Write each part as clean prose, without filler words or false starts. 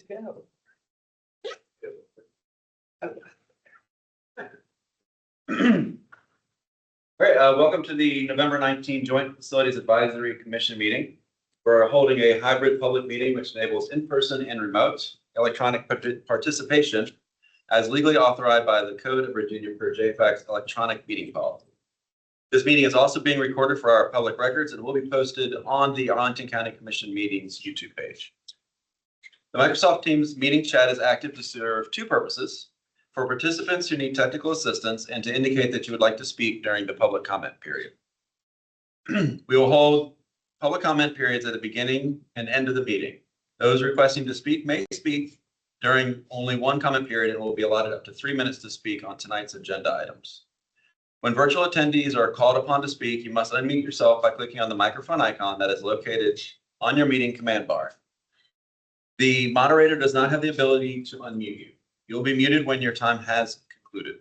to go. All right, welcome to the November 19 Joint Facilities Advisory Commission meeting. We're holding a hybrid public meeting which enables in-person and remote electronic participation as legally authorized by the Code of Virginia per JFAC's electronic meeting policy. This meeting is also being recorded for our public records and will be posted on the Arlington County Commission Meetings YouTube page. The Microsoft Teams meeting chat is active to serve two purposes: for participants who need technical assistance and to indicate that you would like to speak during the public comment period. We will hold public comment periods at the beginning and end of the meeting. Those requesting to speak may speak during only one comment period and will be allotted up to 3 minutes to speak on tonight's agenda items. When virtual attendees are called upon to speak, you must unmute yourself by clicking on the microphone icon that is located on your meeting command bar. The moderator does not have the ability to unmute you. You will be muted when your time has concluded.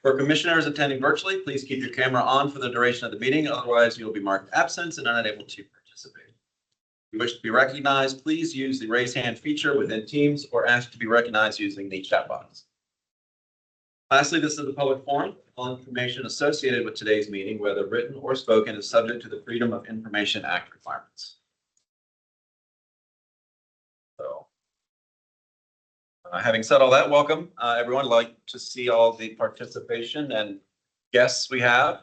For commissioners attending virtually, please keep your camera on for the duration of the meeting. Otherwise, you will be marked absent and unable to participate. If you wish to be recognized, please use the raise hand feature within Teams or ask to be recognized using the chat box. Lastly, this is a public forum. All information associated with today's meeting, whether written or spoken, is subject to the Freedom of Information Act requirements. So, having said all that, welcome everyone. I'd like to see all the participation and guests we have.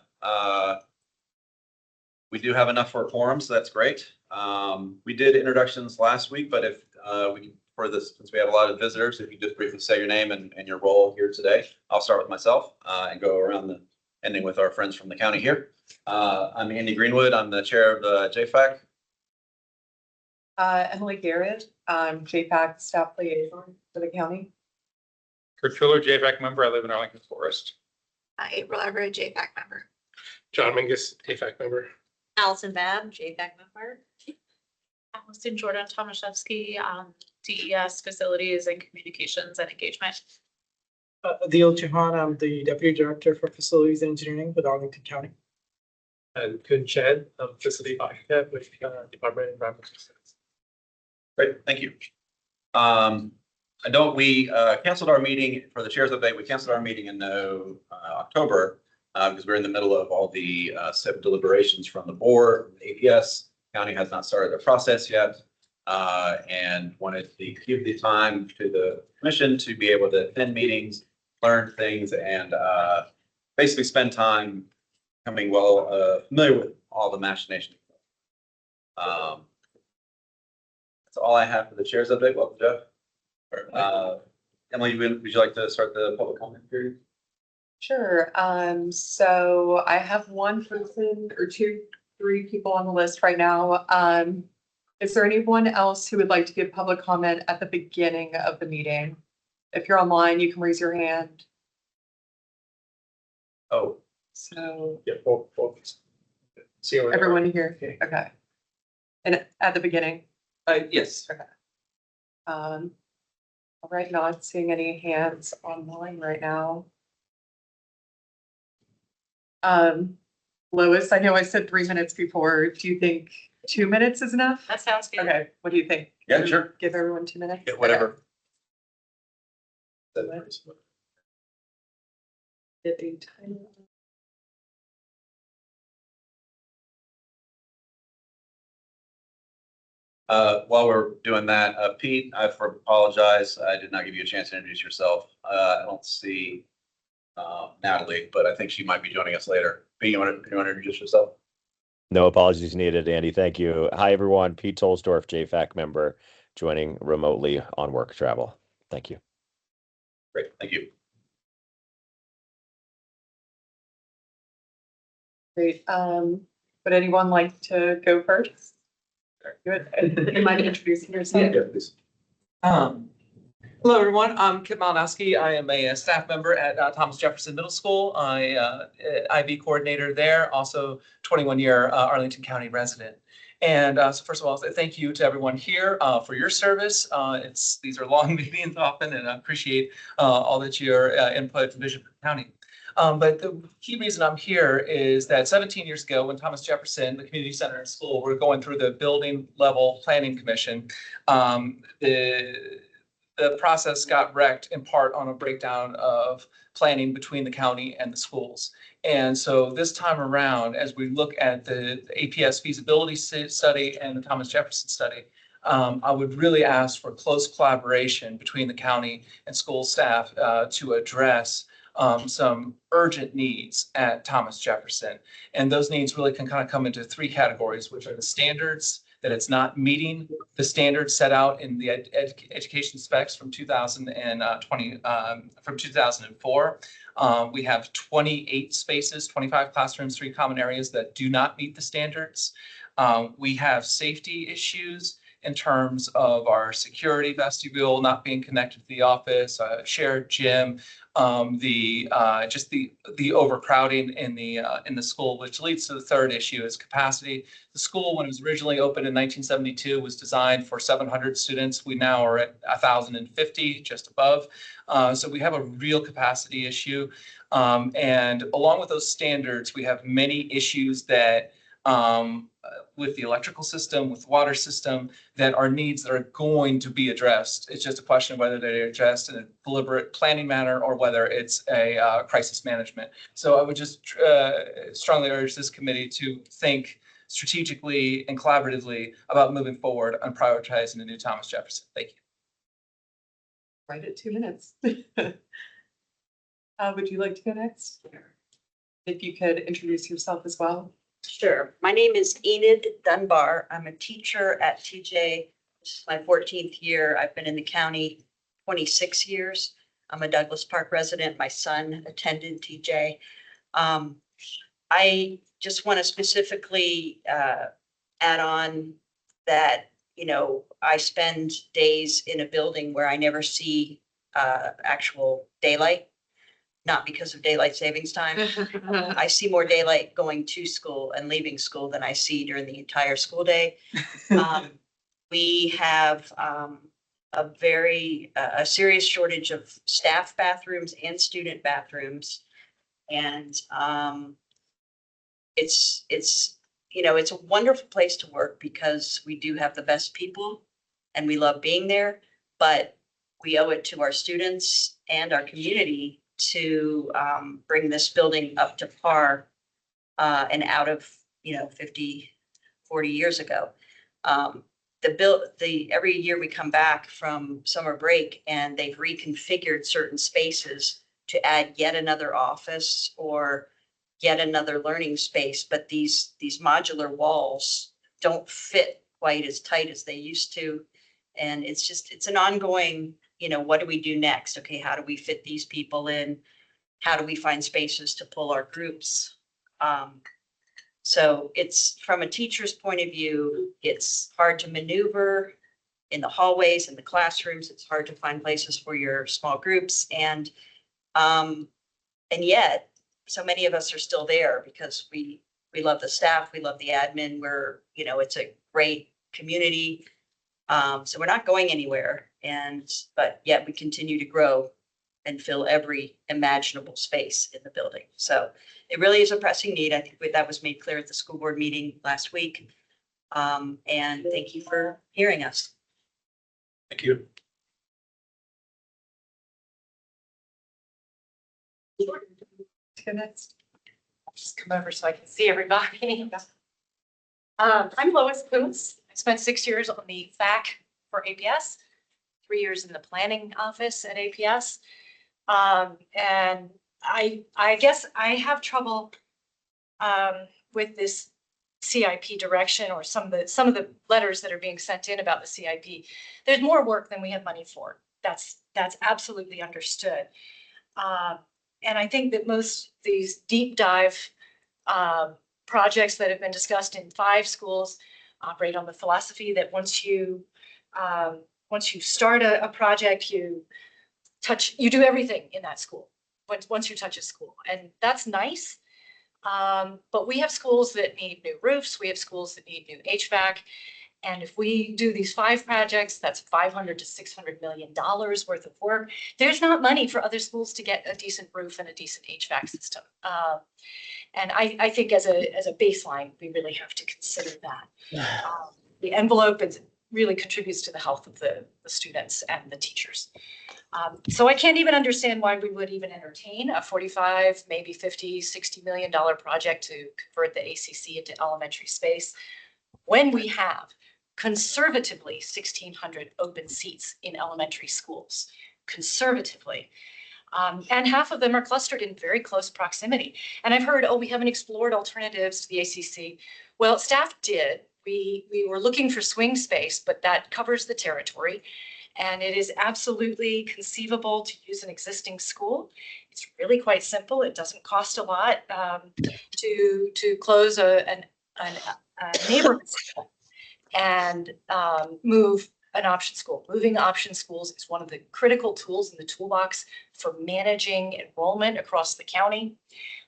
We do have enough for a forum, so that's great. We did introductions last week, but if we can, for this, since we have a lot of visitors, if you just briefly say your name and your role here today. I'll start with myself and go around the ending with our friends from the county here. I'm Andy Greenwood. I'm the chair of the JFAC. Emily Garrett, I'm JFAC staff liaison for the county. Kurt Fuller, JFAC member. I live in Arlington Forest. April Everett, JFAC member. John Mingus, JFAC member. Allison Babb, JFAC member. Allison Jordan Tomaszewski, DES Facilities and Communications and Engagement. Adil Chauhan, I'm the Deputy Director for Facilities and Engineering with Arlington County. And Kun Chen, Facility Architect with Department of Environmental Services. Great, thank you. We canceled our meeting for the chair's update. We canceled our meeting in October because we're in the middle of all the SIP deliberations from the board, ADS. County has not started their process yet, and wanted to give the time to the commission to be able to attend meetings, learn things, and basically spend time becoming well familiar with all the machinations. That's all I have for the chair's update. Welcome, Jeff. Emily, would you like to start the public comment period? Sure. So I have one person or three people on the list right now. Is there anyone else who would like to give public comment at the beginning of the meeting? If you're online, you can raise your hand. Oh, So Yeah, four. See you. everyone here? Okay. And at the beginning? Yes. Okay. All right, not seeing any hands online right now. Lois, I know I said 3 minutes before. Do you think 2 minutes is enough? That sounds good. Okay, what do you think? yeah, sure. Give everyone 2 minutes? Yeah, whatever. Okay. Get the time. While we're doing that, Pete, I apologize. I did not give you a chance to introduce yourself. I don't see Natalie, but I think she might be joining us later. Pete, you want to introduce yourself? No apologies needed, Andy. Thank you. Hi, everyone. Pete Tolsdorf, JFAC member, joining remotely on work travel. Thank you. Great, thank you. Great. Would anyone like to go first? Good. You mind introducing yourself? Yeah, please. Hello, everyone. I'm Kip Malinowski. I am a staff member at Thomas Jefferson Middle School. I IB coordinator there, also 21-year Arlington County resident. And so first of all, thank you to everyone here for your service. These are long meetings often, and I appreciate all that your input and vision for the county. But the key reason I'm here is that 17 years ago, when Thomas Jefferson, the community center and school, were going through the building level planning commission, the process got wrecked in part on a breakdown of planning between the county and the schools. And so this time around, as we look at the APS feasibility study and the Thomas Jefferson study, I would really ask for close collaboration between the county and school staff to address some urgent needs at Thomas Jefferson. And those needs really can kind of come into three categories, which are the standards, that it's not meeting the standards set out in the education specs from 2004. We have 28 spaces, 25 classrooms, 3 common areas that do not meet the standards. We have safety issues in terms of our security vestibule not being connected to the office, shared gym, the overcrowding in the school, which leads to the third issue is capacity. The school, when it was originally opened in 1972, was designed for 700 students. We now are at 1,050, just above. So we have a real capacity issue. And along with those standards, we have many issues that with the electrical system, with water system, that are needs that are going to be addressed. It's just a question of whether they're addressed in a deliberate planning manner or whether it's a crisis management. So I would just strongly urge this committee to think strategically and collaboratively about moving forward on prioritizing the new Thomas Jefferson. Thank you. Right at 2 minutes. Would you like to go next? If you could introduce yourself as well. Sure. My name is Enid Dunbar. I'm a teacher at TJ. This is my 14th year. I've been in the county 26 years. I'm a Douglas Park resident. My son attended TJ. I just want to specifically add on that, you know, I spend days in a building where I never see actual daylight. Not because of daylight savings time. I see more daylight going to school and leaving school than I see during the entire school day. We have a serious shortage of staff bathrooms and student bathrooms. And it's you know, it's a wonderful place to work because we do have the best people and we love being there, but we owe it to our students and our community to bring this building up to par and out of, you know, 40 years ago. Every year we come back from summer break and they've reconfigured certain spaces to add yet another office or yet another learning space, but these modular walls don't fit quite as tight as they used to. And it's an ongoing, you know, what do we do next? Okay, how do we fit these people in? How do we find spaces to pull our groups? So it's from a teacher's point of view, it's hard to maneuver in the hallways and the classrooms. It's hard to find places for your small groups. And yet so many of us are still there because we love the staff, we love the admin. You know, it's a great community. So we're not going anywhere, but yet we continue to grow and fill every imaginable space in the building. So it really is a pressing need. I think that was made clear at the school board meeting last week. And thank you for hearing us. Thank you. Go next. Just come over so I can see everybody. I'm Lois Koontz. I spent 6 years on the FAC for APS, 3 years in the planning office at APS. And I guess I have trouble with this CIP direction or some of the letters that are being sent in about the CIP. There's more work than we have money for. That's absolutely understood. And I think that most these deep dive projects that have been discussed in 5 schools operate on the philosophy that once you start a project, you do everything in that school once you touch a school, and that's nice. But we have schools that need new roofs. We have schools that need new HVAC, And if we do these 5 projects, that's $500 to $600 million worth of work. There's not money for other schools to get a decent roof and a decent HVAC system. And I think as a baseline, we really have to consider that. The envelope really contributes to the health of the students and the teachers. So I can't even understand why we would even entertain a 45, maybe 50, $60 million project to convert the ACC into elementary space when we have conservatively 1,600 open seats in elementary schools, conservatively. And half of them are clustered in very close proximity. And I've heard, oh, we haven't explored alternatives to the ACC. Well, staff did. We were looking for swing space, but that covers the territory. And it is absolutely conceivable to use an existing school. It's really quite simple. It doesn't cost a lot to close a neighborhood school and move an option school. Moving option schools is one of the critical tools in the toolbox for managing enrollment across the county.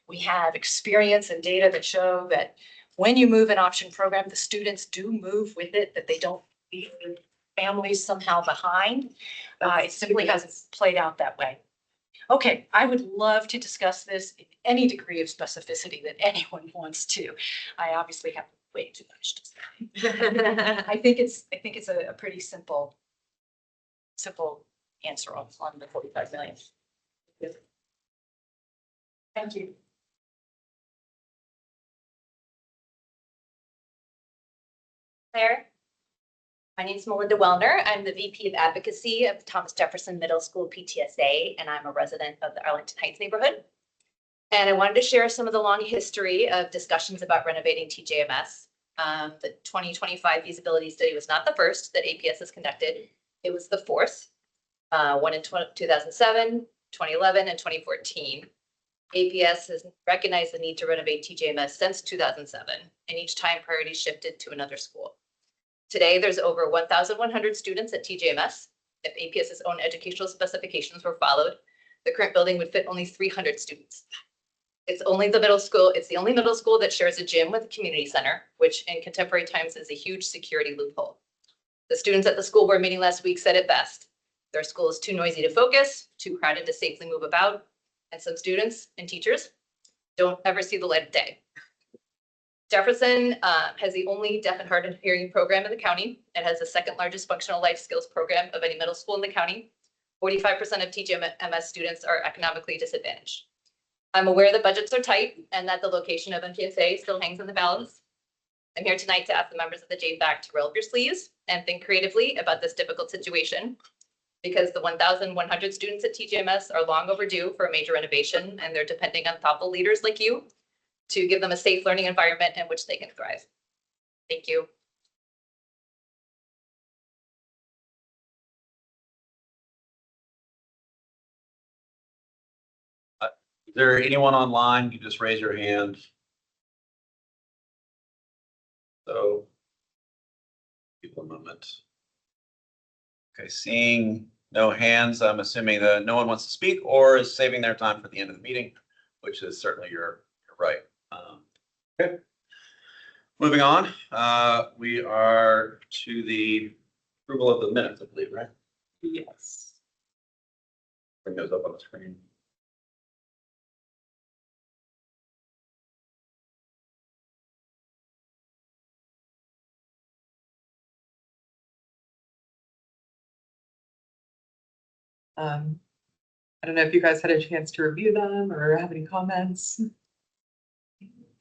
We have experience and data that show that when you move an option program, the students do move with it, that they don't leave their families somehow behind. It simply hasn't played out that way. Okay, I would love to discuss this in any degree of specificity that anyone wants to. I obviously have way too much to say. I think it's a pretty simple answer on the 45 million. Thank you. Claire. My name is Melinda Wellner. I'm the VP of Advocacy of Thomas Jefferson Middle School PTSA, and I'm a resident of the Arlington Heights neighborhood. And I wanted to share some of the long history of discussions about renovating TJMS. The 2025 feasibility study was not the first that APS has conducted. It was the fourth, one in 2007, 2011, and 2014. APS has recognized the need to renovate TJMS since 2007, and each time priorities shifted to another school. Today, there's over 1,100 students at TJMS. If APS's own educational specifications were followed, the current building would fit only 300 students. It's the only middle school that shares a gym with a community center, which in contemporary times is a huge security loophole. The students at the school board meeting last week said it best. Their school is too noisy to focus, too crowded to safely move about, and some students and teachers don't ever see the light of day. Jefferson has the only deaf and hard of hearing program in the county. It has the second largest functional life skills program of any middle school in the county. 45% of TJMS students are economically disadvantaged. I'm aware that budgets are tight and that the location of MTSA still hangs in the balance. I'm here tonight to ask the members of the JFAC to roll up your sleeves and think creatively about this difficult situation, because the 1,100 students at TJMS are long overdue for a major renovation, and they're depending on thoughtful leaders like you to give them a safe learning environment in which they can thrive. Thank you. Is there anyone online? You just raise your hand. So, give a moment. Okay, seeing no hands, I'm assuming that no one wants to speak or is saving their time for the end of the meeting, which is certainly your right. Okay. Moving on, we are to the approval of the minutes, I believe, right? Yes. Bring those up on the screen. I don't know if you guys had a chance to review them or have any comments.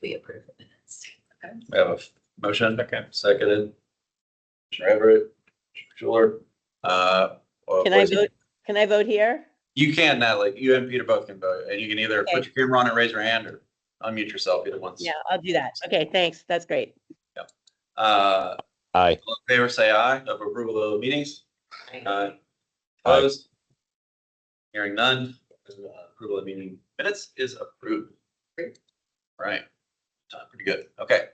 We approve the minutes. Okay. We have a motion. Okay. Seconded. Commissioner Everett, Commissioner Schuler. Can I vote here? You can, Natalie. You and Peter both can vote, and you can either Okay. put your camera on and raise your hand or unmute yourself, either one's. Yeah, I'll do that. Okay, thanks. That's great. Aye. Aye. All in favor, say aye of approval of the meetings. Aye. Opposed? Hearing none, approval of meeting minutes is approved. Great. Right. Pretty good. Okay,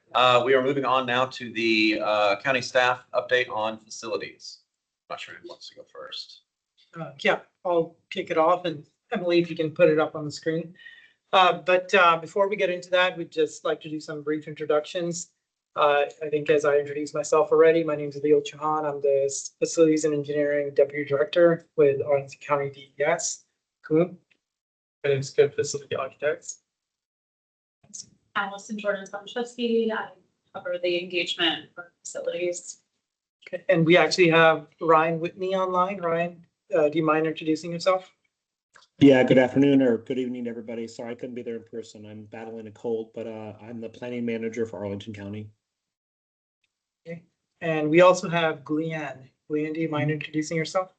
we are moving on now to the county staff update on facilities. Not sure who wants to go first. Yeah, I'll kick it off, and Emily, if you can put it up on the screen. But before we get into that, we'd just like to do some brief introductions. I think as I introduced myself already, my name is Leo Chauhan. I'm the Facilities and Engineering Deputy Director with Arlington County DES. Cool. My name is Kim, Facility Architects. Allison Jordan Tomaszewski. I cover the engagement for facilities. Okay. And we actually have Ryan Whitney online. Ryan, do you mind introducing yourself? Yeah, good afternoon or good evening, everybody. Sorry I couldn't be there in person. I'm battling a cold, but I'm the planning manager for Arlington County. Okay. And we also have Gleanne. Gleanne, do you mind introducing yourself?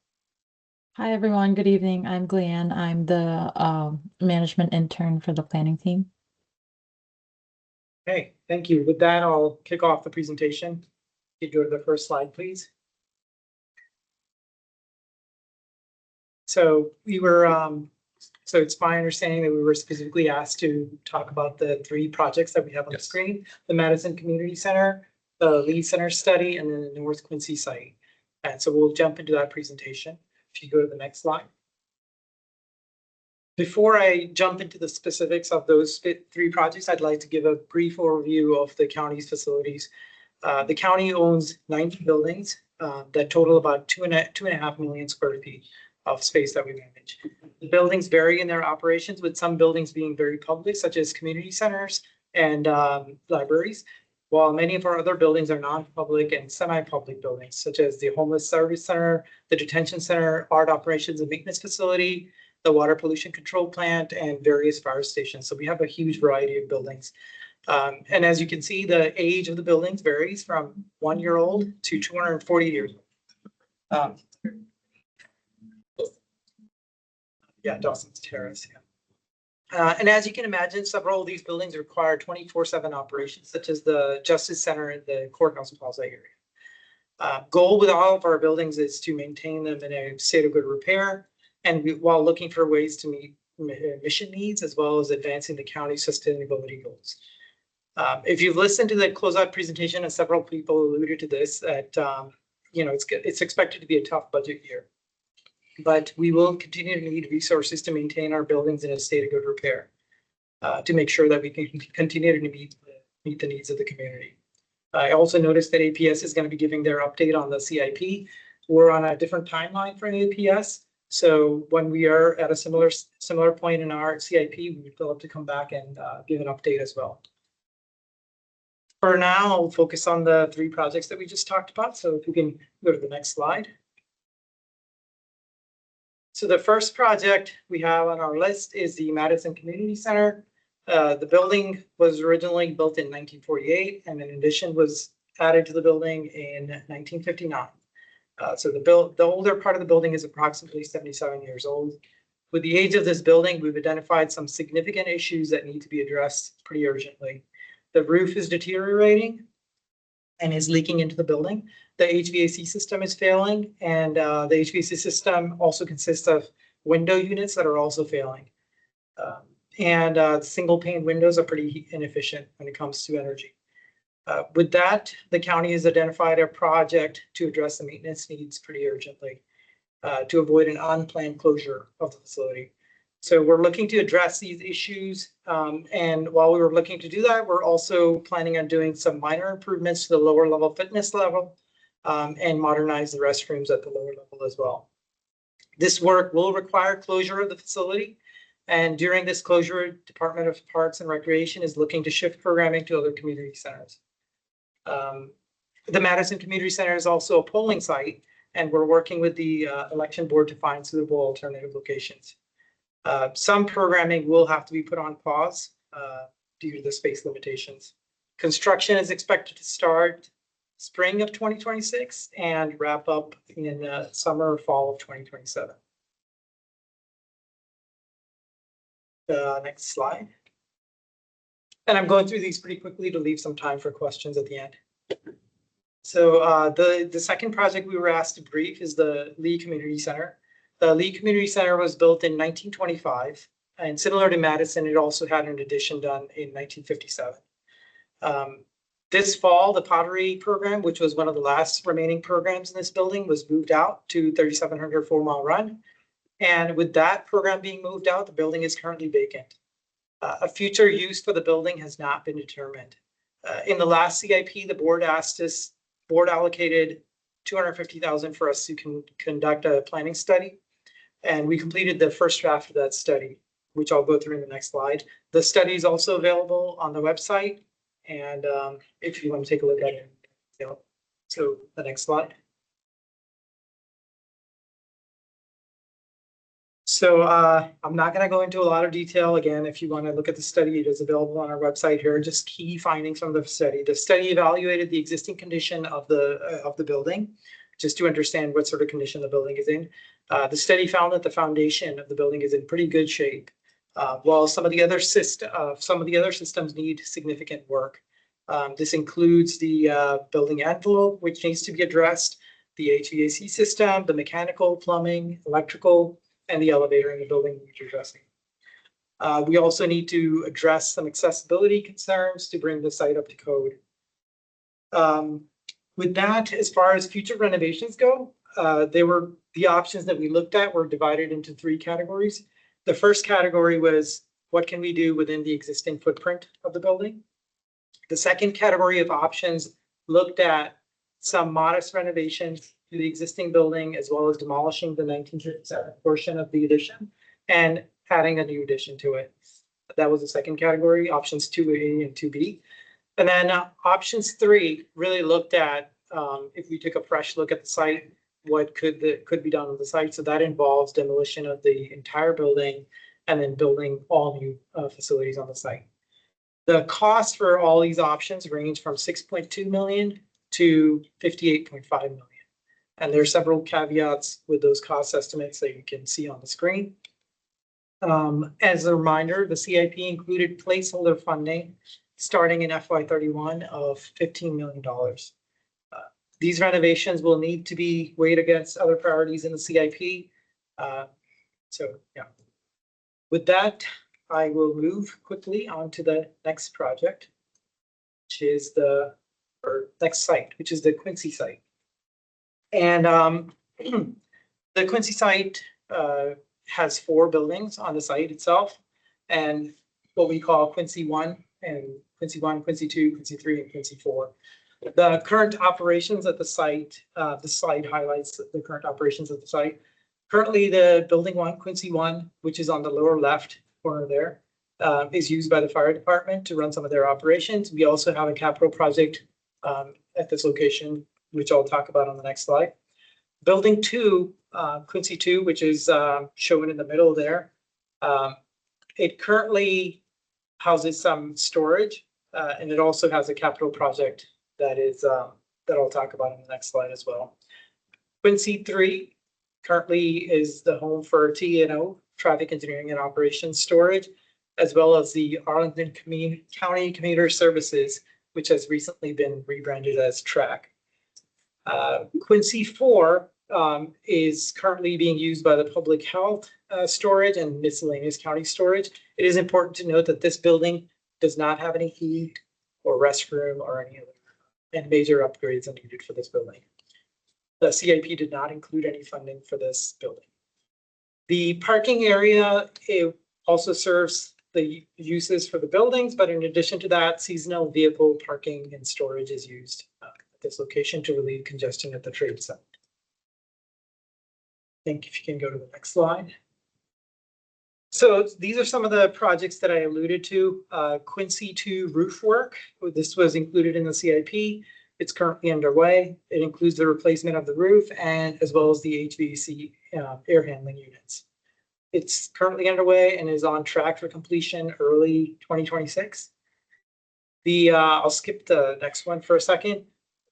Hi, everyone. Good evening. I'm Gleanne. I'm the management intern for the planning team. Okay, thank you. With that, I'll kick off the presentation. You go to the first slide, please. So we were, so it's my understanding that we were specifically asked to talk about the 3 projects that we have on the screen: the Madison Community Center, the Lee Center study, and then the North Quincy site. And so we'll jump into that presentation. If you go to the next slide. Before I jump into the specifics of those 3 projects, I'd like to give a brief overview of the county's facilities. The county owns 90 buildings that total about 2.5 million square feet of space that we manage. The buildings vary in their operations, with some buildings being very public, such as community centers and libraries, while many of our other buildings are non-public and semi-public buildings, such as the Homeless Service Center, the Detention Center, Art Operations and Maintenance Facility, the Water Pollution Control Plant, and various fire stations. So we have a huge variety of buildings. And as you can see, the age of the buildings varies from 1 year old to 240 years old. Yeah, Dawson's Terrace, yeah. And as you can imagine, several of these buildings require 24/7 operations, such as the Justice Center and the Courthouse Plaza area. Goal with all of our buildings is to maintain them in a state of good repair, and while looking for ways to meet mission needs, as well as advancing the county's sustainability goals. If you've listened to the closeout presentation, and several people alluded to this, that it's expected to be a tough budget year. But we will continue to need resources to maintain our buildings in a state of good repair, to make sure that we can continue to meet the needs of the community. I also noticed that APS is going to be giving their update on the CIP. We're on a different timeline for APS. So when we are at a similar point in our CIP, we would love to come back and give an update as well. For now, I'll focus on the 3 projects that we just talked about. So if we can go to the next slide. So the first project we have on our list is the Madison Community Center. The building was originally built in 1948, and an addition was added to the building in 1959. So the older part of the building is approximately 77 years old. With the age of this building, we've identified some significant issues that need to be addressed pretty urgently. The roof is deteriorating and is leaking into the building. The HVAC system is failing, and the HVAC system also consists of window units that are also failing. Single pane windows are pretty inefficient when it comes to energy. With that, the county has identified a project to address the maintenance needs pretty urgently, to avoid an unplanned closure of the facility. So we're looking to address these issues. And while we were looking to do that, we're also planning on doing some minor improvements to the lower level fitness level, and modernize the restrooms at the lower level as well. This work will require closure of the facility. And during this closure, Department of Parks and Recreation is looking to shift programming to other community centers. The Madison Community Center is also a polling site, and we're working with the election board to find suitable alternative locations. Some programming will have to be put on pause due to the space limitations. Construction is expected to start spring of 2026 and wrap up in summer or fall of 2027. Next slide. And I'm going through these pretty quickly to leave some time for questions at the end. So the second project we were asked to brief is the Lee Community Center. The Lee Community Center was built in 1925, and similar to Madison, it also had an addition done in 1957. This fall, the pottery program, which was one of the last remaining programs in this building, was moved out to 3700 4 Mile Run. And with that program being moved out, the building is currently vacant. A future use for the building has not been determined. In the last CIP, the board allocated 250,000 for us to conduct a planning study. And we completed the first draft of that study, which I'll go through in the next slide. The study is also available on the website. And if you want to take a look at it. So the next slide. So I'm not going to go into a lot of detail. Again, if you want to look at the study, it is available on our website here. Just key findings from the study. The study evaluated the existing condition of the building, just to understand what sort of condition the building is in. The study found that the foundation of the building is in pretty good shape, while some of the other systems need significant work. This includes the building envelope, which needs to be addressed, the HVAC system, the mechanical, plumbing, electrical, and the elevator in the building needs addressing. We also need to address some accessibility concerns to bring the site up to code. With that, as far as future renovations go, the options that we looked at were divided into 3 categories. The first category was what can we do within the existing footprint of the building? The second category of options looked at some modest renovations to the existing building, as well as demolishing the 1957 portion of the addition and adding a new addition to it. That was the second category, options 2A and 2B. And then options 3 really looked at if we took a fresh look at the site, what could be done with the site. So that involves demolition of the entire building and then building all new facilities on the site. The cost for all these options range from 6.2 million to 58.5 million. And there are several caveats with those cost estimates that you can see on the screen. As a reminder, the CIP included placeholder funding starting in FY31 of $15 million. These renovations will need to be weighed against other priorities in the CIP. So yeah, with that, I will move quickly on to the next project, which is next site, which is the Quincy site. And the Quincy site has 4 buildings on the site itself, and what we call Quincy 1 and Quincy 1, Quincy 2, Quincy 3, and Quincy 4. The current operations at the site, the slide highlights the current operations at the site. Currently, the building 1, Quincy 1, which is on the lower left corner there, is used by the fire department to run some of their operations. We also have a capital project at this location, which I'll talk about on the next slide. Building 2, Quincy 2, which is shown in the middle there, it currently houses some storage, and it also has a capital project that I'll talk about in the next slide as well. Quincy 3 currently is the home for T&O, Traffic Engineering and Operations Storage, as well as the Arlington County Commuter Services, which has recently been rebranded as TRAC. Quincy 4 is currently being used by the public health storage and miscellaneous county storage. It is important to note that this building does not have any heat or restroom or any other major upgrades are needed for this building. The CIP did not include any funding for this building. The parking area, it also serves the uses for the buildings, but in addition to that, seasonal vehicle parking and storage is used at this location to relieve congestion at the trade site. I think if you can go to the next slide. So these are some of the projects that I alluded to. Quincy 2 roof work. This was included in the CIP. It's currently underway. It includes the replacement of the roof and as well as the HVAC air handling units. It's currently underway and is on track for completion early 2026. I'll skip the next one for a second.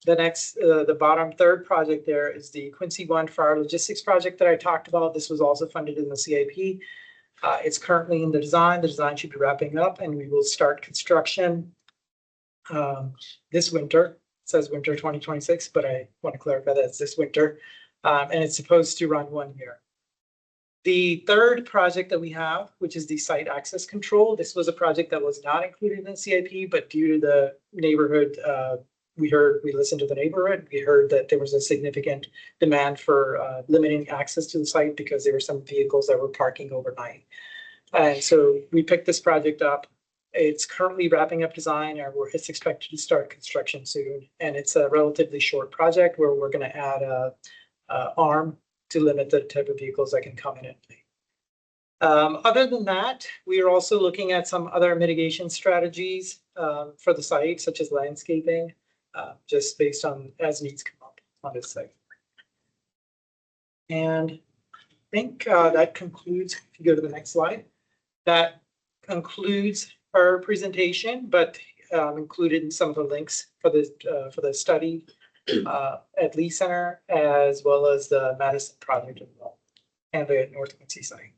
The bottom third project there is the Quincy 1 fire logistics project that I talked about. This was also funded in the CIP. It's currently in the design. The design should be wrapping up and we will start construction this winter. It says winter 2026, but I want to clarify that it's this winter. And it's supposed to run 1 year. The third project that we have, which is the site access control. This was a project that was not included in the CIP, but due to the neighborhood, we listened to the neighborhood. We heard that there was a significant demand for limiting access to the site because there were some vehicles that were parking overnight. And so we picked this project up It's currently wrapping up design, or it's expected to start construction soon. And it's a relatively short project where we're going to add a arm to limit the type of vehicles that can come in and leave. Other than that, we are also looking at some other mitigation strategies for the site, such as landscaping, just based on as needs come up on this site. And I think that concludes, if you go to the next slide, that concludes our presentation, but included in some of the links for the study at Lee Center, as well as the Madison project as well, and the North Quincy site.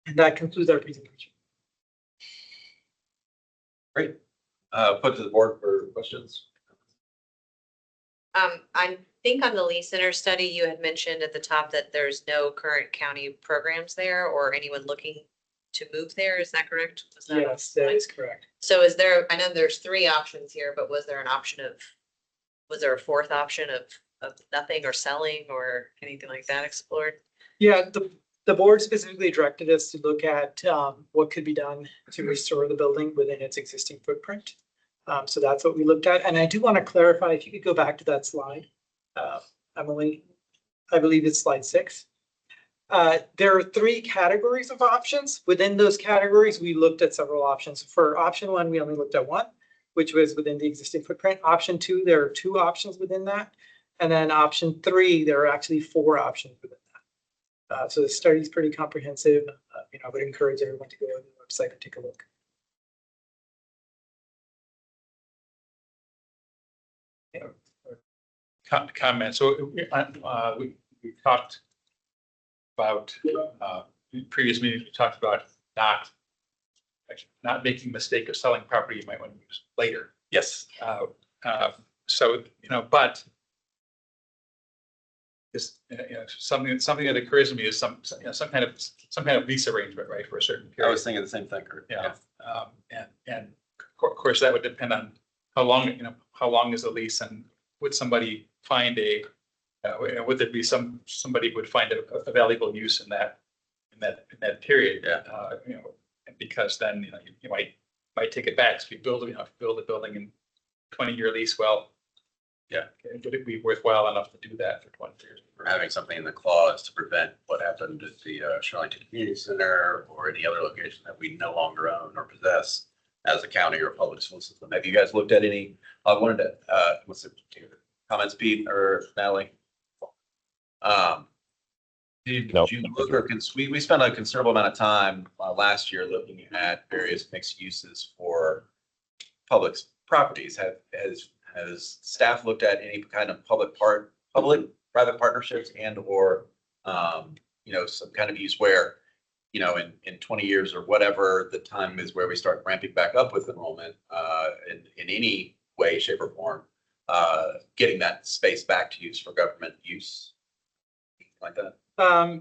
And that concludes our presentation. Great. Put to the board for questions. I think on the Lee Center study, you had mentioned at the top that there's no current county programs there or anyone looking to move there. Is that correct? Was that Yes, that is correct. So is there, I know there's 3 options here, but was there an option of, was there a 4th option of nothing or selling or anything like that explored? Yeah, the board specifically directed us to look at what could be done to restore the building within its existing footprint. So that's what we looked at. And I do want to clarify, if you could go back to that slide, Emily, I believe it's slide 6. There are 3 categories of options. Within those categories, we looked at several options. For option 1, we only looked at 1, which was within the existing footprint. Option 2, there are 2 options within that. And then option 3, there are actually 4 options within that. So the study is pretty comprehensive. I would encourage everyone to go to the website and take a look. Comment. So we talked about previous meetings. We talked about not making a mistake of selling property you might want to use later. Yes. So but this something that occurs to me is some kind of lease arrangement, right, for a certain period. I was thinking the same thing, Kurt. Yeah. And of course that would depend on how long is the lease, and would somebody find would there be somebody would find a valuable use in that period? Yeah. Because then you might take it back. So if you build a building in 20-year lease, well, yeah, would it be worthwhile enough to do that for 20 years? Or having something in the clause to prevent what happened at the Arlington Community Center or any other location that we no longer own or possess as a county or a public school system. Have you guys looked at any? I wanted to, what's the comments, Pete or Natalie? Did you look, or we spent a considerable amount of time last year looking at various mixed uses for public properties. Has staff looked at any kind of public-private partnerships and or some kind of use where in 20 years or whatever the time is where we start ramping back up with enrollment in any way, shape, or form, getting that space back to use for government use, like that?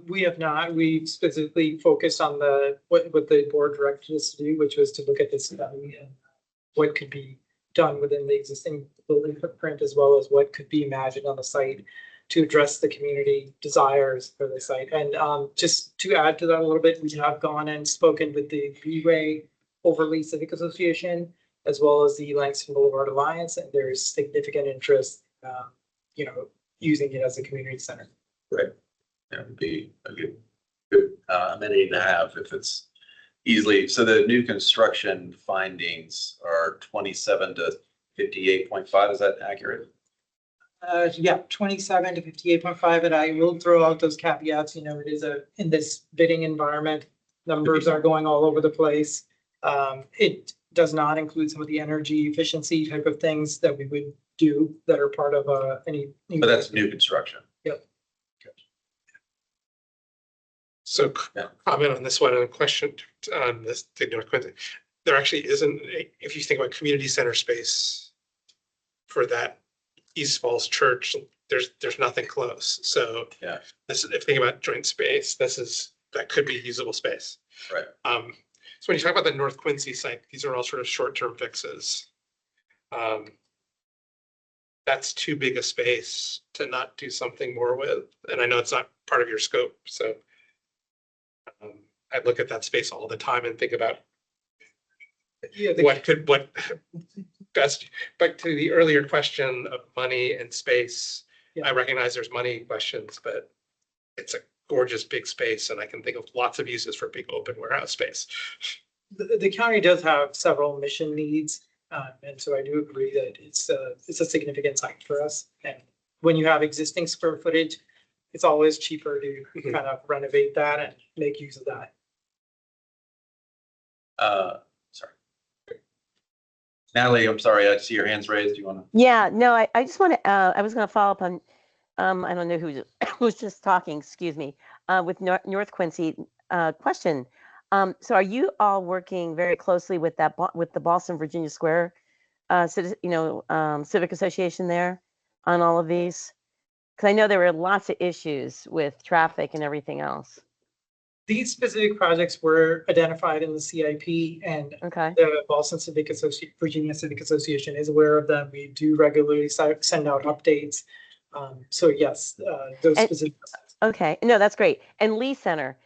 We have not. We specifically focused on what the board directed us to do, which was to look at this study and what could be done within the existing building footprint, as well as what could be imagined on the site to address the community desires for the site. And just to add to that a little bit, we have gone and spoken with the B-Way Overlea Civic Association, as well as the Langston Boulevard Alliance, and there's significant interest, using it as a community center. Right. That would be a good amenity to have if it's easily. So the new construction findings are 27 to 58.5. Is that accurate? Yeah, 27 to 58.5. And I will throw out those caveats. It is in this bidding environment, numbers are going all over the place. It does not include some of the energy efficiency type of things that we would do that are part of any. But that's new construction. Yep. So comment on this one and a question on this thing, North Quincy. There actually isn't, if you think about community center space for that East Falls Church, there's nothing close. So yeah, if you think about joint space, that could be usable space. Right. So when you talk about the North Quincy site, these are all sort of short-term fixes. That's too big a space to not do something more with. And I know it's not part of your scope, so I look at that space all the time and think about Yeah, what best, but to the earlier question of money and space, I recognize there's money questions, but it's a gorgeous big space and I can think of lots of uses for big open warehouse space. the county does have several mission needs. And so I do agree that it's a significant site for us. And when you have existing square footage, it's always cheaper to kind of renovate that and make use of that. Sorry. Natalie, I'm sorry, I see your hands raised. Do you want to? Yeah, no, I just want to, I was going to follow up on, I don't know who was just talking, excuse me, with North Quincy question. So are you all working very closely with with the Boston Virginia Square, Civic Association there on all of these? Because I know there were lots of issues with traffic and everything else. These specific projects were identified in the CIP, and the Boston Virginia Civic Association is aware of them. We do regularly send out updates. So yes, those specific. Okay, no, that's great. And Lee Center,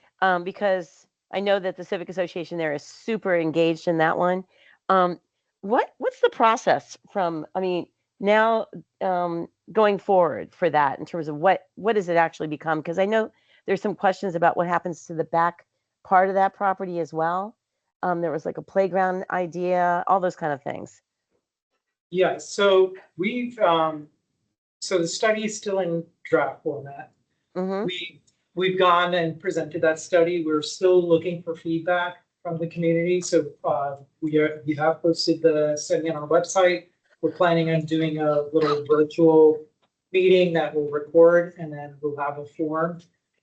because I know that the Civic Association there is super engaged in that one. What's the process from, I mean, now going forward for that in terms of what does it actually become? Because I know there's some questions about what happens to the back part of that property as well. There was like a playground idea, all those kind of things. Yeah, so we've, so the study is still in draft format. We've gone and presented that study. We're still looking for feedback from the community. So we have posted the study on our website. We're planning on doing a little virtual meeting that we'll record, and then we'll have a form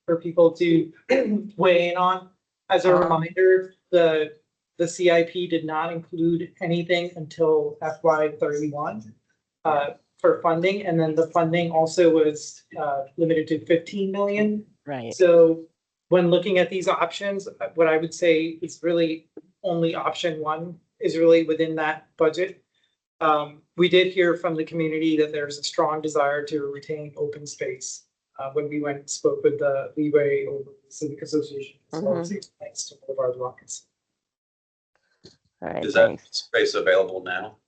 for people to weigh in on. As a reminder, the CIP did not include anything until FY31 for funding, and then the funding also was limited to 15 million. Right. So when looking at these options, what I would say is really only option one is really within that budget. We did hear from the community that there's a strong desire to retain open space. When we went and spoke with the Leeway over the Civic Association, as well as thanks to Boulevard Rockets. All right. Is that space available now?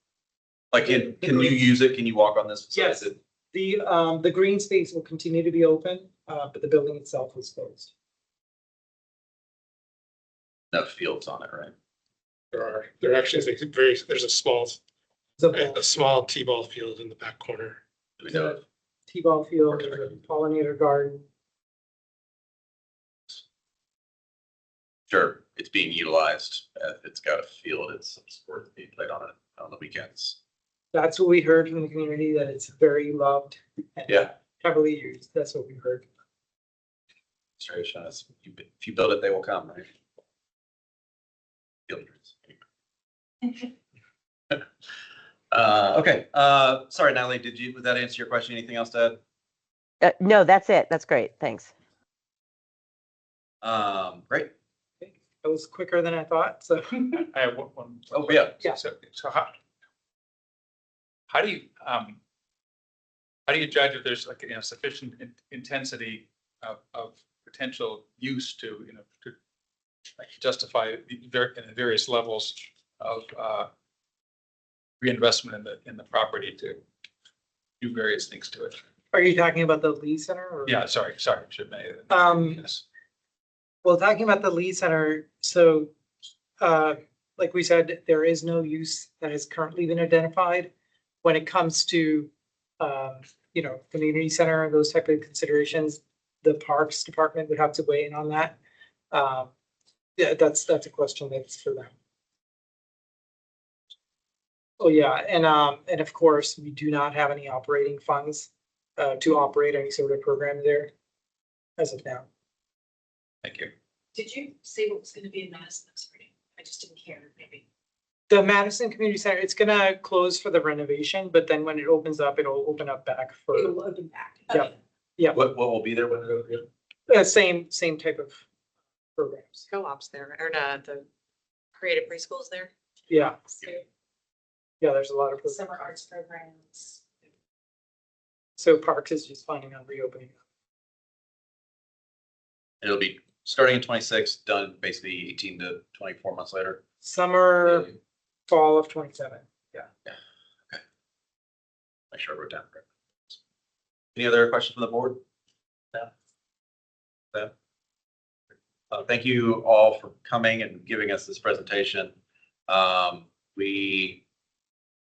Like, can you use it? Can you walk on this? Yes. The green space will continue to be open, but the building itself is closed. No fields on it, right? There actually is there's a small T-ball field in the back corner. Do we know? T-ball field, pollinator garden. Sure, it's being utilized. It's got a field. It's some sport being played on it on the weekends. That's what we heard from the community, that it's very loved. And heavily used. That's what we heard. If you build it, they will come, right? Okay. Sorry, Natalie, would that answer your question? Anything else to add? No, that's it. That's great. Thanks. Great. That was quicker than I thought. So I have one. Oh, yeah. Yeah. So how do you judge if there's like, sufficient intensity of potential use to, to like justify the various levels of reinvestment in the property to do various things to it? Are you talking about the Lee Center? Or? Yeah, sorry, should may. Yes. Well, talking about the Lee Center, so like we said, there is no use that has currently been identified. When it comes to community center and those type of considerations, the Parks Department would have to weigh in on that. Yeah, that's a question that's for them. Oh yeah, and of course, we do not have any operating funds to operate any sort of program there as of now. Thank you. Did you say what was going to be in Madison? Sorry, I just didn't hear. Maybe the Madison Community Center, it's gonna close for the renovation, but then when it opens up, it'll open up back for. It'll open back. Yeah, yeah. What will be there when it opens? Same type of programs. Co-ops there, or the creative preschools there. Yeah. Yeah, there's a lot of summer arts programs. So Parks is just planning on reopening. It'll be starting in 26, done basically 18 to 24 months later. Summer fall of 27. Yeah. Make sure I wrote down correctly. Any other questions from the board? No. Thank you all for coming and giving us this presentation. We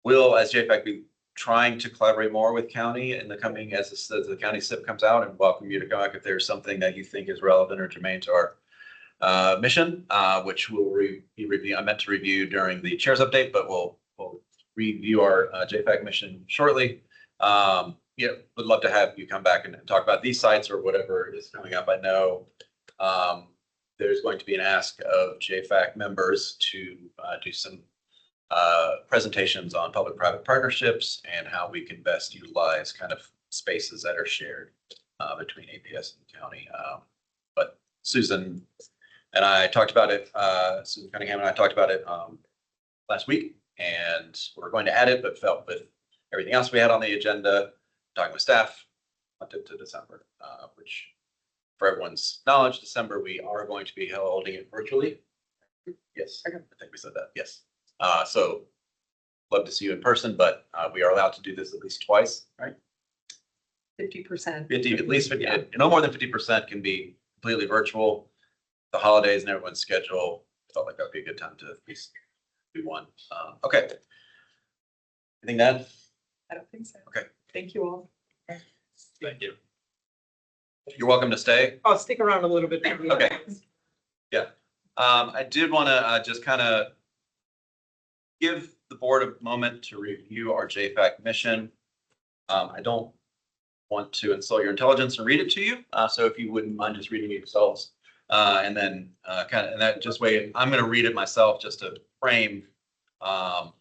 will, as JFAC, be trying to collaborate more with county in the coming, as the county SIP comes out, and welcome you to come back if there's something that you think is relevant or germane to our mission, which we'll review. I meant to review during the chair's update, but we'll review our JFAC mission shortly. Yeah, would love to have you come back and talk about these sites or whatever is coming up. I know there's going to be an ask of JFAC members to do some presentations on public-private partnerships and how we can best utilize kind of spaces that are shared between APS and the county. But Susan and I talked about it, Susan Cunningham and I talked about it last week, and we're going to add it, but felt with everything else we had on the agenda, talking with staff, wanted to December, which for everyone's knowledge, December, we are going to be holding it virtually. Yes, I think we said that, yes. So love to see you in person, but we are allowed to do this at least twice, right? 50%. 50, at least 50, no more than 50% can be completely virtual. The holidays and everyone's schedule, felt like that'd be a good time to at least do one. Okay. Anything to add? I don't think so. Okay. Thank you all. Thank you. You're welcome to stay. I'll stick around a little bit. Okay. Yeah. I did want to just kind of give the board a moment to review our JFAC mission. I don't want to insult your intelligence and read it to you. So if you wouldn't mind just reading it yourselves. And then kind of in that just way, I'm going to read it myself just to frame the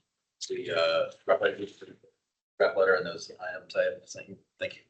draft letter and those items I have saying. Thank you.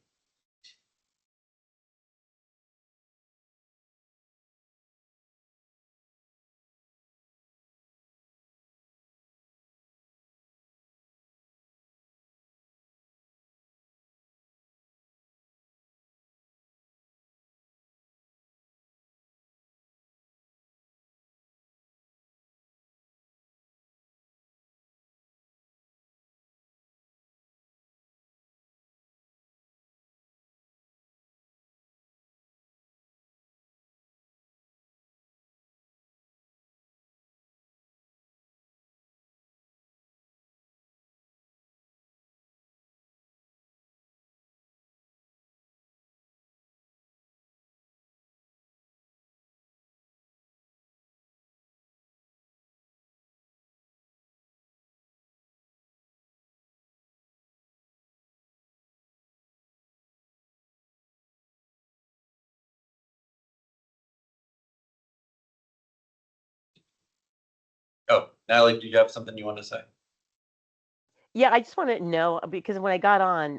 Oh, Natalie, do you have something you want to say? Yeah, I just want to know because when I got on,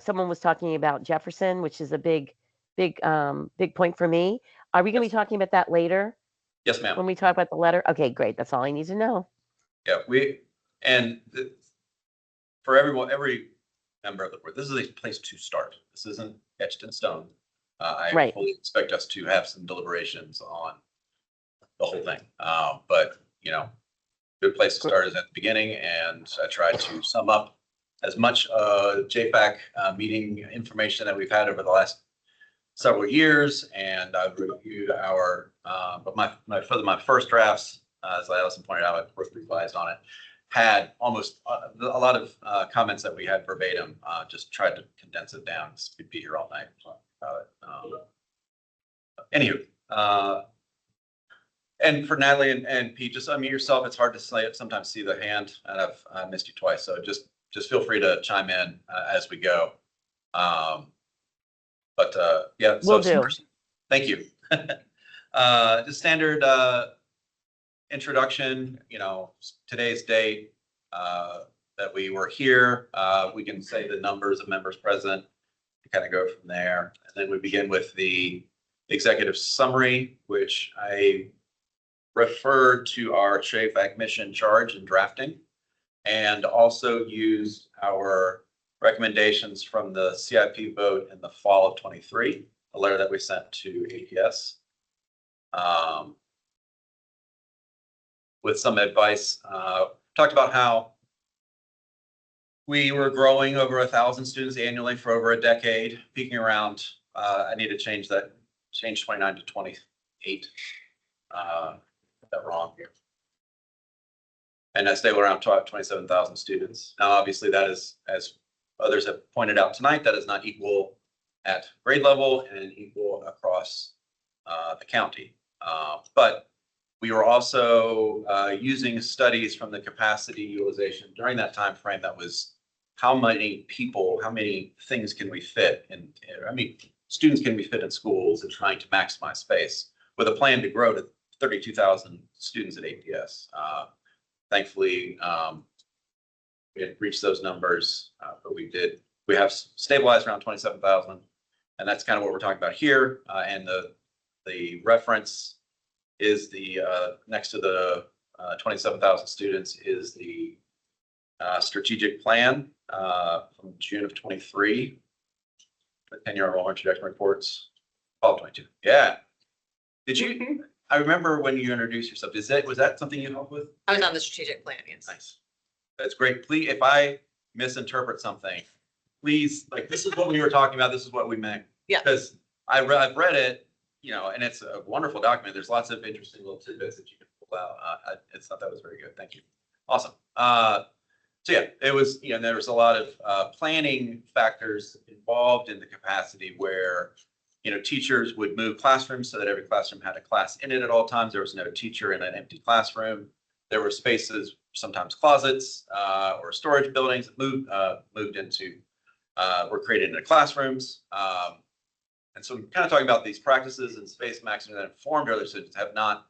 someone was talking about Jefferson, which is a big point for me. Are we going to be talking about that later Yes, ma'am. when we talk about the letter? Okay, great. That's all I need to know. Yeah, for everyone, every member of the board, this is a place to start. This isn't etched in stone. I Right. fully expect us to have some deliberations on the whole thing. But good place to start is at the beginning, and I tried to sum up as much JFAC meeting information that we've had over the last several years, and I've reviewed but my first drafts, as Allison pointed out, I revised on it, had almost a lot of comments that we had verbatim. Just tried to condense it down. We'd be here all night talking about it. Anywho, and for Natalie and Pete, just unmute yourself. It's hard to sometimes see the hand, and I've missed you twice, so just feel free to chime in as we go. Yeah, Will do. Thank you. Just standard introduction. Today's date that we were here. We can say the numbers of members present. Kind of go from there, and then we begin with the executive summary, which I referred to our JFAC mission charge and drafting, and also used our recommendations from the CIP vote in the fall of 23, a letter that we sent to APS. with some advice. Talked about how we were growing over 1,000 students annually for over a decade, peaking around, I need to change 29 to 28. That wrong here. And I stay around 27,000 students. Now, obviously that is, as others have pointed out tonight, that is not equal at grade level and equal across the county. But we were also using studies from the capacity utilization during that time frame. That was how many people, how many things can we fit in, I mean, students can we fit in schools, and trying to maximize space with a plan to grow to 32,000 students at APS. Thankfully, we had reached those numbers, but we have stabilized around 27,000. And that's kind of what we're talking about here. And the reference is the next to the 27,000 students is the strategic plan from June of 23, the 10-year enrollment trajectory reports, 22. Yeah. Did you, I remember when you introduced yourself, was that something you helped with? I was on the strategic plan, yes. Nice. That's great. Please, if I misinterpret something, please, like, this is what we were talking about. This is what we meant. Yeah. Because I've read it, and it's a wonderful document. There's lots of interesting little tidbits that you can pull out. I thought that was very good. Thank you. Awesome. So yeah, it was, there was a lot of planning factors involved in the capacity where, teachers would move classrooms so that every classroom had a class in it at all times. There was no teacher in an empty classroom. There were spaces, sometimes closets or storage buildings that moved into, were created into classrooms. And so we're kind of talking about these practices and space maximum that informed other students have not,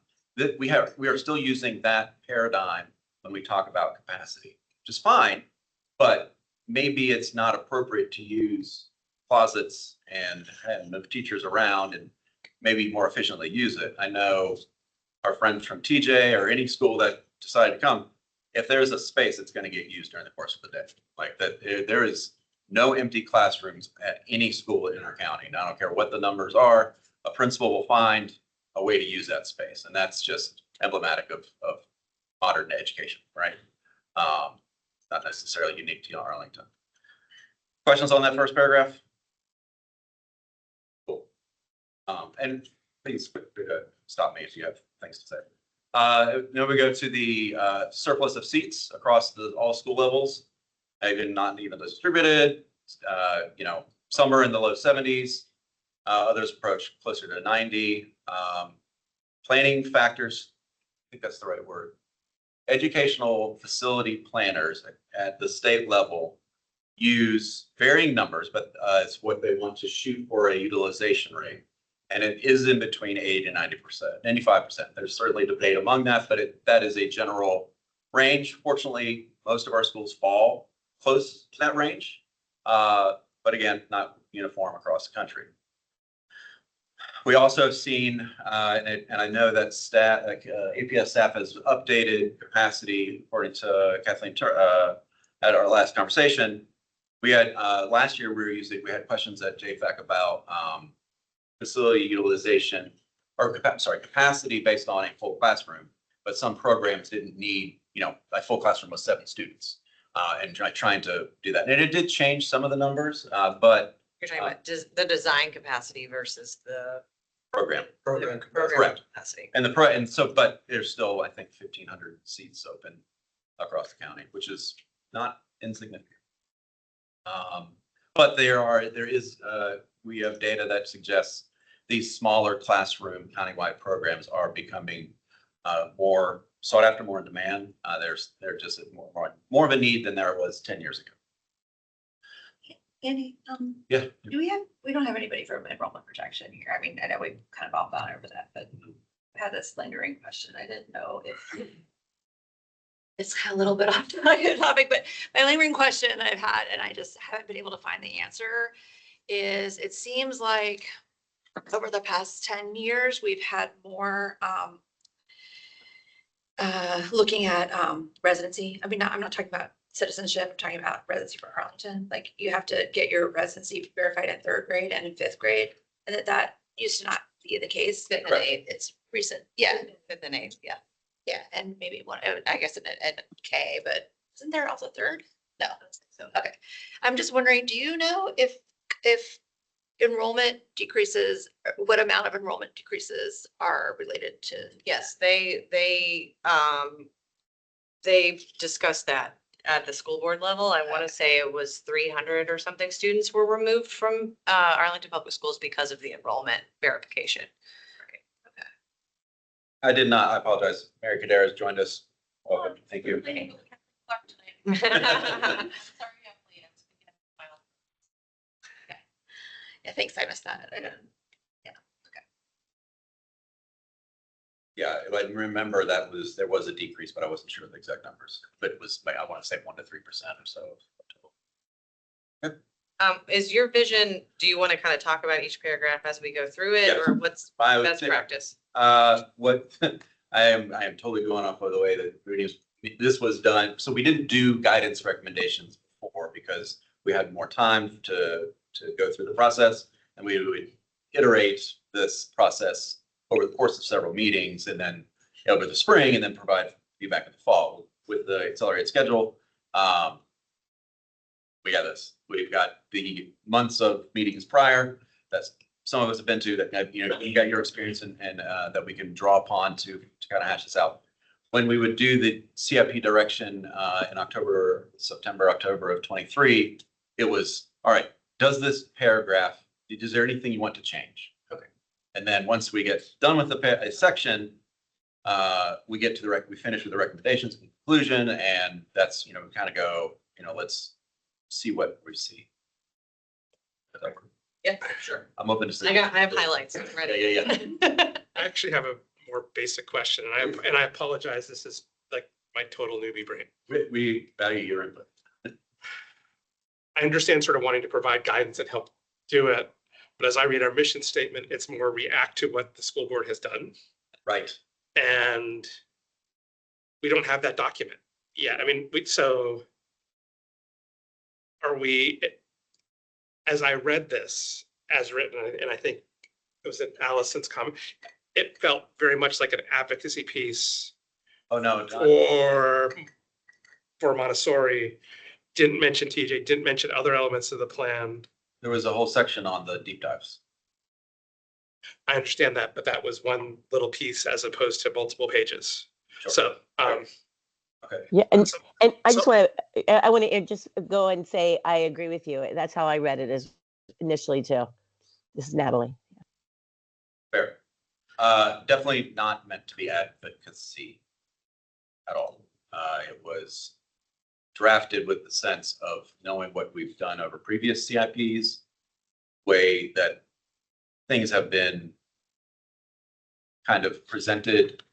we are still using that paradigm when we talk about capacity, which is fine, but maybe it's not appropriate to use closets and move teachers around and maybe more efficiently use it. I know our friends from TJ or any school that decided to come, if there's a space, it's going to get used during the course of the day. Like that, there is no empty classrooms at any school in our county. And I don't care what the numbers are, a principal will find a way to use that space. And that's just emblematic of modern education, right? Not necessarily unique to Arlington. Questions on that first paragraph? Cool. And please stop me if you have things to say. Now we go to the surplus of seats across all school levels. Even not evenly distributed. Some are in the low 70s. Others approach closer to 90. Planning factors, I think that's the right word. Educational facility planners at the state level use varying numbers, but it's what they want to shoot for a utilization rate. And it is in between 80 and 90%, 95%. There's certainly debate among that, but that is a general range. Fortunately, most of our schools fall close to that range, but again, not uniform across the country. We also have seen, and I know that APS staff has updated capacity according to Kathleen at our last conversation. We had last year we had questions at JFAC about facility utilization or capacity based on a full classroom, but some programs didn't need, a full classroom was 7 students. And trying to do that. And it did change some of the numbers, but. You're talking about the design capacity versus the program program capacity. And but there's still, I think, 1,500 seats open across the county, which is not insignificant. But we have data that suggests these smaller classroom countywide programs are becoming more sought after, more in demand. They're just more of a need than there was 10 years ago. Andy, Yeah. we don't have anybody from enrollment projection here. I mean, I know we kind of all gone over that, but I had this lingering question. I didn't know if it's a little bit off topic, but my lingering question that I've had, and I just haven't been able to find the answer, is it seems like over the past 10 years, we've had more looking at residency. I mean, I'm not talking about citizenship, I'm talking about residency for Arlington. Like, you have to get your residency verified in 3rd grade and in 5th grade, and that used to not be the case. 5th and 8th, it's recent. Yeah, 5th and 8th, yeah. Yeah, and maybe one, I guess in K, but isn't there also third? No, so, okay. I'm just wondering, do you know if enrollment decreases, what amount of enrollment decreases are related to? Yes, they've discussed that at the school board level. I want to say it was 300 or something students were removed from Arlington Public Schools because of the enrollment verification. I did not. I apologize. Mary Kaderas joined us. Welcome. Thank you. Yeah, thanks, I missed that. I didn't. Yeah, I remember there was a decrease, but I wasn't sure of the exact numbers. But it was, I want to say 1 to 3% or so. Is your vision, do you want to kind of talk about each paragraph as we go through it, Yes. or what's I would best say- practice? What I am totally going off of the way that this was done. So we didn't do guidance recommendations before because we had more time to go through the process, and we would iterate this process over the course of several meetings, and then over the spring, and then provide feedback in the fall. With the accelerated schedule, we got this. We've got the months of meetings prior. That's some of us have been to that, you got your experience and that we can draw upon to kind of hash this out. When we would do the CIP direction in September, October of 23, it was, all right, does this paragraph, is there anything you want to change? Okay. And then once we get done with a section, we get to we finish with the recommendations and conclusion, and that's, we kind of go, let's see what we see. Yeah, sure. I'm open to see. I have highlights ready. Yeah. I actually have a more basic question, and I apologize. This is like my total newbie brain. We value your input. I understand sort of wanting to provide guidance and help do it, but as I read our mission statement, it's more react to what the school board has done. Right. And we don't have that document yet. I mean, so are we, as I read this as written, and I think it was in Allison's comment, it felt very much like an advocacy piece. Oh, no. For Montessori, didn't mention TJ, didn't mention other elements of the plan. There was a whole section on the deep dives. I understand that, but that was one little piece as opposed to multiple pages. Sure. So, okay. Yeah, and I just want to just go and say I agree with you. That's how I read it as initially too. This is Natalie. Fair. Definitely not meant to be advocacy at all. It was drafted with the sense of knowing what we've done over previous CIPs, way that things have been kind of presented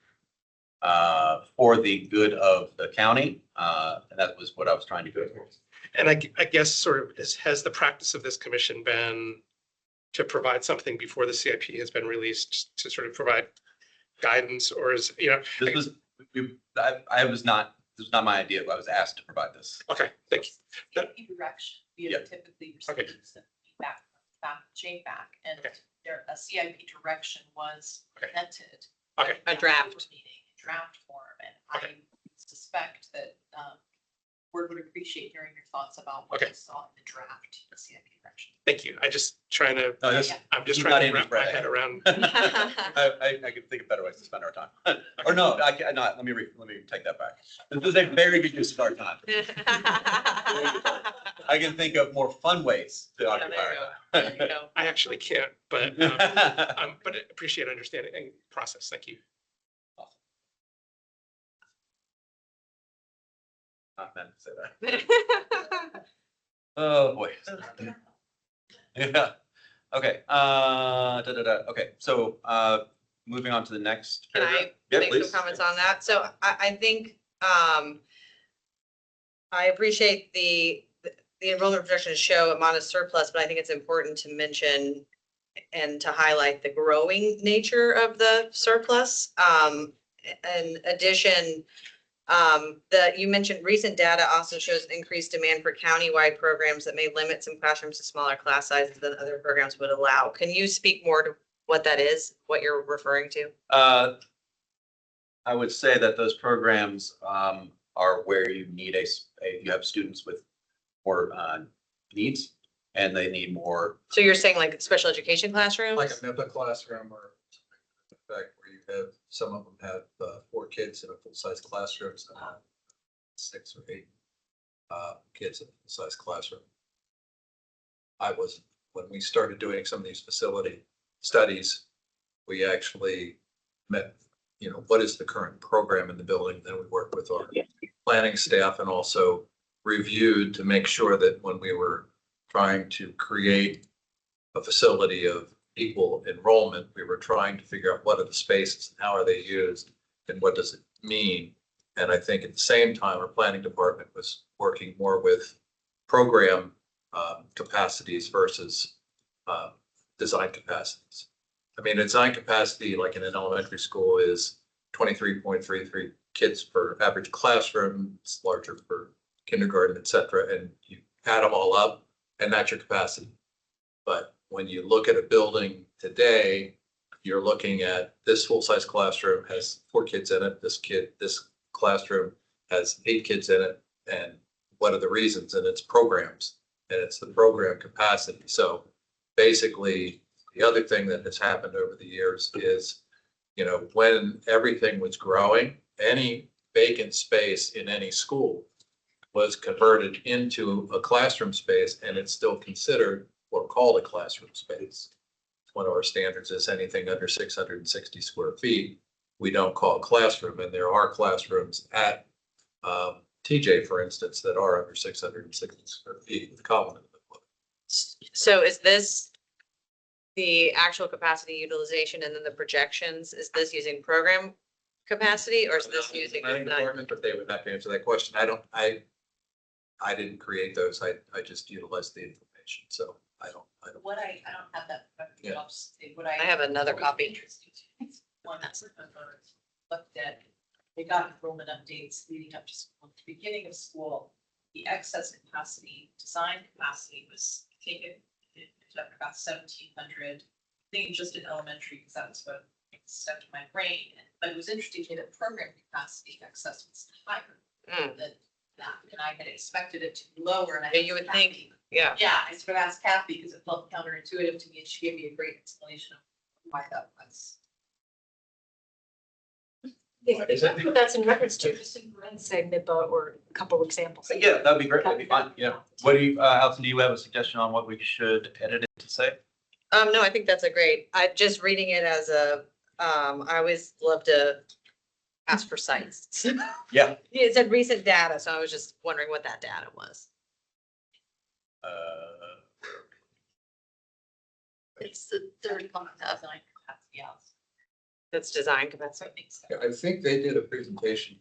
for the good of the county. And that was what I was trying to go for. And I guess sort of has the practice of this commission been to provide something before the CIP has been released to sort of provide guidance, or is, this was not my idea. I was asked to provide this. Okay, thank you. Direction, we Yeah. have typically Okay. received some feedback from JFAC, and a CIP direction was presented. Okay. A draft. Draft form, and I suspect that board would appreciate hearing your thoughts about what you saw in the draft CIP direction. Thank you. I just trying to, No, I'm just not trying to Andy's wrap my bread. head around. I could think of better ways to spend our time. Or no, I can't, not, let me take that back. This is a very good use of our time. I can think of more fun ways to occupy our time. I actually can't, but I appreciate understanding and process. Thank you. Not meant to say that. Oh, boy. Yeah. Okay. Okay. So, moving on to the next. Can I paragraph. Yeah, make please. some comments on that? So I think I appreciate the enrollment projections show a modest surplus, but I think it's important to mention and to highlight the growing nature of the surplus. In addition, that you mentioned recent data also shows increased demand for countywide programs that may limit some classrooms to smaller class sizes than other programs would allow. Can you speak more to what that is, what you're referring to? I would say that those programs are where you need you have students with more needs and they need more. So you're saying like special education classrooms? Like a MIPA classroom or something like that, where you have, some of them have 4 kids in a full-size classroom, some have 6 or 8 kids in a full-size classroom. When we started doing some of these facility studies, we actually met, what is the current program in the building? Then we worked with our planning staff and also reviewed to make sure that when we were trying to create a facility of equal enrollment, we were trying to figure out what are the spaces and how are they used and what does it mean. And I think at the same time, our planning department was working more with program capacities versus design capacities. I mean, design capacity, like in an elementary school, is 23.33 kids per average classroom. It's larger for kindergarten, et cetera, and you add them all up, and that's your capacity. But when you look at a building today, you're looking at this full-size classroom has 4 kids in it. This classroom has 8 kids in it. And what are the reasons? And it's programs, and it's the program capacity. So basically, the other thing that has happened over the years is, when everything was growing, any vacant space in any school was converted into a classroom space, and it's still considered or called a classroom space. One of our standards is anything under 660 square feet, we don't call a classroom. And there are classrooms at TJ, for instance, that are under 660 square feet with common. So is this the actual capacity utilization and then the projections? Is this using program capacity or is this using? Planning department, but they would have to answer that question. I didn't create those. I just utilized the information. So I don't. What I don't have that. Yeah. What I have another copy. Interesting. One that's looked at, they got enrollment updates leading up to school. At the beginning of school, the excess capacity, design capacity was taken to about 1,700. I think just in elementary, because that was what stuck to my brain. But it was interesting to me that program capacity excess was higher than that. And I had expected it to be lower. And I Yeah, you would think, yeah. Yeah, I sort of asked Kathy because it felt counterintuitive to me, and she gave me a great explanation of why that was. Put that's in reference to, just in say MIPA or a couple examples. Yeah, that'd be great. That'd be fine. Yeah. What do you, Alison, do you have a suggestion on what we should edit it to say? No, I think that's a great, just reading it as a, I always love to ask for sites. Yeah. It said recent data, so I was just wondering what that data was. It's the third one up. That's design capacity. Yeah, I think they did a presentation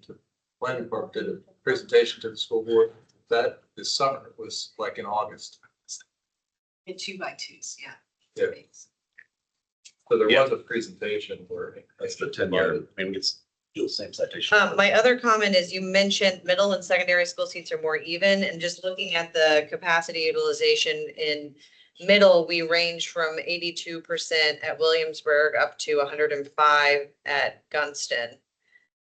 planning department did a presentation to the school board. That this summer, it was like in August. In 2x2s, yeah. Yeah. So there was a presentation where. That's the 10-year, I mean, it's still the same citation. My other comment is you mentioned middle and secondary school seats are more even, and just looking at the capacity utilization in middle, we range from 82% at Williamsburg up to 105 at Gunston.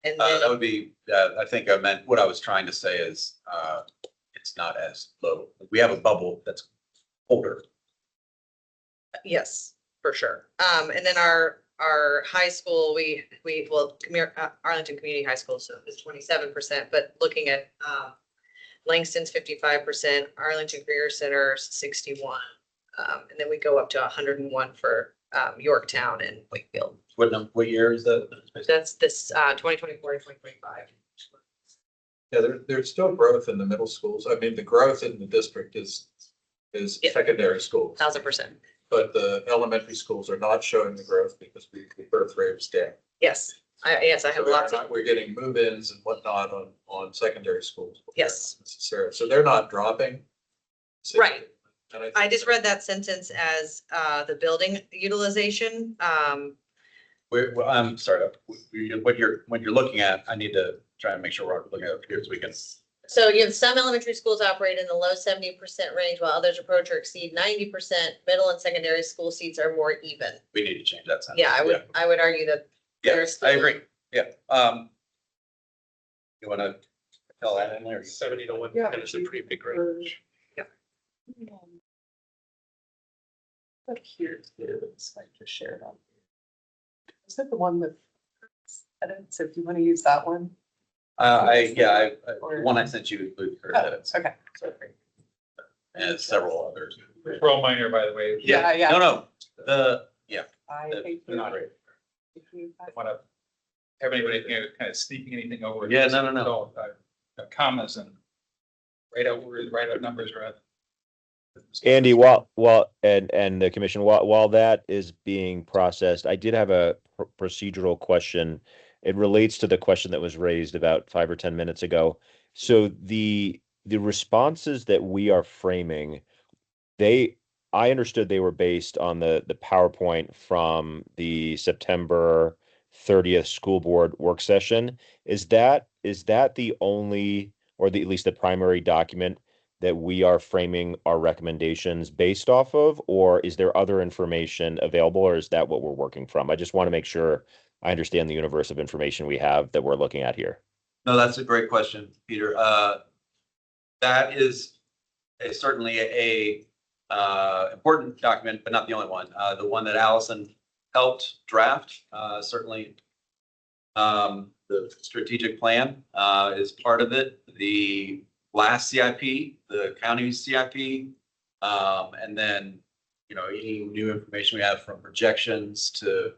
And then That would be, I think I meant, what I was trying to say is, it's not as low. We have a bubble that's older. yes, for sure. And then our high school, Arlington Community High School, so it's 27%, but looking at Langston's 55%, Arlington Career Center 61. And then we go up to 101 for Yorktown and Wakefield. What year is that? That's this 2024 to 2025. Yeah, there's still growth in the middle schools. I mean, the growth in the district is Yeah. secondary schools. 1,000%. But the elementary schools are not showing the growth because the birth rate is down. Yes, I have lots of, We're getting move-ins and whatnot on secondary schools. yes. Necessarily. So they're not dropping. Right. And I just read that sentence as the building utilization. Well, I'm sorry, when you're looking at, I need to try and make sure we're looking at it here so we can. So you have some elementary schools operate in the low 70% range while others approach or exceed 90%. Middle and secondary school seats are more even. We need to change that sentence. Yeah, I would argue that. Yeah, there's I agree. Yeah, you wanna tell that in there? 70 to 110 Yeah. is a pretty big range. Up here too, so I just shared on. Is that the one with edits? So if you want to use that one? The one I sent you included her Oh, edits. okay. And several others. They're all minor, by the way. Yeah. No, yeah. I the- think they're not great. Want to have anybody kind of sneaking anything over? Yeah, no. Commas and write out words, write out numbers rather. Andy, and the commission, while that is being processed, I did have a procedural question. It relates to the question that was raised about 5 or 10 minutes ago. So the responses that we are framing, I understood they were based on the PowerPoint from the September 30th school board work session. Is that the only, or at least the primary document that we are framing our recommendations based off of, or is there other information available, or is that what we're working from? I just want to make sure I understand the universe of information we have that we're looking at here. No, that's a great question, Peter. That is certainly a important document, but not the only one. The one that Allison helped draft, certainly the strategic plan is part of it. The last CIP, the county's CIP, and then, any new information we have from projections to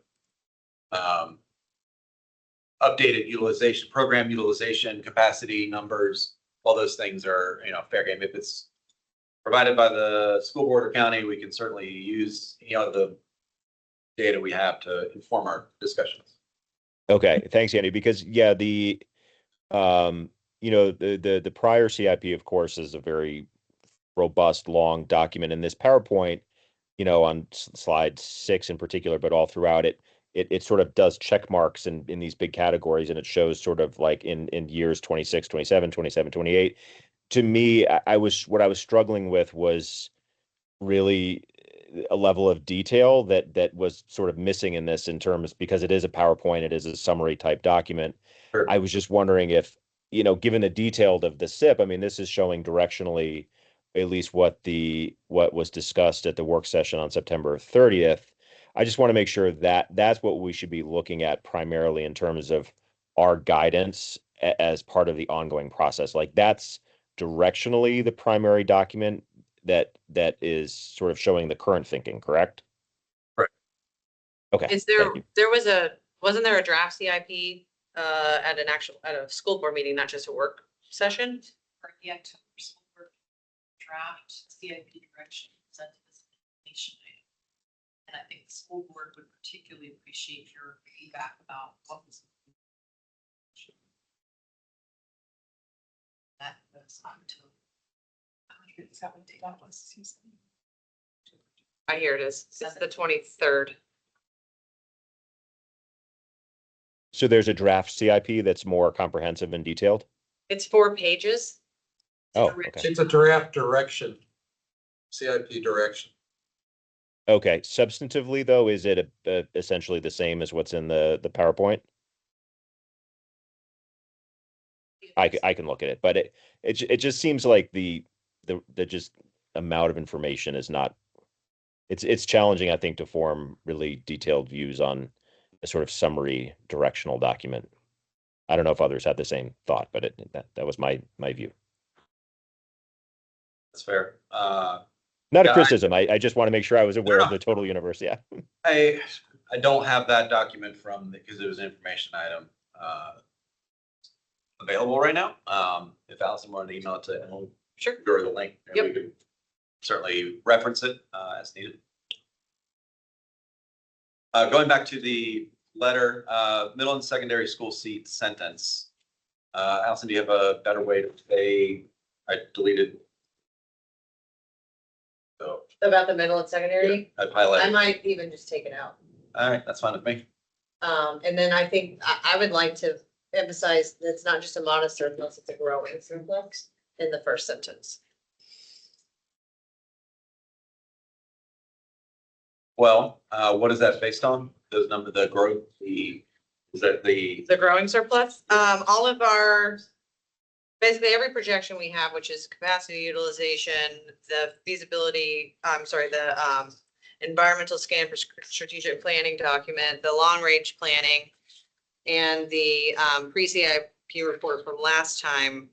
updated utilization, program utilization, capacity numbers, all those things are, fair game. If it's provided by the school board or county, we can certainly use any of the data we have to inform our discussions. Okay, thanks, Andy, because the prior CIP, of course, is a very robust, long document. And this PowerPoint, on slide 6 in particular, but all throughout it sort of does check marks in these big categories, and it shows sort of like in years 26, 27, 27, 28. To me, what I was struggling with was really a level of detail that was sort of missing in this, in terms, because it is a PowerPoint, it is a summary type document. Sure. I was just wondering if, given the detailed of the SIP, I mean, this is showing directionally at least what was discussed at the work session on September 30th. I just want to make sure that that's what we should be looking at primarily in terms of our guidance as part of the ongoing process. Like, that's directionally the primary document that is sort of showing the current thinking, correct? Correct. Okay. Is thank you. wasn't there a draft CIP at a school board meeting, not just a work session? For the October school board draft CIP direction sent to this information item. And I think the school board would particularly appreciate your feedback about what was. That was October. Here it is. It's the 23rd. So there's a draft CIP that's more comprehensive and detailed? It's 4 pages. Oh, okay. It's a draft direction, CIP direction. Okay. Substantively, though, is it essentially the same as what's in the PowerPoint? I can look at it, but it just seems like the just amount of information is not. It's challenging, I think, to form really detailed views on a sort of summary directional document. I don't know if others had the same thought, but that was my view. That's fair. Not a criticism. I just want to make sure I was aware of the total universe. Yeah. I don't have that document because it was an information item available right now. If Allison wanted to email it to Emily, sure, go to the link. Yep. We could certainly reference it as needed. Going back to the letter, middle and secondary school seat sentence. Allison, do you have a better way to say? I deleted. So About the middle and secondary? I've highlighted. I might even just take it out. All right, that's fine with me. And then I think I would like to emphasize that it's not just a modest surplus, it's a growing surplus in the first sentence. Well, what is that based on? Those numbers, the growth, the Is that the, The growing surplus, all of our, basically every projection we have, which is capacity utilization, the feasibility, the environmental scan for strategic planning document, the long range planning, and the pre-CIP report from last time,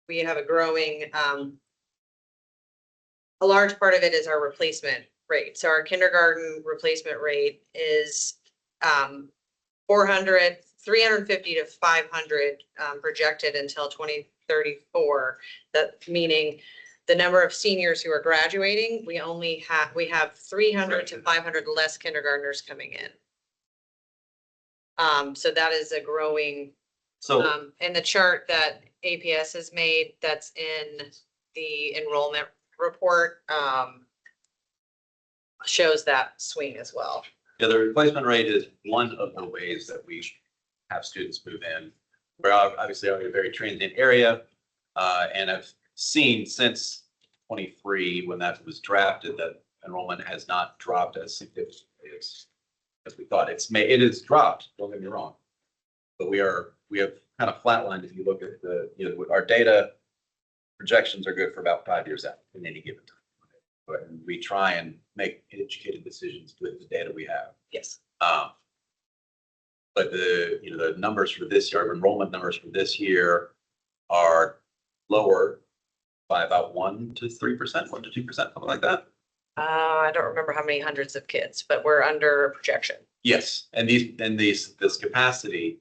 we have a growing, a large part of it is our replacement rate. So our kindergarten replacement rate is 350 to 500 projected until 2034. That meaning the number of seniors who are graduating, we have 300 to 500 less kindergartners coming in. So that is a growing, so, and the chart that APS has made that's in the enrollment report shows that swing as well. yeah, the replacement rate is one of the ways that we have students move in. We're obviously already a very transient area, and I've seen since 23, when that was drafted, that enrollment has not dropped as significantly as we thought. It is dropped, don't get me wrong. But we have kind of flatlined if you look at our data projections are good for about 5 years out in any given time. But we try and make educated decisions with the data we have. Yes. But the numbers for this year, enrollment numbers for this year are lower by about 1 to 3%, 1 to 2%, something like that. I don't remember how many hundreds of kids, but we're under projection. Yes, and this capacity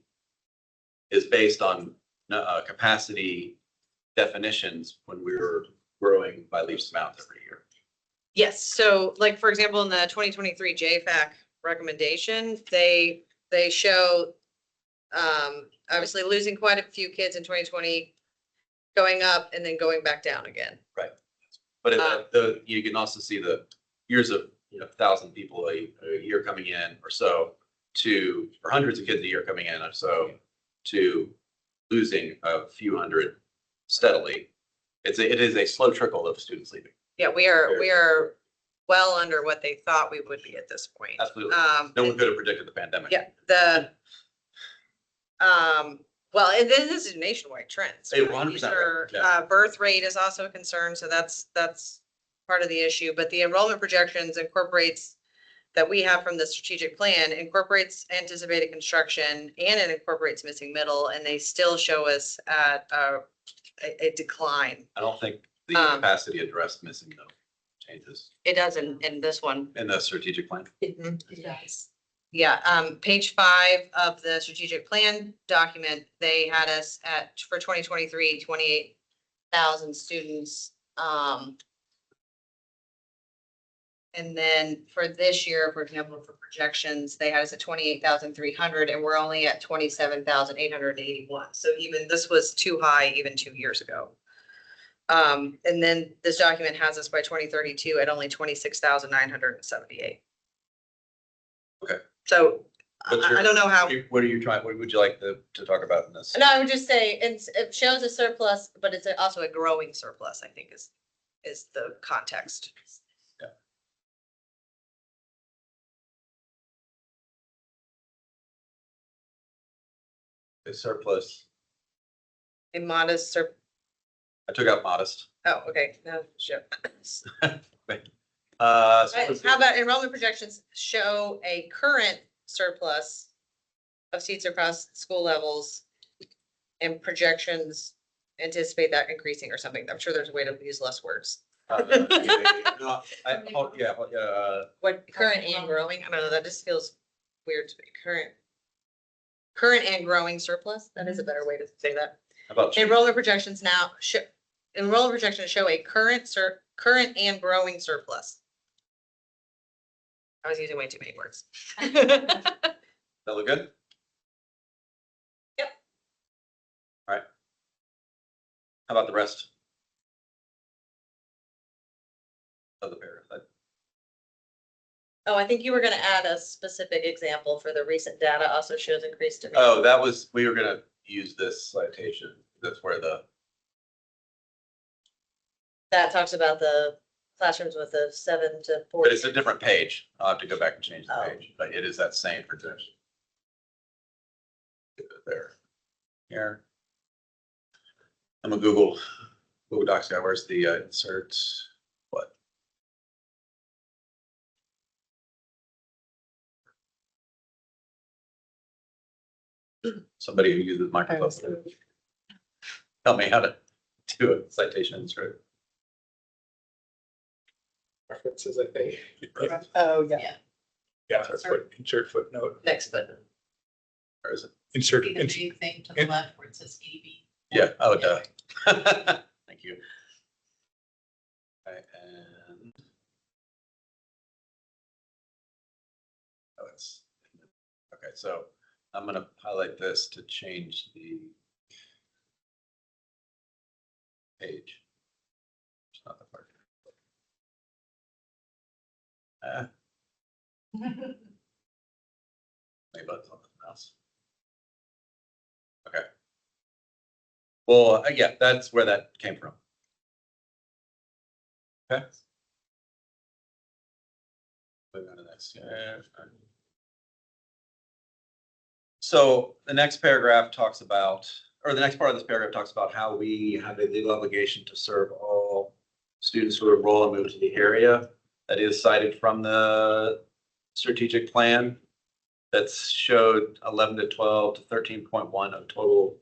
is based on capacity definitions when we were growing by leaps and bounds every year. Yes, so like, for example, in the 2023 JFAC recommendation, they show obviously losing quite a few kids in 2020, going up and then going back down again. Right. But you can also see the years of 1,000 people a year coming in or so or hundreds of kids a year coming in or so to losing a few hundred steadily. It is a slow trickle of students leaving. Yeah, we are well under what they thought we would be at this point. Absolutely. No one could have predicted the pandemic. Yeah, well, this is nationwide trends. Hey, Right? 100%, These are, yeah. birth rate is also a concern, so that's part of the issue. But the enrollment projections that we have from the strategic plan incorporates anticipated construction and it incorporates missing middle, and they still show us at a decline. I don't think the capacity addressed missing middle changes It does in this one. in the strategic plan. It does. Yeah, page 5 of the strategic plan document, they had us for 2023, 28,000 students. And then for this year, for example, for projections, they had us at 28,300 and we're only at 27,881. So even this was too high even 2 years ago. And then this document has us by 2032 at only 26,978. Okay. So I don't know how. What would you like to talk about in this? No, I would just say it shows a surplus, but it's also a growing surplus, I think is the context. Yeah. A surplus. A modest I took out modest. oh, okay, no, sure. How How about enrollment projections show a current surplus of seats across school levels and projections anticipate that increasing or something. I'm sure there's a way to use less words. What current and growing? I don't know, that just feels weird to me. Current and growing surplus, that is a better way to say that. How about Enrollment projections show a current and growing surplus. I was using way too many words. that look good? Yep. All right. How about the rest of the paragraph? Oh, I think you were gonna add a specific example for the recent data also shows increased demand. Oh, we were gonna use this citation. That's where That talks about the classrooms with a 7 to 4. but it's a different page. I'll have to go back and change the Oh. page, but it is that same projection. There, here. I'm a Google Docs guy. Where's the insert? What? Somebody who uses Microsoft. Tell me how to do a citation insert. References, I think. Oh, yeah. Yeah, insert footnote. Next button. Where is it? Insert. See the big thing to the left where it says EDB. Yeah, oh, duh. Thank you. Okay, and. Oh, it's, okay, so I'm gonna highlight this to change the page. It's not the part. Maybe that's something else. Okay. Well, yeah, that's where that came from. Okay. Moving on to the next. Yeah. So the next paragraph talks about, or the next part of this paragraph talks about how we have a legal obligation to serve all students who enroll and move to the area. That is cited from the strategic plan that showed 11 to 12 to 13.1 of total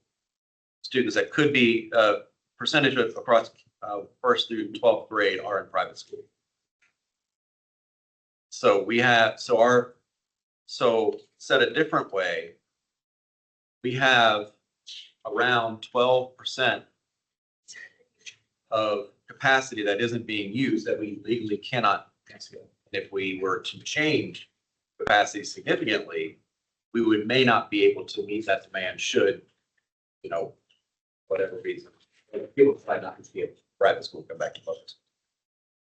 students that could be percentage of across first through 12th grade are in private school. So we have, so said a different way, we have around 12% of capacity that isn't being used that we legally cannot execute. If we were to change capacity significantly, we may not be able to meet that demand should, you know, whatever reason. People decide not to be able to private school, come back to public.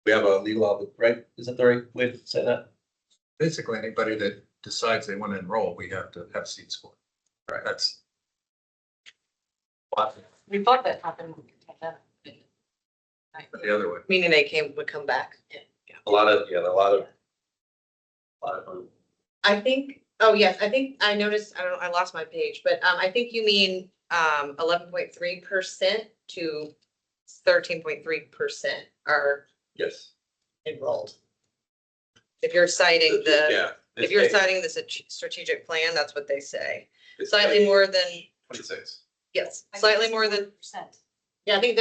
We have a legal obligation, right? Is that the right way to say that? Basically, anybody that decides they want to enroll, we have to have seats for. Right. That's. We thought that happened with the pandemic. The other way. Meaning they would come back. A lot of I think, oh yes, I think I noticed, I lost my page, but I think you mean 11.3% to 13.3% are yes enrolled. If you're citing if you're citing the strategic plan, that's what they say. Slightly more than 26. Yes, slightly more than percent. Yeah, I think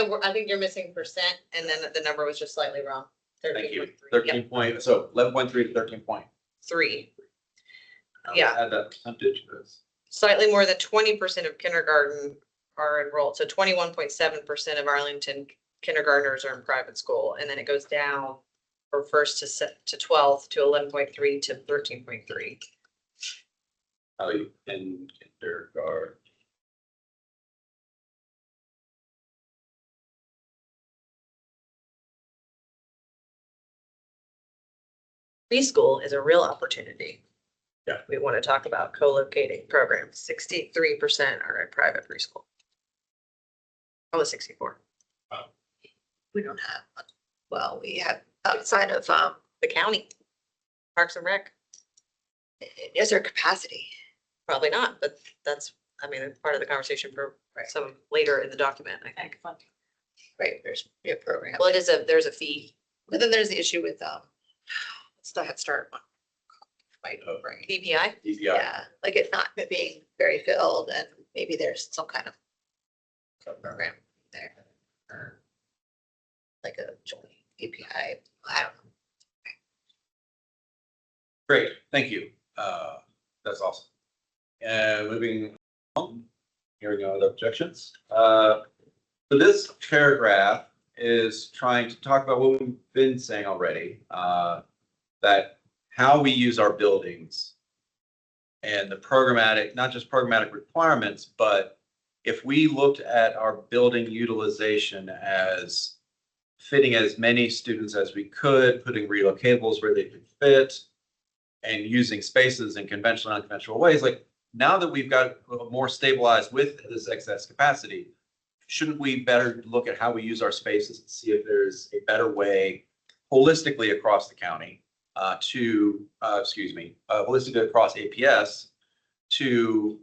you're missing percent, and then the number was just slightly wrong. Thank you. 13.3. 13 point, so 11.3 to 13.3. Yeah. Add that percentage to this. Slightly more than 20% of kindergarten are enrolled. So 21.7% of Arlington kindergartners are in private school, and then it goes down from first to 12th to 11.3 to 13.3. How you in kindergarten? Preschool is a real opportunity. Yeah. We want to talk about co-locating programs. 63% are in private preschool. Almost 64. Wow. We don't have, well, we have outside of, The county, Parks and Rec, is there capacity? probably not, but that's, I mean, it's part of the conversation for some later in the document, I think. Right, there's a program. Well, there's a fee. But then there's the issue with, what's the Head Start one? Right. DPI? Yeah, like it not being very filled and maybe there's some kind of program there. Or like a joint API, I don't know. Great, thank you. That's awesome. Moving on, hearing no other objections. So this paragraph is trying to talk about what we've been saying already, that how we use our buildings and the programmatic, not just programmatic requirements, but if we looked at our building utilization as fitting as many students as we could, putting relocatables where they could fit, and using spaces in conventional and unconventional ways, like now that we've got more stabilized with this excess capacity, shouldn't we better look at how we use our spaces and see if there's a better way holistically across the county holistically across APS to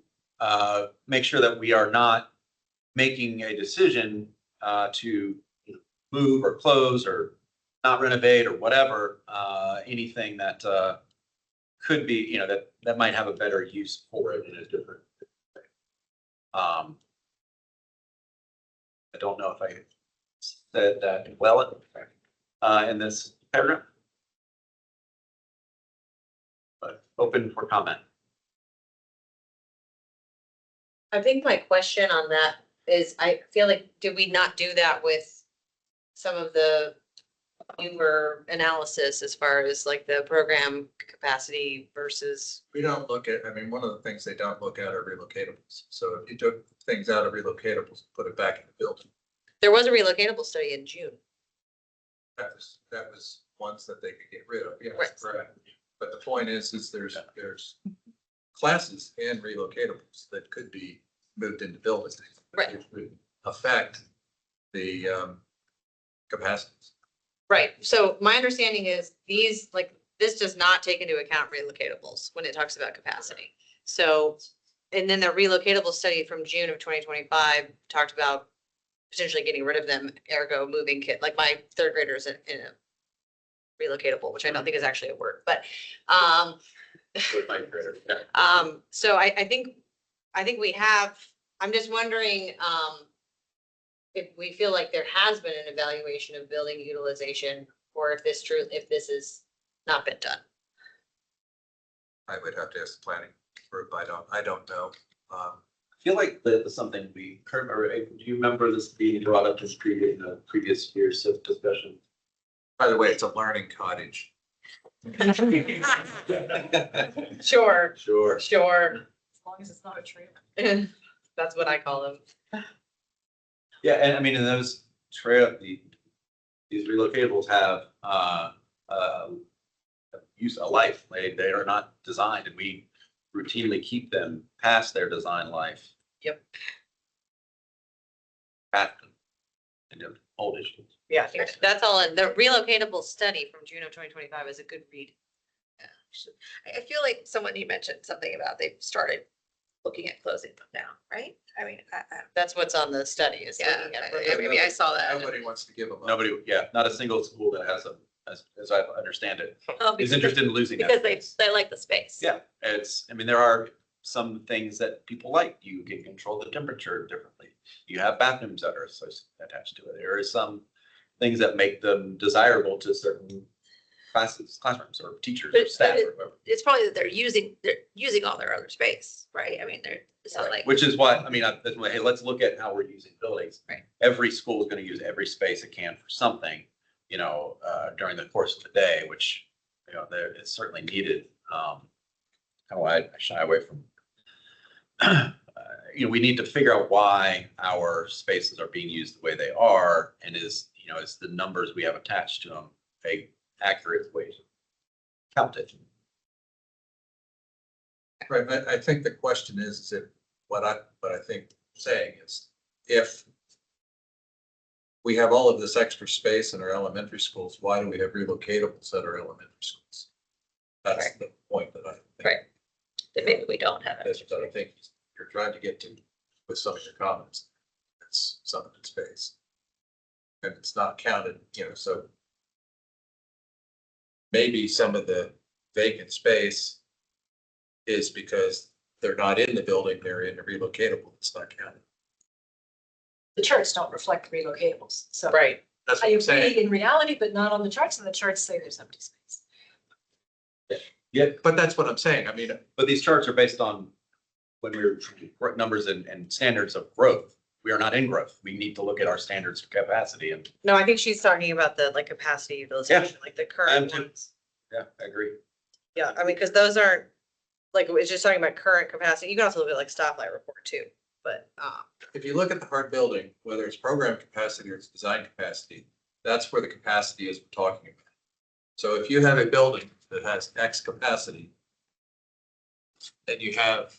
make sure that we are not making a decision to move or close or not renovate or whatever, anything that could be, that might have a better use for it in a different way. I don't know if I said that well in this paragraph, but open for comment. I think my question on that is, I feel like, did we not do that with some of the newer analysis as far as like the program capacity versus? We don't look at, I mean, one of the things they don't look at are relocatables. So if you took things out of relocatables, put it back in the building, There was a relocatable study in June. that was ones that they could get rid of. Yes, Right. correct. But the point is there's classes and relocatables that could be moved into buildings. Right. Which would affect the capacities. Right, so my understanding is these, like, this does not take into account relocatables when it talks about capacity. So, and then the relocatable study from June of 2025 talked about potentially getting rid of them, ergo moving kid, like my third graders in a relocatable, which I don't think is actually a word, but, so I think we have, I'm just wondering, if we feel like there has been an evaluation of building utilization, or if this has not been done. I would have to ask the planning group. I don't know. I feel like that was something we, or do you remember this being brought up in previous years of discussion? By the way, it's a learning cottage. Sure. Sure. Sure. As long as it's not a trailer. That's what I call them. Yeah, and I mean, in those these relocatables have use a life. They are not designed, and we routinely keep them past their design life. Yep. At them, old issues. Yeah, I think that's all in the relocatable study from June of 2025 is a good read. I feel like someone, you mentioned something about they've started looking at closing them down, right? I mean, That's what's on the study is. yeah, looking at maybe I saw that. Nobody wants to give them up. Nobody, not a single school that has as I understand it, Oh, is because interested in losing that. Because space. they like the space. Yeah, I mean, there are some things that people like. You can control the temperature differently. You have bathrooms that are attached to it. There are some things that make them desirable to certain classrooms or teachers or staff or whoever. It's probably that they're using all their other space, right? I mean, it's not like. Which is why, I mean, hey, let's look at how we're using buildings. Right. Every school is going to use every space it can for something, during the course of the day, which, it's certainly needed. I shy away from, we need to figure out why our spaces are being used the way they are, and is the numbers we have attached to them a accurate way to count it. Right, I think the question is if what I think saying is if we have all of this extra space in our elementary schools, why do we have relocatables at our elementary schools? That's Right. the point that I think. Right. That maybe we don't have. That's what I think you're trying to get to with some of your comments. It's some of its space. And it's not counted, so maybe some of the vacant space is because they're not in the building, they're in a relocatable, it's not counted. The charts don't reflect relocatables, so. Right. That's I what I'm agree saying. in reality, but not on the charts, and the charts say there's empty space. Yeah, But that's what I'm saying. I mean, but these charts are based on when we're numbers and standards of growth. We are not in growth. We need to look at our standards for capacity and. No, I think she's talking about the capacity utilization, like the current too. ones. Yeah, I agree. Yeah, I mean, because those aren't, it's just talking about current capacity. You can also look at stoplight report too, but, if you look at the hard building, whether it's program capacity or it's design capacity, that's where the capacity is we're talking about. So if you have a building that has X capacity, and you have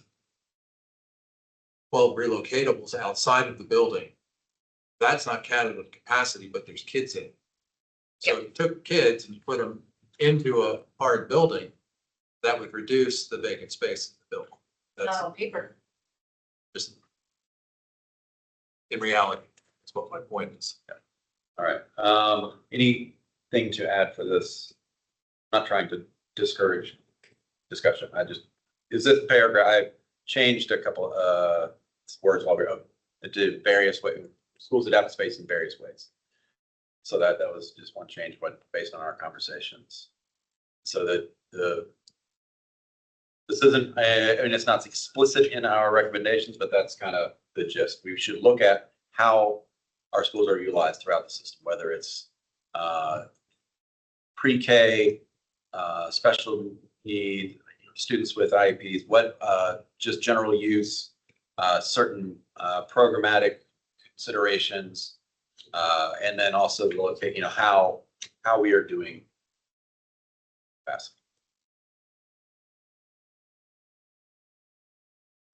12 relocatables outside of the building, that's not counted with capacity, but there's kids in it. So if you took kids and you put them into a hard building, that would reduce the vacant space in the building. That's, Not on paper. Just in reality, that's what my point is. All right. Anything to add for this? Not trying to discourage discussion. Is this paragraph, I changed a couple words while we were to various ways. Schools adapt space in various ways. So that was just one change, but based on our conversations. So that this isn't, I mean, it's not explicit in our recommendations, but that's kind of the gist. We should look at how our schools are utilized throughout the system, whether it's pre-K, special need, students with IEPs, what just general use, certain programmatic considerations, and then also look at, how we are doing fast.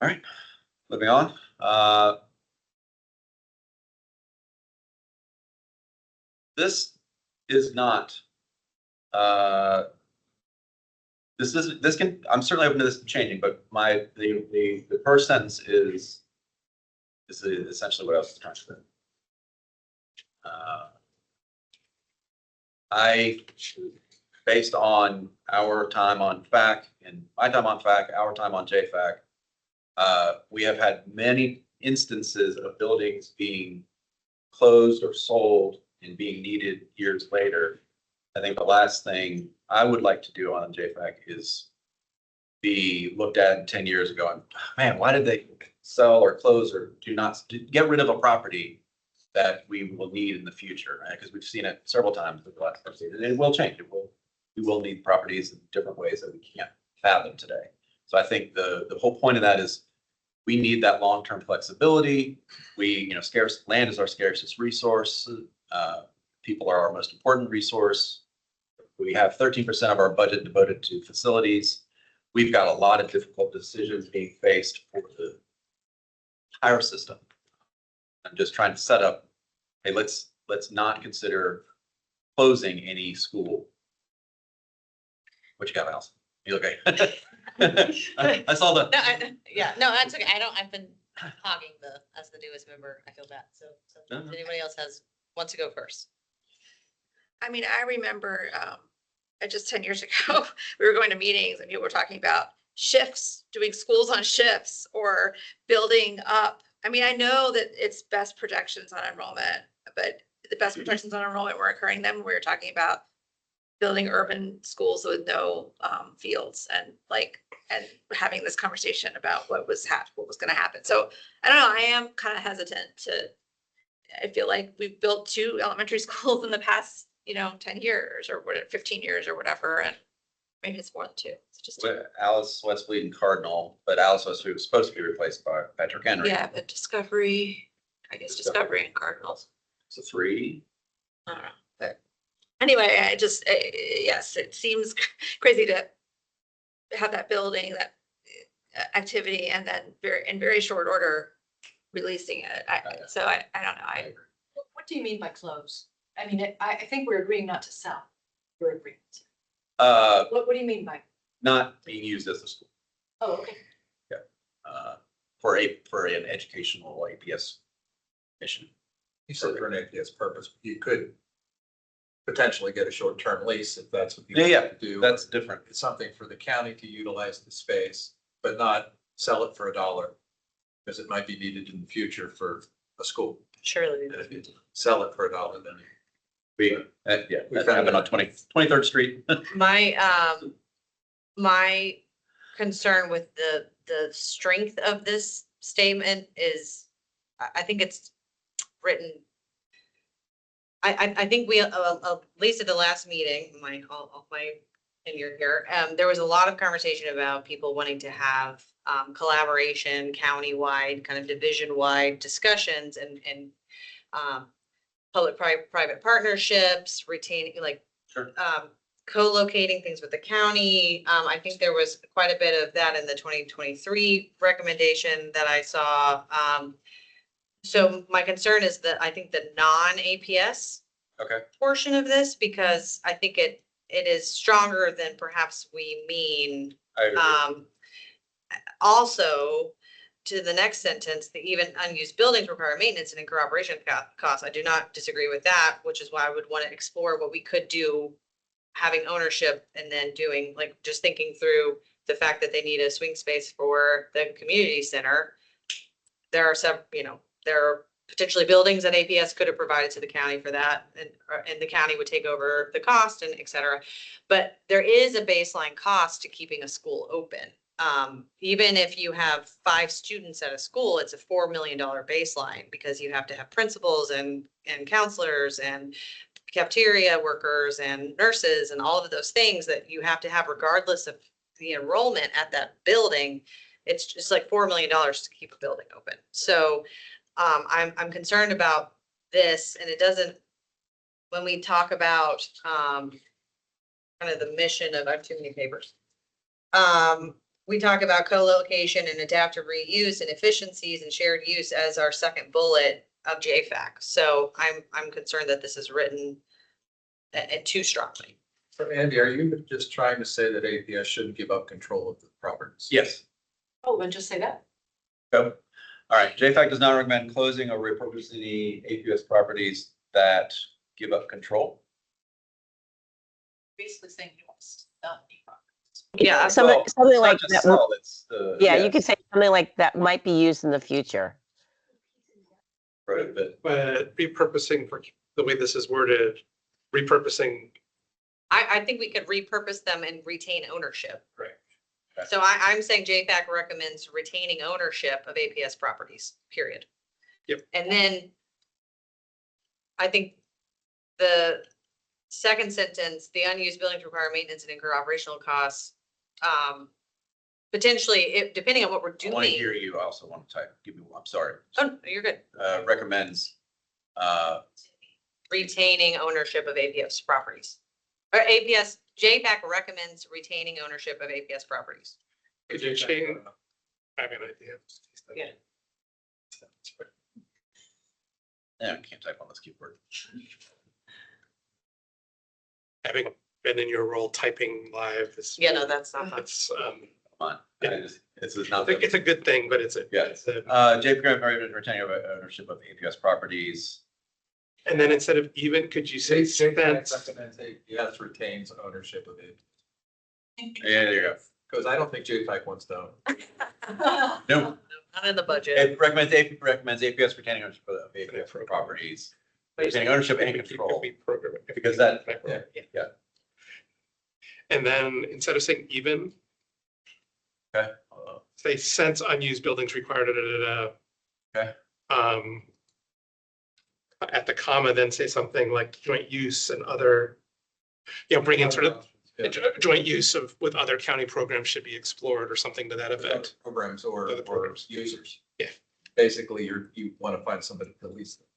All right, moving on. This is not, I'm certainly open to this changing, but the first sentence is essentially what I was trying to say. Based on our time on FAC and my time on FAC, our time on JFAC, we have had many instances of buildings being closed or sold and being needed years later. I think the last thing I would like to do on JFAC is be looked at 10 years ago and, man, why did they sell or close or get rid of a property that we will need in the future? Because we've seen it several times in the last season. It will change. We will need properties in different ways that we can't fathom today. So I think the whole point of that is we need that long-term flexibility. Scarce land is our scarcest resource. People are our most important resource. We have 13% of our budget devoted to facilities. We've got a lot of difficult decisions being faced for the entire system. I'm just trying to set up, hey, let's not consider closing any school. What you got, Allison? You okay? I saw the. No, that's okay. I've been hogging as the newest member. I feel bad. So if anybody else wants to go first. I mean, I remember just 10 years ago, we were going to meetings and people were talking about shifts, doing schools on shifts or building up. I mean, I know that it's best projections on enrollment, but the best projections on enrollment were occurring then when we were talking about building urban schools with no fields and having this conversation about what was going to happen. So I don't know. I am kind of hesitant I feel like we've built 2 elementary schools in the past, 10 years or 15 years or whatever. And maybe it's more than 2. It's just 2. Alice, Westfleet, and Cardinal, but Alice Westfleet was supposed to be replaced by Patrick Henry. Yeah, but Discovery and Cardinals. It's a 3. I don't know, but anyway, yes, it seems crazy to have that building, that activity, and then in very short order releasing it. So I don't know. What do you mean by close? I mean, I think we're agreeing not to sell. Your agreement. What do you mean by? Not being used as a school. Oh, okay. Yeah. For an educational APS mission. You said for an APS purpose, you could potentially get a short-term lease if that's what you want to do. That's different. It's something for the county to utilize the space, but not sell it for $1 because it might be needed in the future for a school. Surely. And if you sell it for $1, then that happened on 23rd Street. My concern with the strength of this statement is, I think it's written. I think we, at least at the last meeting, my tenure here, there was a lot of conversation about people wanting to have collaboration, countywide, kind of division-wide discussions and public-private partnerships, retaining, co-locating things with the county. I think there was quite a bit of that in the 2023 recommendation that I saw. So my concern is that I think the non-APS portion of this, because I think it is stronger than perhaps we mean. I agree. Also, to the next sentence, the even unused buildings require maintenance and incur operation costs. I do not disagree with that, which is why I would want to explore what we could do, having ownership and then doing, like, just thinking through the fact that they need a swing space for the community center. There are some, there are potentially buildings that APS could have provided to the county for that, and the county would take over the cost and et cetera. But there is a baseline cost to keeping a school open. Even if you have 5 students at a school, it's a $4 million baseline, because you have to have principals and counselors and cafeteria workers and nurses and all of those things that you have to have regardless of the enrollment at that building. It's just like $4 million to keep a building open. So I'm concerned about this, and it doesn't, when we talk about kind of the mission of, I have too many papers. We talk about co-location and adaptive reuse and efficiencies and shared use as our second bullet of JFAC. So I'm concerned that this is written too strongly. So Andy, are you just trying to say that APS shouldn't give up control of the properties? Yes. Oh, then just say that. Go. All right, JFAC does not recommend closing or repurposing any APS properties that give up control. Basically saying you want to stop the properties. Yeah, Something Well, something it's not like just that. sell, it's the- Yeah, you yes, could say something like that might be used in the future. right, but But repurposing, for the way this is worded, repurposing, I think we could repurpose them and retain ownership. right? So I'm saying JFAC recommends retaining ownership of APS properties, period. Yep. And then I think the second sentence, the unused buildings require maintenance and incur operational costs. Potentially, if, depending on what we're I want to doing. hear you. I also want to type, give me, I'm sorry. Oh, no, you're good. Recommends, Retaining ownership of APS properties. Or APS, JFAC recommends retaining ownership of APS properties. Could you change? I have an idea. Yeah. yeah, I can't type on this keyboard. Having been in your role typing live is. Yeah, no, that's not fun. It's, Come on. Yeah. This is not. it's a good thing, but it's a. Yeah. it's a- JFAC retaining ownership of APS properties. And then instead of even, could you say JFAC spent? recommends APS retains ownership of it, Yeah, there you go. because I don't think JFAC wants to own. No, Not in the budget. it recommends APS retaining ownership of APS properties. Retaining ownership and control, because that, yeah. And then instead of saying even, Okay. say since unused buildings required, Okay. At the comma, then say something like joint use and other, bring in sort of Yeah. joint use of with other county programs should be explored or something to that effect. Programs Other or programs. users. Yeah. Basically, you want to find somebody to lease them.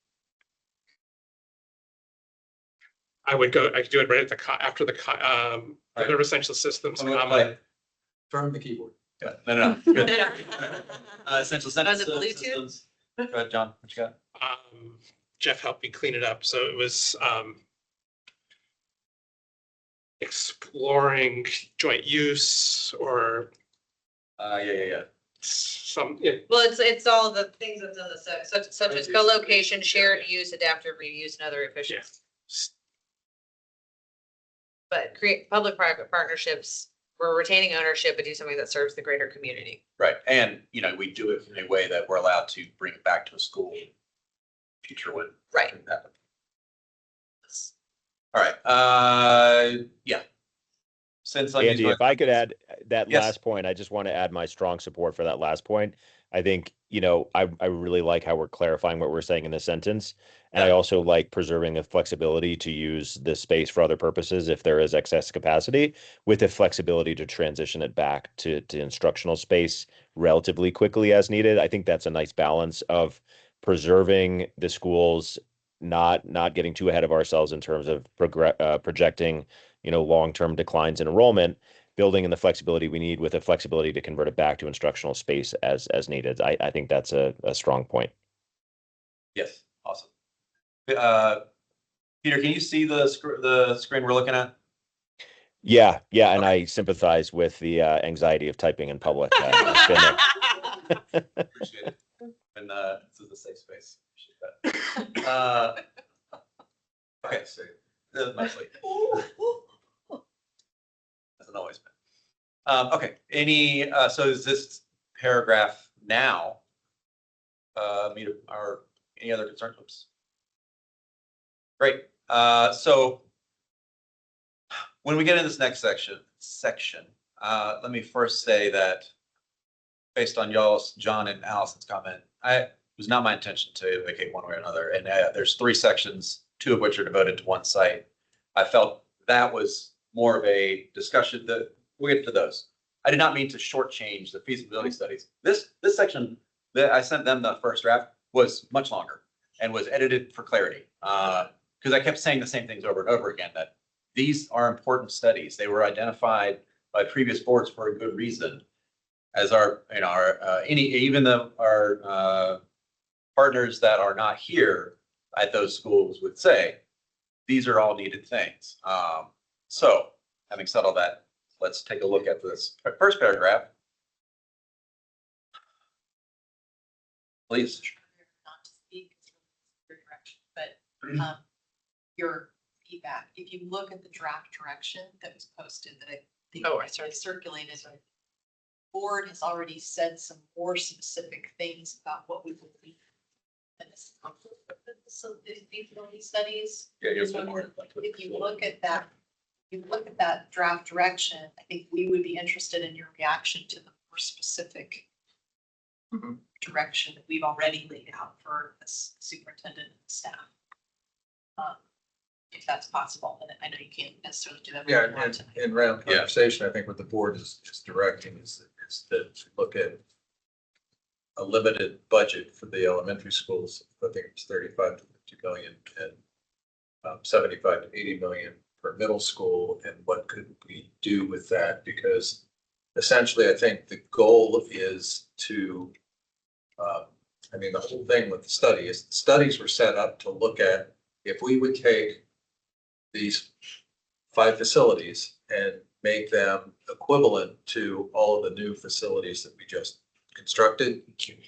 I could do it right at the, after the, other essential systems, comma. Turn the keyboard. Yeah, no, good. Essential Oh, is it sentence Bluetooth? systems. Go ahead, John, what you got? Jeff helped me clean it up, so it was, exploring joint use or Yeah. some, Well, it's all the things that's in the such as co-location, shared use, adaptive reuse, and other efficiencies. But create public-private partnerships, we're retaining ownership, but do something that serves the greater community. Right, and, we do it in a way that we're allowed to bring it back to a school future when. Right. Happen. All right, yeah. Since Andy, if I could add that Yes. last point, I just want to add my strong support for that last point. I think, I really like how we're clarifying what we're saying in the sentence. And I also like preserving the flexibility to use the space for other purposes if there is excess capacity, with the flexibility to transition it back to instructional space relatively quickly as needed. I think that's a nice balance of preserving the schools, not getting too ahead of ourselves in terms of projecting, long-term declines in enrollment, building in the flexibility we need with the flexibility to convert it back to instructional space as needed. I think that's a strong point. Yes, awesome. Peter, can you see the screen we're looking at? Yeah, and I sympathize with the anxiety of typing in public. It's been Appreciate it. And this is a safe space. Appreciate that. Okay, so mostly. Hasn't always been. Okay, so is this paragraph now? Or any other concerns? Oops. Great. So when we get into this next section, let me first say that based on y'all's, John and Allison's comment, it was not my intention to vacate one way or another. And there's 3 sections, 2 of which are devoted to one site. I felt that was more of a discussion that we'll get to those. I did not mean to shortchange the feasibility studies. This section that I sent them, the first draft, was much longer and was edited for clarity. Because I kept saying the same things over and over again, that these are important studies. They were identified by previous boards for a good reason. As our partners that are not here at those schools would say, these are all needed things. So having said all that, let's take a look at this first paragraph. Please. Not to speak, it's really your direction, but your feedback, if you look at the draft direction that was posted that I think I circulated, board has already said some more specific things about what we will be. And this feasibility studies. Yeah, If you look at that draft direction, I think we would be interested in your reaction to the more specific direction that we've already laid out for the superintendent and staff. If that's possible, and I know you can't necessarily do that. Yeah, and in round conversation, I think what the board is directing is to look at a limited budget for the elementary schools. I think it's 35 to 50 million and 75 to 80 million for middle school. And what could we do with that? Because essentially, I think the goal is to, the whole thing with the study is the studies were set up to look at if we would take these 5 facilities and make them equivalent to all of the new facilities that we just constructed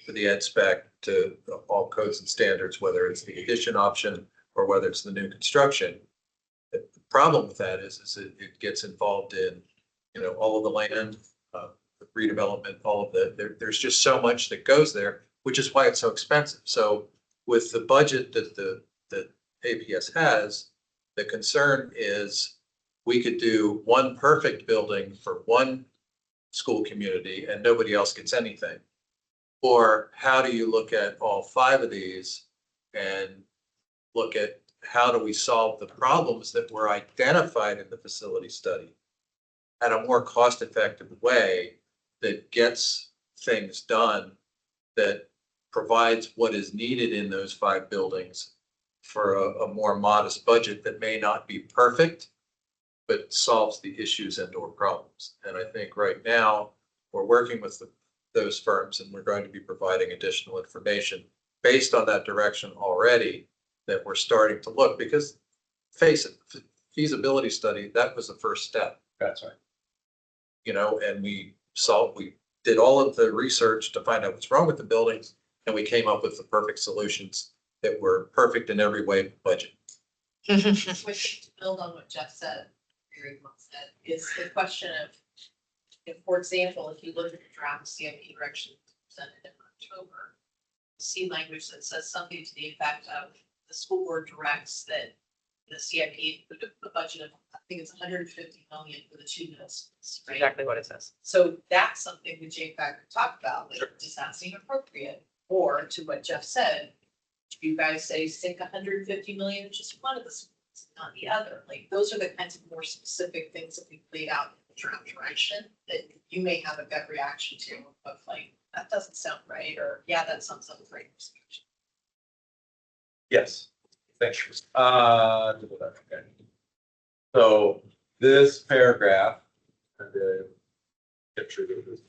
for the ed spec to all codes and standards, whether it's the addition option or whether it's the new construction. The problem with that is it gets involved in, all of the land, the redevelopment, all of there's just so much that goes there, which is why it's so expensive. So with the budget that APS has, the concern is we could do one perfect building for one school community and nobody else gets anything. Or how do you look at all 5 of these and look at how do we solve the problems that were identified in the facility study at a more cost-effective way that gets things done, that provides what is needed in those 5 buildings for a more modest budget that may not be perfect, but solves the issues and or problems. And I think right now we're working with those firms and we're going to be providing additional information based on that direction already, that we're starting to look, because face it, feasibility study, that was the first step. That's right. And we did all of the research to find out what's wrong with the buildings, and we came up with the perfect solutions that were perfect in every way but budget. To build on what Jeff said, very well said, is the question of, for example, if you look at the draft CIP direction presented in October, see language that says something to the effect of the school board directs that the CIP include a budget of, I think it's 150 million for the 2 middle schools, right? Exactly what it says. So that's something that JFAC could talk about, like, does that seem appropriate? Or to what Jeff said, you guys say sink 150 million in just one of the schools, not the other. Like, those are the kinds of more specific things that we've laid out in the draft direction that you may have a gut reaction to of like, that doesn't sound right, or yeah, that sounds like a great discussion. Yes, thanks. Okay. So this paragraph, get through this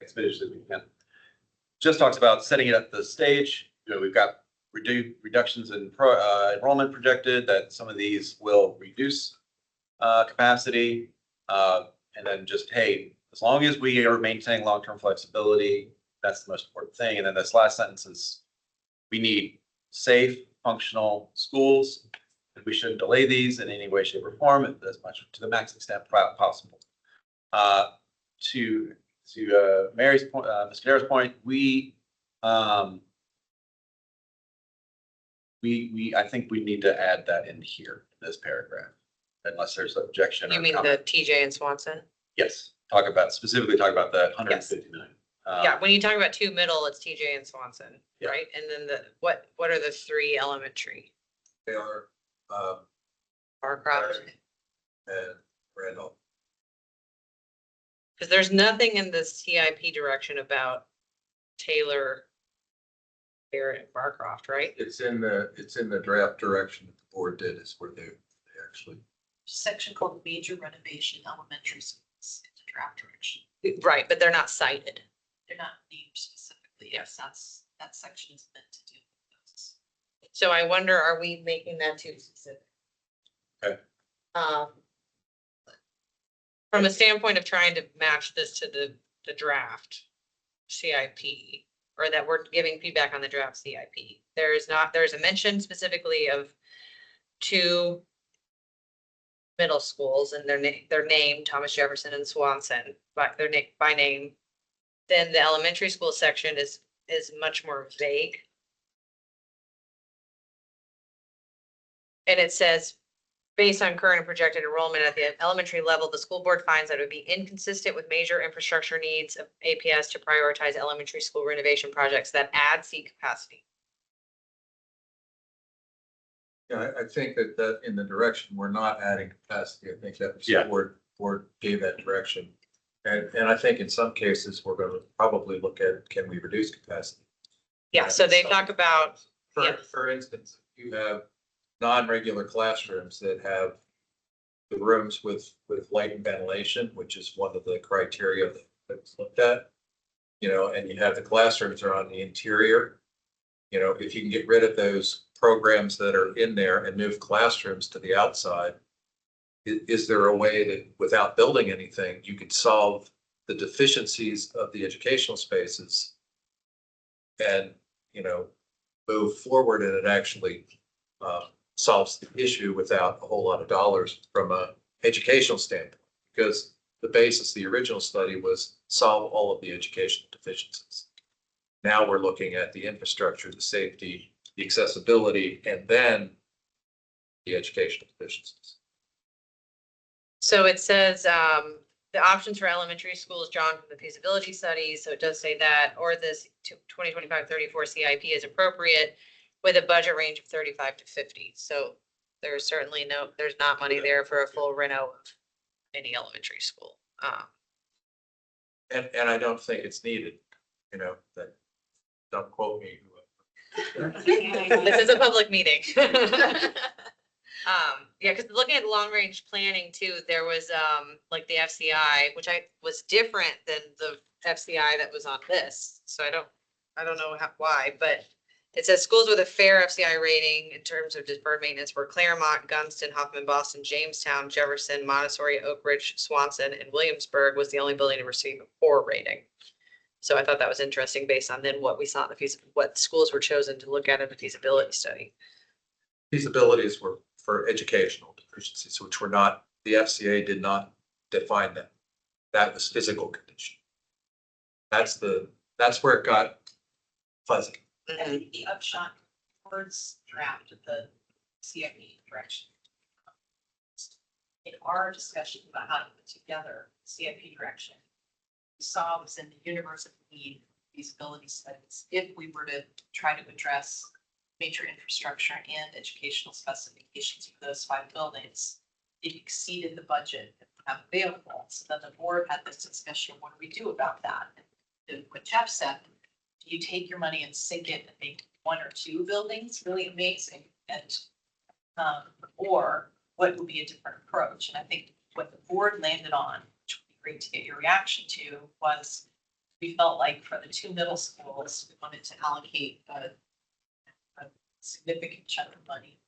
expeditiously as we can, just talks about setting it up the stage. We've got reductions in enrollment projected, that some of these will reduce capacity. And then just, hey, as long as we are maintaining long-term flexibility, that's the most important thing. And then this last sentence is, we need safe, functional schools. We shouldn't delay these in any way, shape, or form as much to the max extent possible. To Mary's point, Ms. Guerrero's point, I think we need to add that in here, in this paragraph, unless there's objection. You or mean the comment. TJ and Swanson? Yes, specifically talk about the 150 million. Yeah, when you talk about two middle, it's TJ and Swanson, Yeah. right? And then what are the three elementary? They are, Barcroft? and Randolph. Because there's nothing in the CIP direction about Taylor, Barrett, and Barcroft, right? It's in the draft direction that the board did is where they actually. Section called major renovation elementary schools in the draft direction. Right, but they're not cited. They're not named specifically. Yes, that section is meant to do with those. So I wonder, are we making that too specific? Okay. From a standpoint of trying to match this to the draft CIP, or that we're giving feedback on the draft CIP, there's a mention specifically of two middle schools and their name, Thomas Jefferson and Swanson, but their name by name. Then the elementary school section is much more vague. And it says, based on current and projected enrollment at the elementary level, the school board finds that it would be inconsistent with major infrastructure needs of APS to prioritize elementary school renovation projects that add seat capacity. Yeah, I think that in the direction, we're not adding capacity. I think that Yeah. the board gave that direction. And I think in some cases, we're going to probably look at, can we reduce capacity? Yeah, so they talk about, yeah. For instance, you have non-regular classrooms that have the rooms with light and ventilation, which is one of the criteria that's looked at. You know, and you have the classrooms are on the interior. You know, if you can get rid of those programs that are in there and move classrooms to the outside, is there a way that without building anything, you could solve the deficiencies of the educational spaces and, you know, move forward and it actually solves the issue without a whole lot of dollars from a educational standpoint? Because the basis, the original study was solve all of the educational deficiencies. Now we're looking at the infrastructure, the safety, the accessibility, and then the educational deficiencies. So it says, the options for elementary schools drawn from the feasibility study. So it does say that, or this 2025-34 CIP is appropriate with a budget range of 35 to 50. So there's certainly there's not money there for a full reno of any elementary school. And I don't think it's needed, you know, that, don't quote me. This is a public meeting. Yeah, because looking at the long range planning too, there was like the FCI, which was different than the FCI that was on this. So I don't know why, but it says schools with a fair FCI rating in terms of deferred maintenance were Claremont, Gunston, Huffman, Boston, Jamestown, Jefferson, Montessori, Oak Ridge, Swanson, and Williamsburg was the only building to receive a 4 rating. So I thought that was interesting based on then what we saw in what schools were chosen to look at in the feasibility study. Feasibilities were for educational deficiencies, which were not, the FCA did not define them. That was physical condition. That's where it got fuzzy. I think the upshot words draft of the CIP direction. In our discussion about how to put together CIP direction, we saw was in the universe of need feasibility studies, if we were to try to address major infrastructure and educational specifications for those 5 buildings, it exceeded the budget that we have available. So then the board had this discussion, what do we do about that? And what Jeff said, do you take your money and sink it and make 1 or 2 buildings really amazing? And or what would be a different approach? And I think what the board landed on, which would be great to get your reaction to, was we felt like for the 2 middle schools, we wanted to allocate a significant chunk of money.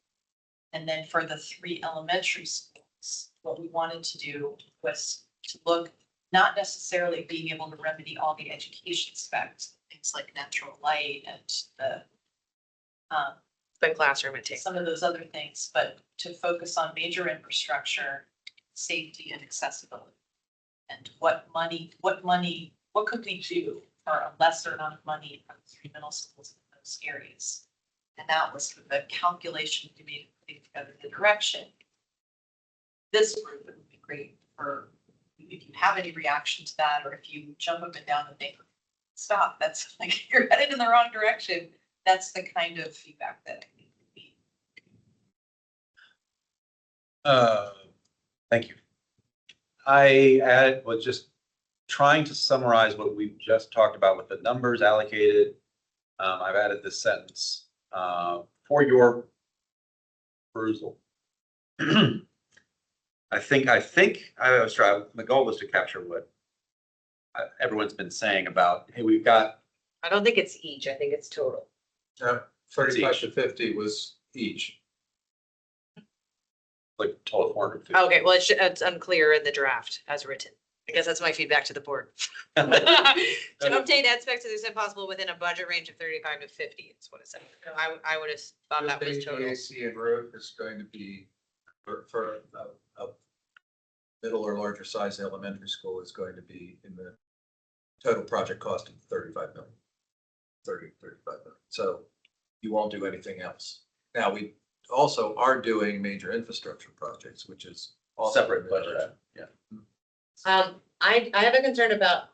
And then for the 3 elementary schools, what we wanted to do was to look, not necessarily being able to remedy all the education specs, things like natural light and the Been classroom intake. some of those other things, but to focus on major infrastructure, safety and accessibility. And what could we do for a lesser amount of money from 3 middle schools in those areas? And that was the calculation we made, putting together the direction. This group, it would be great for, if you have any reaction to that, or if you jump up and down and think, stop, that's like, you're headed in the wrong direction. That's the kind of feedback that we need. Thank you. I was just trying to summarize what we've just talked about with the numbers allocated. I've added this sentence for your perusal. I think I was trying, the goal was to capture what everyone's been saying about, hey, we've got. I don't think it's each, I think it's total. 35 to 50 was each. Like total 450. Okay, well, it's unclear in the draft as written. I guess that's my feedback to the board. To obtain aspects to the extent possible within a budget range of 35 to 50 is what it said. I would have thought that was total. AC and roof is going to be for a middle or larger size elementary school is going to be in the total project cost of 35 million. 35 million. So you won't do anything else. Now, we also are doing major infrastructure projects, which is also Separate budget. Yeah. I have a concern about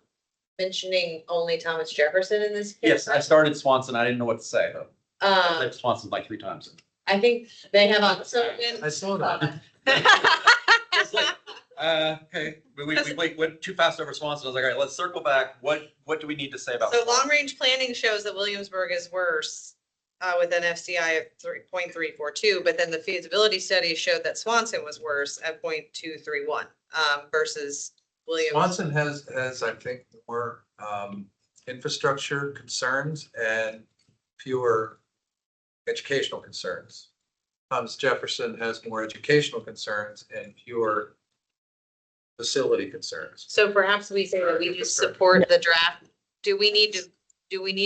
mentioning only Thomas Jefferson in this. Yes, I started Swanson. I didn't know what to say though. I Um, said Swanson like 3 times. I think they have also been. I saw that. Okay, we went too fast over Swanson. I was like, all right, let's circle back. What do we need to say about? So Swanson? long-range planning shows that Williamsburg is worse with an FCI of 3.342, but then the feasibility study showed that Swanson was worse at 0.231 versus Williams. Swanson has, I think, more infrastructure concerns and fewer educational concerns. Thomas Jefferson has more educational concerns and fewer facility concerns. So perhaps we say that we just support the draft. Do we need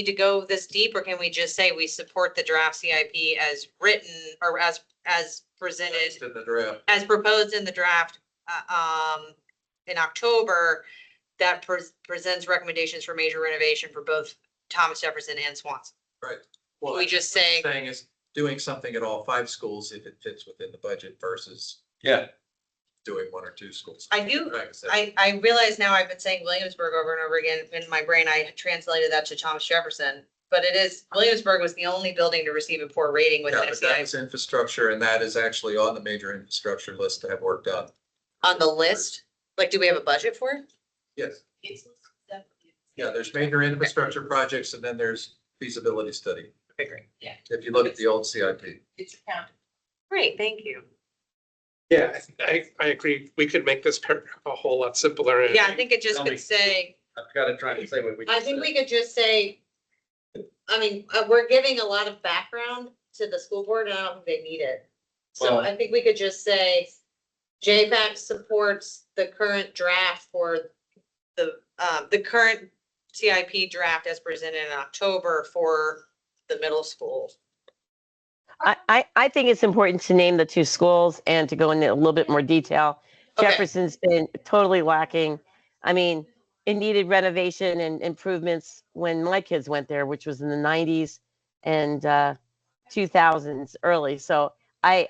to go this deep, or can we just say we support the draft CIP as written or as presented, In the draft. as proposed in the draft in October that presents recommendations for major renovation for both Thomas Jefferson and Swanson? Right. Well, We just say, saying is doing something at all 5 schools if it fits within the budget versus Yeah. doing 1 or 2 schools. I do, Like I said. I realize now I've been saying Williamsburg over and over again. In my brain, I translated that to Thomas Jefferson. But it is, Williamsburg was the only building to receive a poor rating with Yeah, but that FCI was infrastructure, and that is actually on the major infrastructure list to have work done. on the list. Like, do we have a budget for it? Yes. It's separately. Yeah, there's major infrastructure projects and then there's feasibility study. Okay, great. Yeah, If you look at the old CIP. it's accounted. Great, thank you. Yeah, I agree. We could make this paragraph a whole lot simpler. and- Yeah, I think it just Tell me. could say, I've got to try to say what we. I just think said. we could just say, I mean, we're giving a lot of background to the school board and I don't think they need it. So Well- I think we could just say, JFAC supports the current draft for the current CIP draft as presented in October for the middle school. I think it's important to name the 2 schools and to go into a little bit more detail. Okay. Jefferson's been totally lacking. I mean, it needed renovation and improvements when my kids went there, which was in the 90s and 2000s early. So I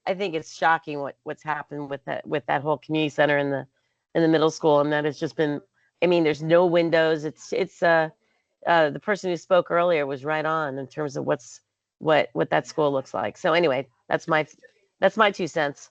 think it's shocking what's happened with that whole community center in the middle school, and that it's just been. I mean, there's no windows. It's the person who spoke earlier was right on in terms of what that school looks like. So anyway, that's my 2 cents.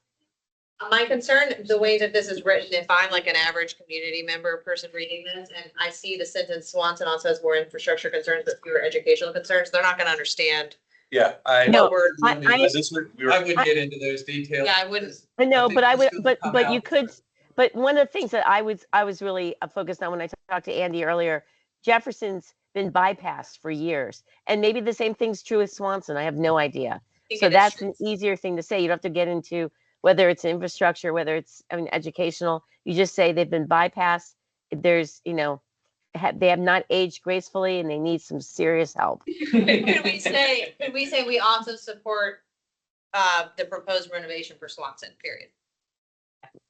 My concern, the way that this is written, if I'm like an average community member person reading this and I see the sentence Swanson also has more infrastructure concerns but fewer educational concerns, they're not gonna understand. Yeah, No, We're- I wouldn't get into those details. Yeah, I wouldn't. I know, think but I this would, doesn't come but you out. could, but one of the things that I was really focused on when I talked to Andy earlier, Jefferson's been bypassed for years, and maybe the same thing's true with Swanson. I have no idea. think So it is that's true. an easier thing to say. You don't have to get into whether it's infrastructure, whether it's, I mean, educational. You just say they've been bypassed. There's, they have not aged gracefully and they need some serious help. Could we say we also support the proposed renovation for Swanson, period?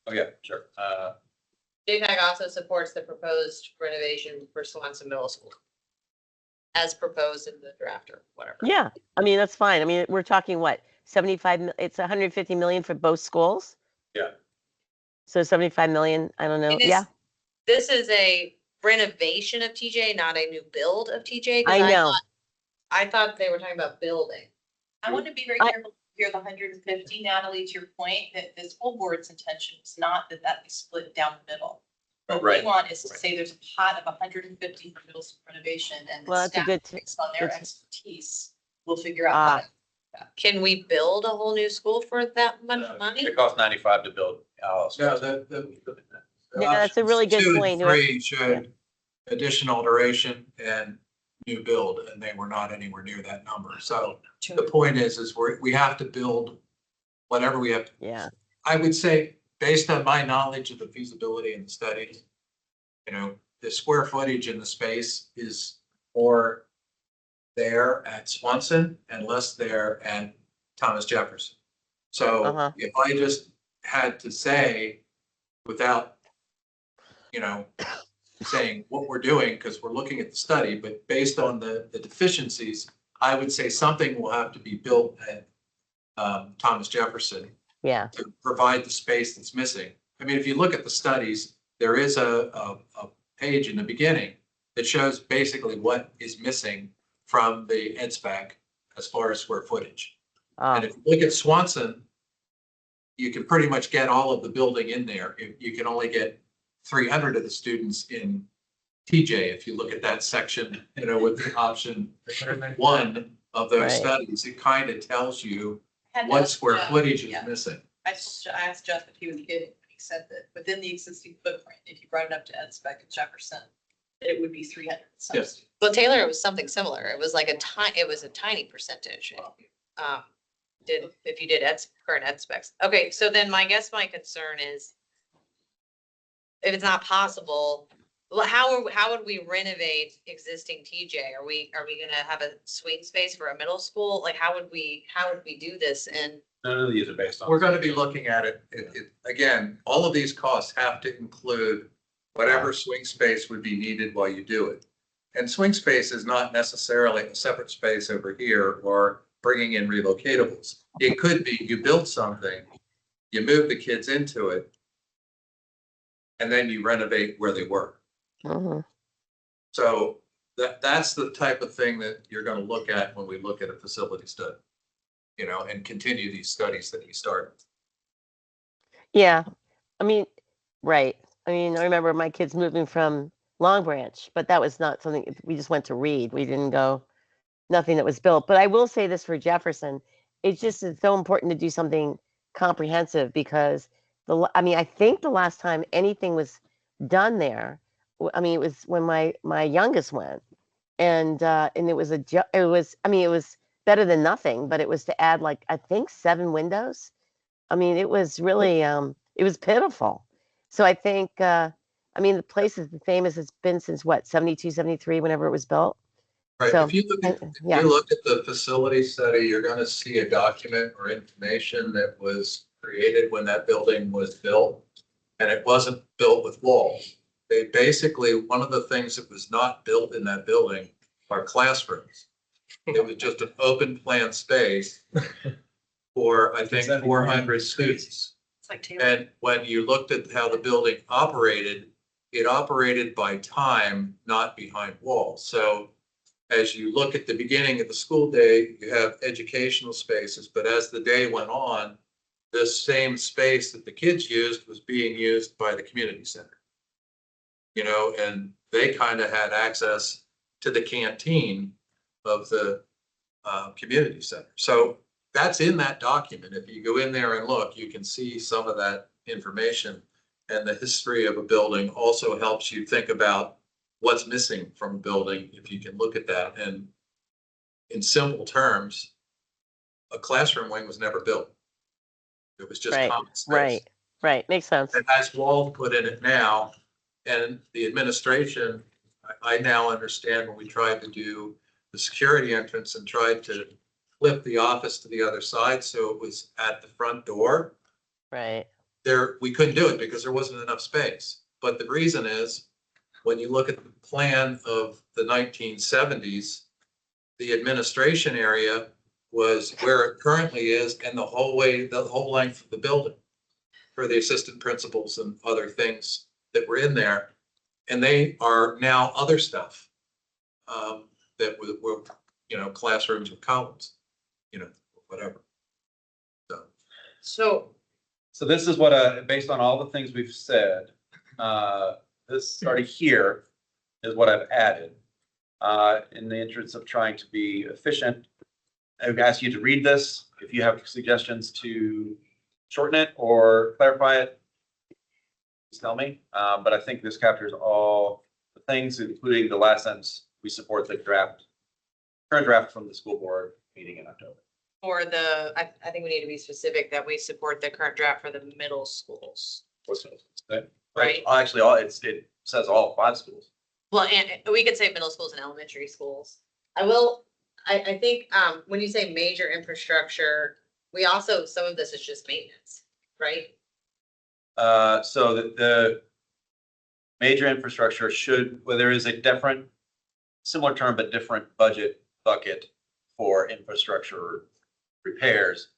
Oh, yeah, sure. JFAC also supports the proposed renovation for Swanson Middle School as proposed in the draft or whatever. Yeah, I mean, that's fine. I mean, we're talking what, 75, it's 150 million for both schools? Yeah. So 75 million, I don't know, And yeah. This is a renovation of TJ, not a new build of TJ. 'Cause I know. I thought they were talking about building. I want to be very careful here, the 150, Natalie, to your point, that the school board's intention is not that that be split down the middle. What we Right. want is to say there's a pot of 150 for middle school renovation, and Well, the that's a staff, good based on their good- expertise, will figure out how to. Can we build a whole new school for that much money? It costs 95 to build. No, Yeah, that's a really good 2 and point. 3 showed additional duration and new build, and they were not anywhere near that number. So the point is we have to build whatever we have to. Yeah. I would say, based on my knowledge of the feasibility and the studies, you know, the square footage in the space is more there at Swanson and less there at Thomas Jefferson. So if I just had to say, without, you know, saying what we're doing, because we're looking at the study, but based on the deficiencies, I would say something will have to be built at Thomas Jefferson. Yeah. To provide the space that's missing. I mean, if you look at the studies, there is a page in the beginning that shows basically what is missing from the ed spec as far as square footage. And if you look at Swanson, you can pretty much get all of the building in there. You can only get 300 of the students in TJ. If you look at that section, you know, with the option 1 of those studies, it kind of tells you what square footage is missing. I asked Jeff if he was kidding. He said that within the existing footprint, if you brought it up to ed spec at Jefferson, that it would be 300. Yes. Well, Taylor, it was something similar. It was like a tiny percentage. If you did current ed specs. Okay, so then my concern is if it's not possible, well, how would we renovate existing TJ? Are we gonna have a swing space for a middle school? Like, how would we do this? And None of these are based on. We're going to be looking at it. Again, all of these costs have to include whatever swing space would be needed while you do it. And swing space is not necessarily a separate space over here or bringing in relocatables. It could be you build something, you move the kids into it, and then you renovate where they were. So that's the type of thing that you're going to look at when we look at a facility study, you know, and continue these studies that we started. Yeah, I mean, right. I mean, I remember my kids moving from Long Branch, but that was not something, we just went to Reed. We didn't go, nothing that was built. But I will say this for Jefferson, it's just it's so important to do something comprehensive because I think the last time anything was done there, I mean, it was when my youngest went, and it was it was better than nothing, but it was to add like I think 7 windows. I mean, it was really it was pitiful. So I think I mean the place is the famous it's been since what 72, 73, whenever it was built. Right. So, If you look at the facility study, you're going to see a document or information that was created when that building was built, and it wasn't built with walls. They basically, one of the things that was not built in that building are classrooms. It was just an open plan space for, I think, 400 students. It's like Taylor. And when you looked at how the building operated, it operated by time, not behind walls. So as you look at the beginning of the school day, you have educational spaces, but as the day went on, this same space that the kids used was being used by the community center. You know, and they kind of had access to the canteen of the community center. So that's in that document. If you go in there and look, you can see some of that information, and the history of a building also helps you think about what's missing from a building if you can look at that. And in simple terms, a classroom wing was never built. It was just common space. Right. Makes sense. It has walls put in it now, and the administration I now understand when we tried to do the security entrance and tried to flip the office to the other side, so it was at the front door. Right. There, we couldn't do it because there wasn't enough space. But the reason is, when you look at the plan of the 1970s, the administration area was where it currently is and the whole length of the building for the assistant principals and other things that were in there. And they are now other stuff that were, classrooms with columns, whatever. So this is what, based on all the things we've said, this starting here is what I've added. In the interest of trying to be efficient, I would ask you to read this. If you have suggestions to shorten it or clarify it, please tell me. But I think this captures all the things, including the last sentence. We support the current draft from the school board meeting in October. For the, I think we need to be specific that we support the current draft for the middle schools. Right. Actually, it says all 5 schools. Well, and we could say middle schools and elementary schools. I think, when you say major infrastructure, we also, some of this is just maintenance, right? So the major infrastructure there is a similar term, but different budget bucket for infrastructure repairs.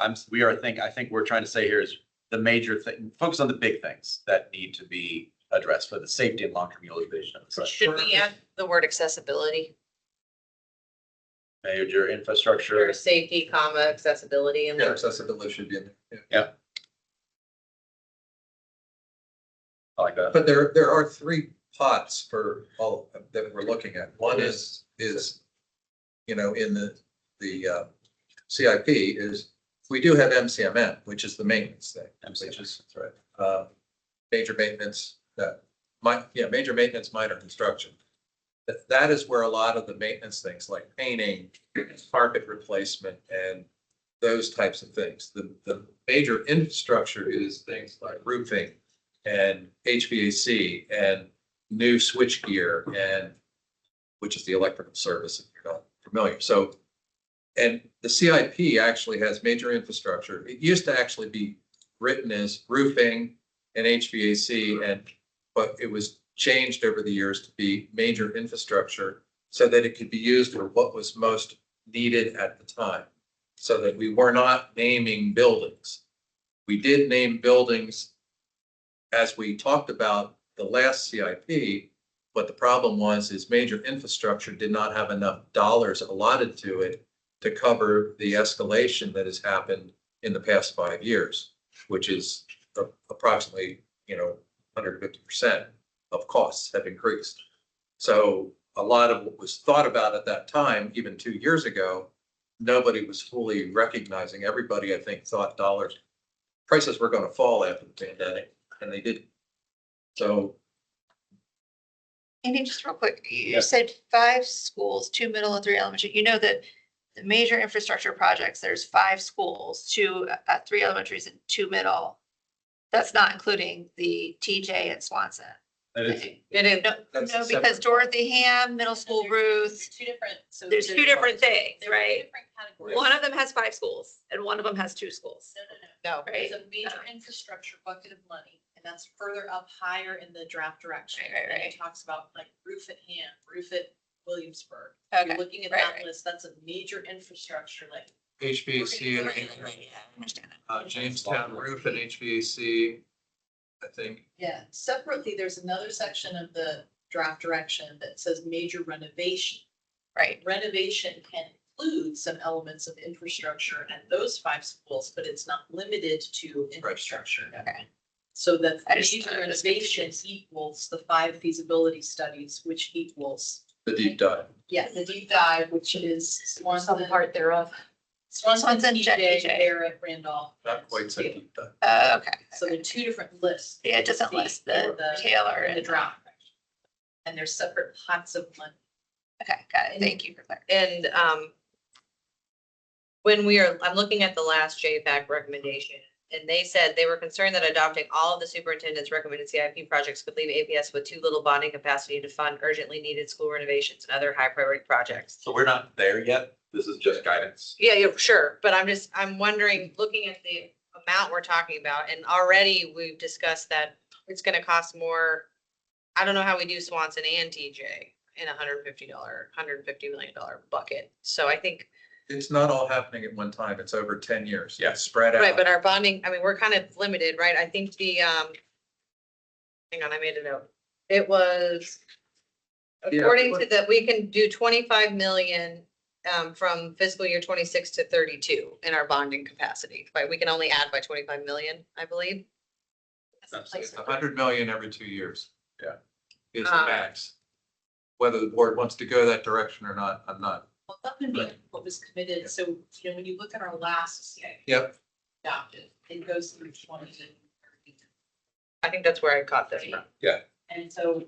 I think we're trying to say here is the major thing, focus on the big things that need to be addressed for the safety and long-term utilization of the site. Should we add the word accessibility? Major infrastructure. Or safety, accessibility and. Yeah, accessibility should be in there. Yeah. I like that. But there are 3 pots for all that we're looking at. One is in the CIP is we do have MCMN, which is the maintenance thing. Which is right. Major maintenance major maintenance, minor construction. That is where a lot of the maintenance things like painting, carpet replacement, and those types of things. The major infrastructure is things like roofing and HVAC and new switch gear, and which is the electrical service if you're not familiar. So, and the CIP actually has major infrastructure. It used to actually be written as roofing and HVAC, but it was changed over the years to be major infrastructure so that it could be used for what was most needed at the time, so that we were not naming buildings. We did name buildings as we talked about the last CIP, but the problem is major infrastructure did not have enough dollars allotted to it to cover the escalation that has happened in the past 5 years, which is approximately, 150% of costs have increased. So a lot of what was thought about at that time, even 2 years ago, nobody was fully recognizing. Everybody, I think, thought prices were going to fall after the pandemic, and they didn't. So. Andy, just real quick, you said 5 schools, 2 middle and 3 elementary. You know that the major infrastructure projects, there's 5 schools, 3 elementaries and 2 middle. That's not including the TJ and Swanson. It is. No, because Dorothy Ham, middle school Ruth, there's 2 different things, right? One of them has 5 schools and one of them has 2 schools. No. Right? There's a major infrastructure bucket of money, and that's further up higher in the draft direction. Right. And it talks about like roof at Ham, roof at Williamsburg. Okay. You're looking at that list, that's a major infrastructure, like. HVAC and I understand that. Jamestown roof and HVAC, I think. Yeah, separately, there's another section of the draft direction that says major renovation. Right. Renovation can include some elements of infrastructure at those 5 schools, but it's not limited to infrastructure. Okay. So that I just- major renovation equals the 5 feasibility studies, which equals, The deep dive. the deep dive, which is Some part thereof. Swanson, TJ. TJ, Barrett, Randolph. Not quite so deep dive. Okay. So they're 2 different lists. Yeah, it doesn't list the Taylor in the and. draft. And there's separate pots of money. Okay, got it. Thank you for that. And I'm looking at the last JFAC recommendation. And they said they were concerned that adopting all of the superintendent's recommended CIP projects could leave APS with too little bonding capacity to fund urgently needed school renovations and other high priority projects. So we're not there yet. This is just guidance. Yeah, sure. But I'm wondering, looking at the amount we're talking about, and already we've discussed that it's gonna cost more. I don't know how we do Swanson and TJ in $150 million bucket. So I think, It's not all happening at one time. It's over 10 years. Yeah. Spread out. right, but our bonding, I mean, we're kind of limited, right? I think hang on, I made a note. It was, according to that, we can do 25 million from fiscal year 26 to 32 in our bonding capacity, right? We can only add by 25 million, I believe. It's 100 million every 2 years. Yeah. Is the max. Whether the board wants to go that direction or not, I'm not. Well, that would be what was committed. So, you know, when you look at our last CIP Yep. adopted, it goes through 20 to 30. I think that's where I caught this from. Yeah. And so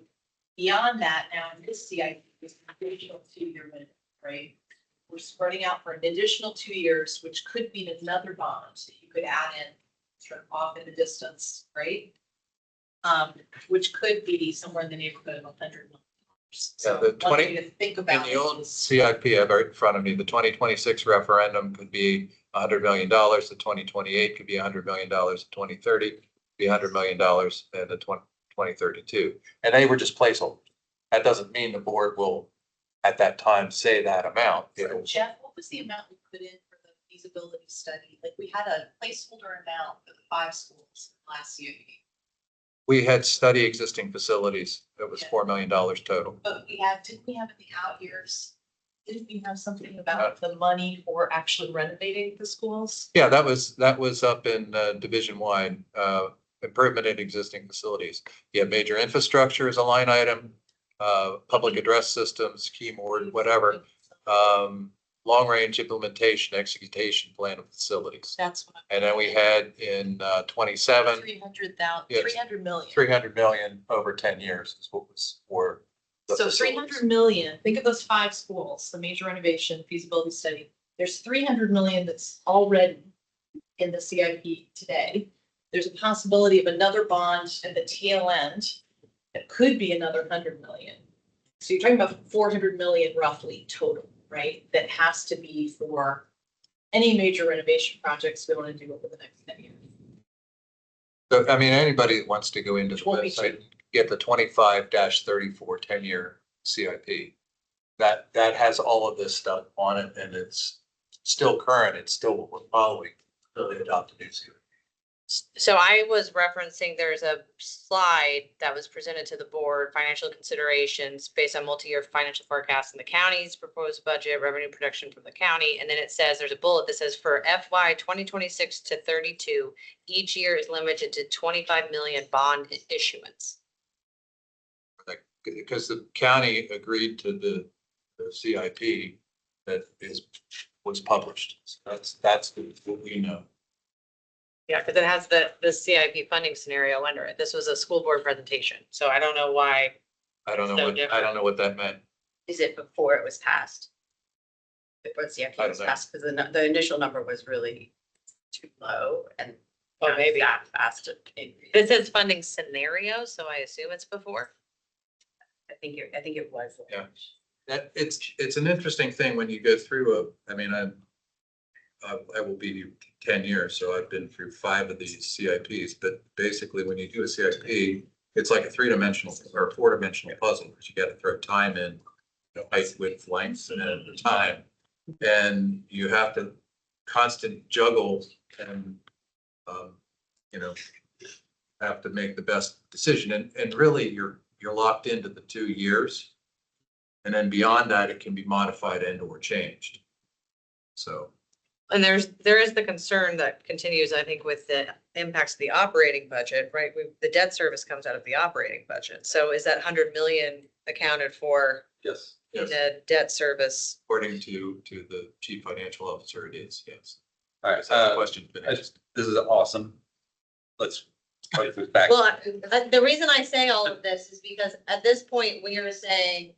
beyond that, now in this CIP is an additional 2-year minimum, right? We're spreading out for an additional 2 years, which could be another bond that you could add in sort of off in the distance, right? Which could be somewhere in the neighborhood of $100 million. So the 20 one way to think In about the it old is- CIP I have right in front of me, the 2026 referendum could be $100 million. The 2028 could be $100 million. The 2030 could be $100 million, and the 2032. And they were just placeholders. That doesn't mean the board will, at that time, say that amount. It'll- Jeff, what was the amount we put in for the feasibility study? Like, we had a placeholder amount for the 5 schools last CIP. We had study existing facilities. It was $4 million total. But didn't we have in the out years, didn't we have something about the money for actually renovating the schools? Yeah, that was up in division-wide improvement in existing facilities. You have major infrastructure as a line item, public address systems, keyboard, whatever. Long-range implementation, execution plan of facilities. That's what. And then we had in 27, 300,000, Yes. 300 million. 300 million over 10 years is what was for the So facilities. 300 million, think of those 5 schools, the major renovation feasibility study. There's 300 million that's already in the CIP today. There's a possibility of another bond at the tail end that could be another 100 million. So you're talking about 400 million roughly total, right? That has to be for any major renovation projects we want to do over the next 10 years. So, I mean, anybody that wants to go into the Won't be website, get the 25-34 10-year CIP. That has all of this stuff on it, and it's still current. It's still what we're following. Really adopted new CIP. So I was referencing, there's a slide that was presented to the board, financial considerations based on multi-year financial forecasts in the county's proposed budget, revenue production from the county. And then it says, there's a bullet that says for FY 2026 to 32, each year is limited to 25 million bond issuance. Because the county agreed to the CIP that was published. So that's what we know. Yeah, because it has the CIP funding scenario under it. This was a school board presentation, so I don't know why. I don't know So what, I different. don't know what that meant. Is it before it was passed? Before the CIP I don't was know. passed, because the initial number was really too low and. Oh, maybe. That fast to increase. This says funding scenario, so I assume it's before. I think it was. Yeah. That it's an interesting thing when you go through I will be 10 years, so I've been through 5 of these CIPs, but basically when you do a CIP, it's like a 3-dimensional or 4-dimensional puzzle, because you got to throw time in, height, width, length, and time. And you have to constant juggle and, have to make the best decision. And really you're locked into the 2 years. And then beyond that, it can be modified and or changed. So. And there is the concern that continues, I think, with the impacts of the operating budget, right? The debt service comes out of the operating budget. So is that 100 million accounted for Yes. in the debt service? According to the chief financial officer, it is, yes. All right. So the question This is awesome. Let's put this back. Well, the reason I say all of this is because at this point, we are saying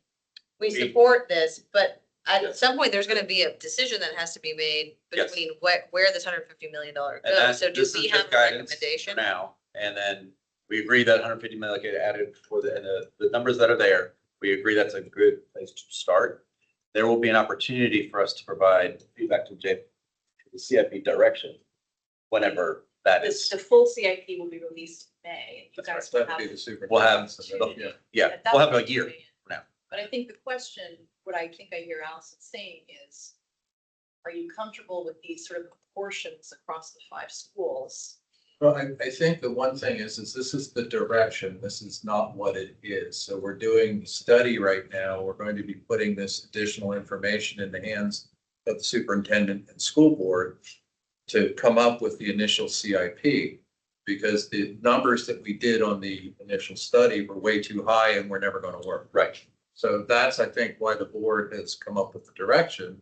we support this, but at some point, there's gonna be a decision that has to be made Yes. between where this $150 million And goes. that's, So do this is we just have a guidance for recommendation? now, and then we agree that 150 million get added for the, and the numbers that are there, we agree that's a good place to start. There will be an opportunity for us to provide feedback to the CIP direction whenever that is. The full CIP will be released in May. You That's guys right. will That'd be have. the super. We'll have, Yeah. yeah, At that we'll have a point, year you- from now. But I think the question, what I think I hear Allison saying is, are you comfortable with these sort of proportions across the 5 schools? Well, I think the one thing is this is the direction. This is not what it is. So we're doing the study right now. We're going to be putting this additional information in the hands of the superintendent and school board to come up with the initial CIP. Because the numbers that we did on the initial study were way too high and we're never going to work. Right. So that's, I think, why the board has come up with the direction,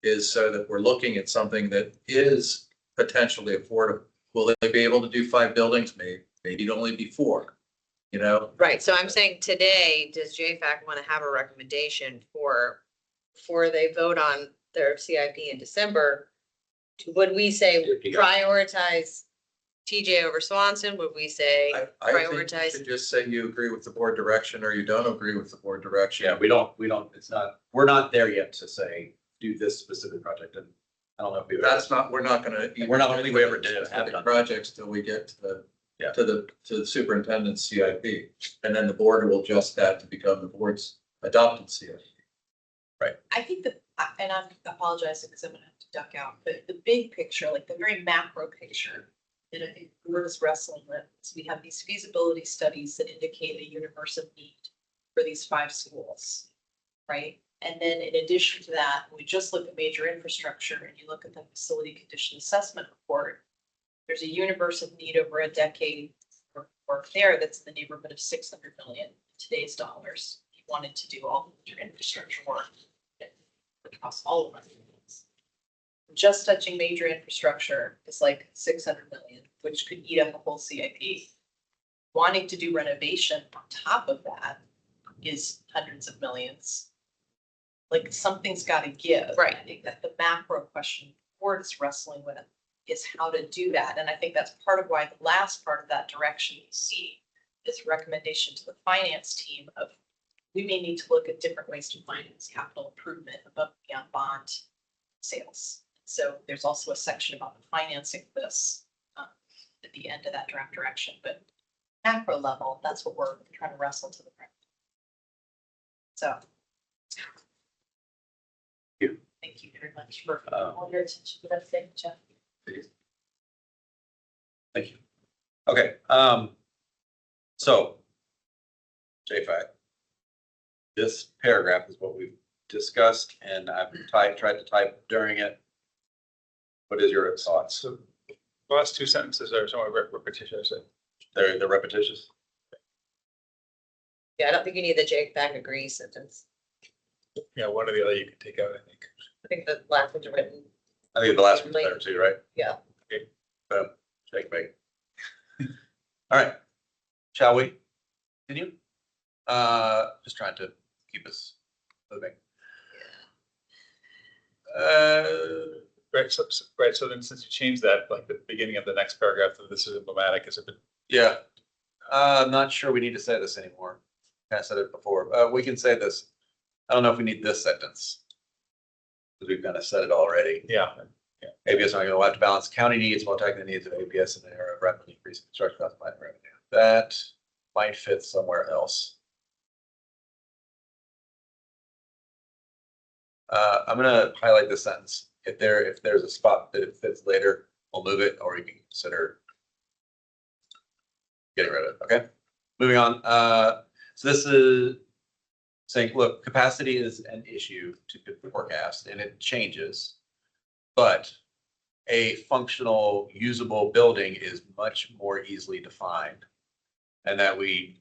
is so that we're looking at something that is potentially affordable. Will they be able to do 5 buildings? Maybe it'd only be 4, you know? Right, so I'm saying today, does JFAC want to have a recommendation before they vote on their CIP in December? Would we say prioritize TJ over Swanson? Would we say I think you prioritize? should just say you agree with the board direction or you don't agree with the board direction. Yeah, we don't, we're not there yet to say, do this specific project, and I don't know if we've. We're not gonna. We're not gonna ever do have specific done. projects till we get to the, Yeah. to the superintendent's CIP. And then the board will adjust that to become the board's adopted CIP. I think and I'm apologizing because I'm gonna have to duck out, but the big picture, like the very macro picture that I think we're just wrestling with, is we have these feasibility studies that indicate a universe of need for these 5 schools, right? And then in addition to that, we just look at major infrastructure and you look at the facility condition assessment report. There's a universe of need over a decade of work there that's in the neighborhood of 600 million in today's dollars. If you wanted to do all the major infrastructure work across all of our schools. Just touching major infrastructure is like 600 million, which could eat up a whole CIP. Wanting to do renovation on top of that is hundreds of millions. Like something's got to give. Right. I think that the macro question the board is wrestling with is how to do that. And I think that's part of why the last part of that direction you see is recommendation to the finance team of we may need to look at different ways to finance capital improvement above and beyond bond sales. So there's also a section about the financing of this at the end of that draft direction. But macro level, that's what we're trying to wrestle to the ground. So. Thank you very much for all your attention to that thing, Jeff. Thank you. Okay, so JFAC. This paragraph is what we've discussed and I've tried to type during it. What is your thoughts? So the last 2 sentences are somewhat repetitious. They're repetitious. Yeah, I don't think you need the JFAC agree sentence. Yeah, one or the other you can take out, I think. I think the last one's written. I think the last one's better too, right? Yeah. Okay, boom, JFAC. All right, shall we continue? Just trying to keep us moving. Right, so then since you changed that, like the beginning of the next paragraph, that this is emblematic, is it? Yeah, I'm not sure we need to say this anymore. I said it before. We can say this. I don't know if we need this sentence. Because we've kind of said it already. Yeah. ABS not going to have to balance county needs while tackling the needs of ABS in an era of rapidly increasing construction costs and revenue. That might fit somewhere else. I'm going to highlight this sentence. If there's a spot that it fits later, we'll move it, or we can consider getting rid of it. Okay, moving on. So this is saying, look, capacity is an issue to forecast and it changes, but a functional, usable building is much more easily defined, and that we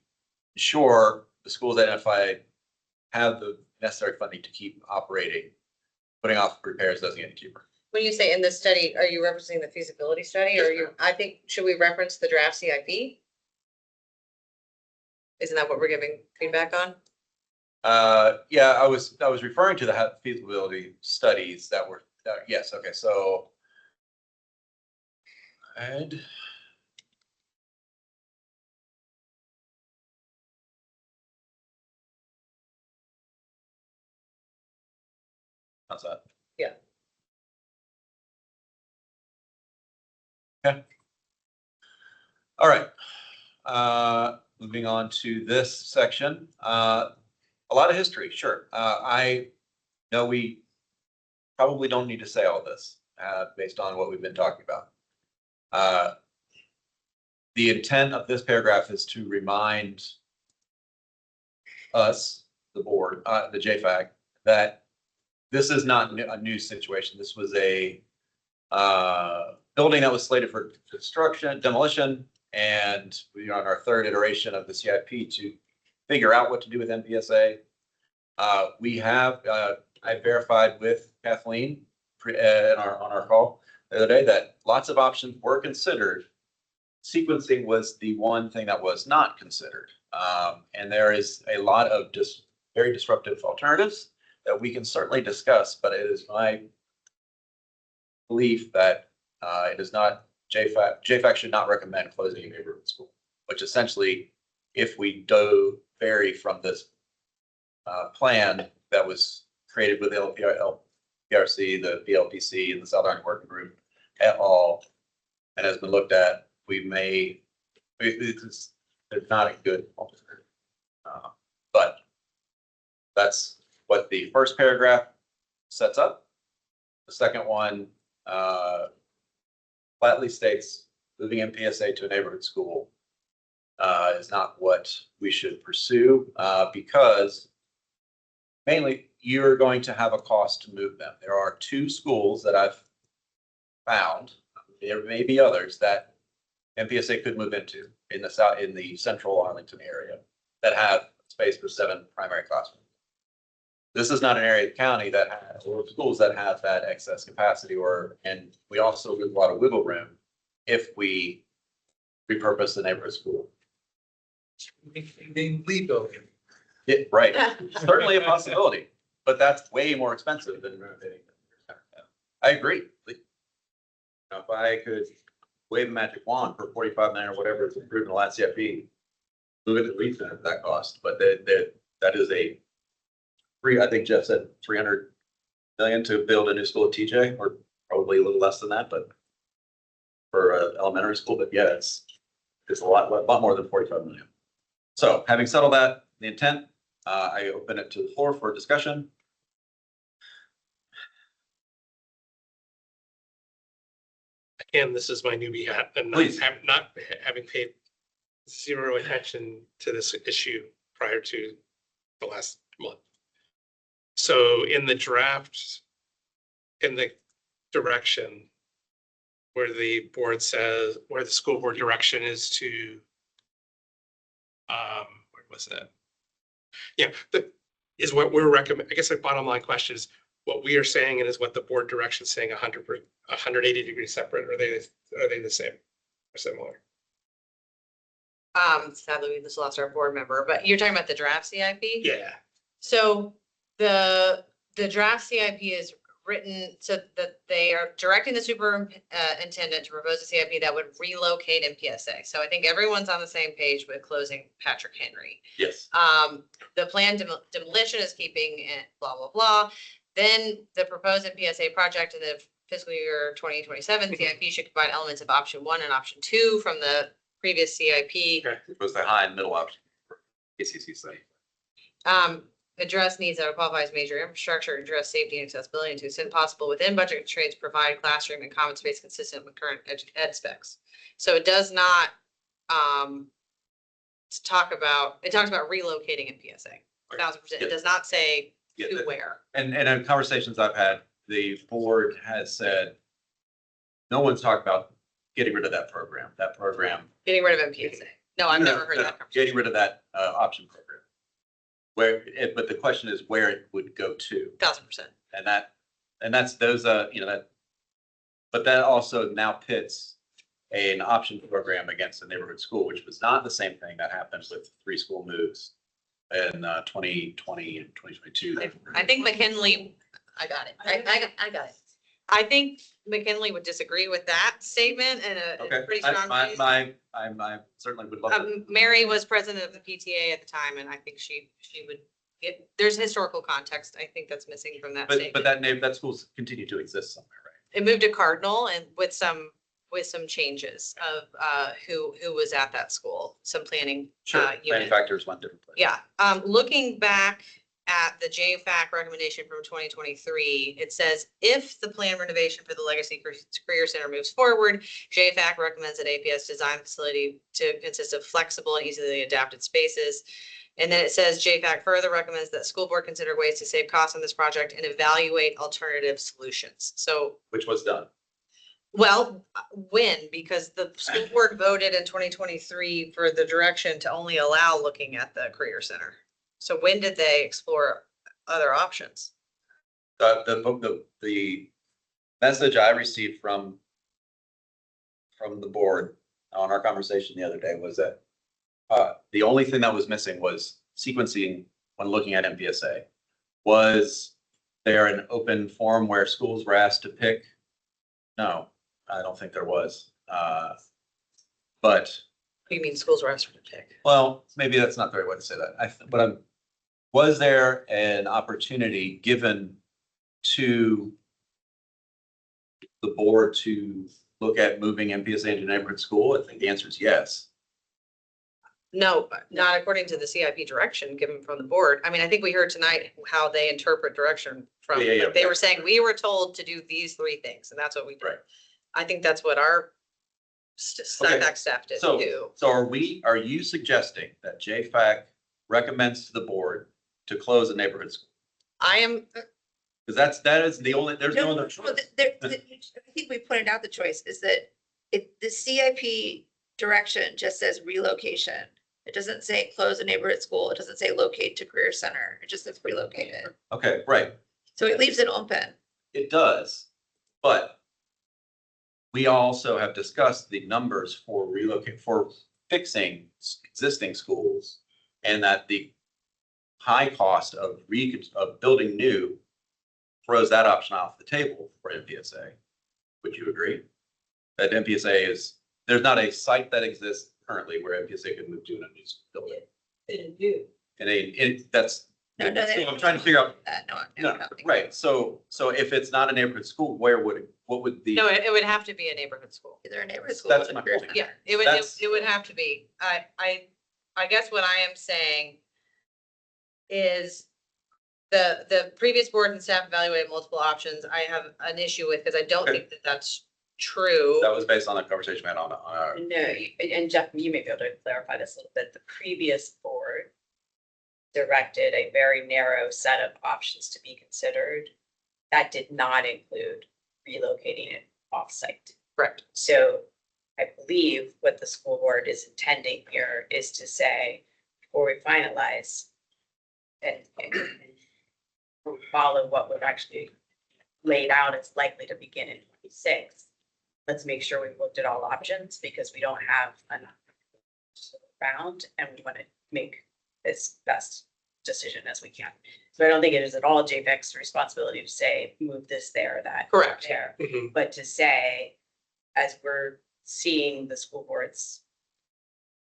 ensure the schools identified have the necessary funding to keep operating. Putting off repairs doesn't get any cheaper. When you say in this study, are you referencing the feasibility study or are you, I think, should we reference the draft CIP? Isn't that what we're giving feedback on? Yeah, I was referring to the feasibility studies that were, yes, okay, so. And. How's that? Yeah. Okay. All right. Moving on to this section. A lot of history, sure. I know we probably don't need to say all this based on what we've been talking about. The intent of this paragraph is to remind us, the board, the JFAC, that this is not a new situation. This was a building that was slated for demolition, and we're on our third iteration of the CIP to figure out what to do with MPSA. We have, I verified with Kathleen on our call the other day that lots of options were considered. Sequencing was the one thing that was not considered. And there is a lot of just very disruptive alternatives that we can certainly discuss, but it is my belief that it is not JFAC should not recommend closing a neighborhood school, which essentially, if we do vary from this plan that was created with LPRC, the BLPC, and the South Arlington Working Group at all, and has been looked at, we may, it's not a good alternative. But that's what the first paragraph sets up. The second one flatly states moving MPSA to a neighborhood school is not what we should pursue because mainly you're going to have a cost to move them. There are 2 schools that I've found, there may be others that MPSA could move into in the central Arlington area that have space for 7 primary classrooms. This is not an area of the county that has, or schools that have that excess capacity, and we also have a lot of wiggle room if we repurpose the neighborhood school. They leave building. Yeah, right. Certainly a possibility, but that's way more expensive than renovating. I agree. If I could wave a magic wand for 45 million or whatever it's approved in the last CFP, move it to Lead Center at that cost, but that is I think Jeff said 300 million to build a new school at TJ, or probably a little less than that, but for elementary school, but yeah, it's a lot more than 45 million. So having settled that, the intent, I open it to the floor for discussion. Again, this is my newbie hat and not having paid 0 attention to this issue prior to the last month. So in the draft, in the direction where the board says, where the school board direction is to, where was that? Yeah, is what we're recommending. I guess the bottom line question is what we are saying and is what the board direction is saying 180 degrees separate. Are they the same or similar? Sadly, we just lost our board member, but you're talking about the draft CIP? Yeah. So the draft CIP is written so that they are directing the superintendent to propose a CIP that would relocate MPSA. So I think everyone's on the same page with closing Patrick Henry. Yes. The planned demolition is keeping it, blah, blah, blah. Then the proposed MPSA project in the fiscal year 2027 CIP should combine elements of option 1 and option 2 from the previous CIP. It was the high and middle option for ACC study. Address needs that qualify as major infrastructure, address safety and accessibility, and to extent possible within budget constraints, provide classroom and common space consistent with current ed specs. So it does not talk about, it talks about relocating MPSA, 1000%. It does not say to where. And in conversations I've had, the board has said, no one's talked about getting rid of that program. Getting rid of MPSA. No, I've never heard that. Getting rid of that option program. But the question is where it would go to. 1000%. And that's those, but that also now pits an option program against a neighborhood school, which was not the same thing that happened with 3 school moves in 2020 and 2022. I think McKinley, I got it. I got it. I think McKinley would disagree with that statement and a Okay, pretty strong. I certainly would love to. Mary was president of the PTA at the time, and I think she would get, there's historical context. I think that's missing from that But statement. that school's continue to exist somewhere, right? It moved to Cardinal and with some changes of who was at that school, some planning. Sure, planning unit. factors went different places. Yeah, looking back at the JFAC recommendation from 2023, it says if the plan renovation for the Legacy Career Center moves forward, JFAC recommends that APS design the facility to consist of flexible and easily adapted spaces. And then it says JFAC further recommends that school board consider ways to save costs on this project and evaluate alternative solutions. So, which was done. well, when? Because the school board voted in 2023 for the direction to only allow looking at the career center. So when did they explore other options? The message I received from the board on our conversation the other day was that the only thing that was missing was sequencing when looking at MPSA. Was there an open forum where schools were asked to pick? No, I don't think there was. But What do you mean schools were asked to pick? well, maybe that's not the right way to say that. Was there an opportunity given to the board to look at moving MPSA into neighborhood school? I think the answer is yes. No, not according to the CIP direction given from the board. I mean, I think we heard tonight how they interpret direction from, Yeah. like, they were saying, we were told to do these three things, and that's what we did. Right. I think that's what our SciPac staff did too. So are you suggesting that JFAC recommends to the board to close a neighborhood school? I am, Because that is the only, there's no No, other no, choice. I think we pointed out the choice is that the CIP direction just says relocation. It doesn't say close a neighborhood school. It doesn't say locate to career center. It just says relocate it. Okay, right. So it leaves it open. It does, but we also have discussed the numbers for fixing existing schools, and that the high cost of building new throws that option off the table for MPSA. Would you agree? That MPSA there's not a site that exists currently where MPSA could move to in a new building. Didn't do. That's, No, so I'm trying to figure out, No, right, so if it's not a neighborhood school, what would the? no, it would have to be a neighborhood school. Either a neighborhood school. That's or a my career point. center. Yeah, That's- it would have to be. I guess what I am saying is the previous board and staff evaluated multiple options. I have an issue with, because I don't Okay. think that that's true. That was based on a conversation we had on our. No, and Jeff, you may be able to clarify this a little bit. The previous board directed a very narrow set of options to be considered. That did not include relocating it off-site. Correct. So I believe what the school board is intending here is to say, before we finalize and follow what we've actually laid out as likely to begin in 26, let's make sure we've looked at all options, because we don't have enough round, and we want to make this best decision as we can. So I don't think it is at all JFAC's responsibility to say, move this there or that. Correct. There, Mhm. but to say, as we're seeing the school board's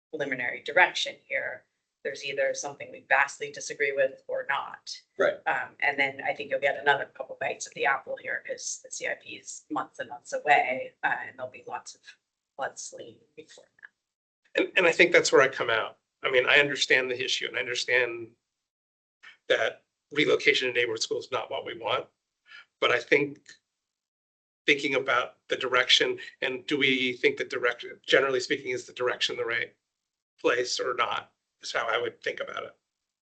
preliminary direction here, there's either something we vastly disagree with or not. Right. And then I think you'll get another couple bites of the apple here, because the CIP is months and months away, and there'll be lots of leading before that. And I think that's where I come out. I mean, I understand the issue, and I understand that relocation to neighborhood school is not what we want. But I think thinking about the direction, and do we think the direction, generally speaking, is the direction the right place or not, is how I would think about it.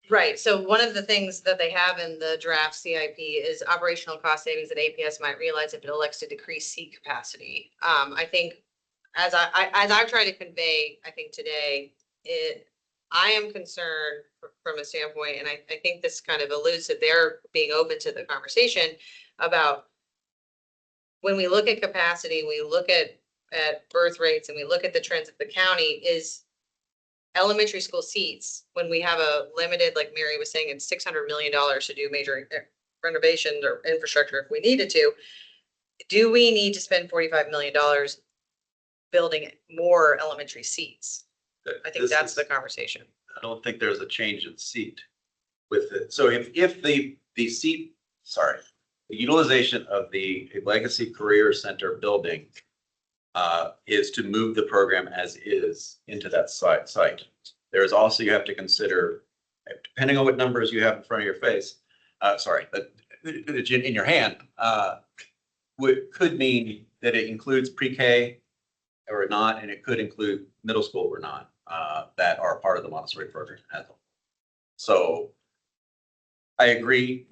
Right, so one of the things that they have in the draft CIP is operational cost savings that APS might realize if it elects to decrease seat capacity. I think, as I've tried to convey, I think today, I am concerned from a standpoint, and I think this kind of alludes to their being open to the conversation about when we look at capacity, we look at birth rates, and we look at the trends of the county, is elementary school seats, when we have a limited, like Mary was saying, it's $600 million to do major renovation or infrastructure if we needed to. Do we need to spend $45 million building more elementary seats? I think that's the conversation. I don't think there's a change in seat with it. So if the seat, sorry, the utilization of the Legacy Career Center building is to move the program as is into that site. There is also, you have to consider, depending on what numbers you have in front of your face, in your hand, could mean that it includes pre-K or not, and it could include middle school or not, that are part of the Montessori program. So I agree,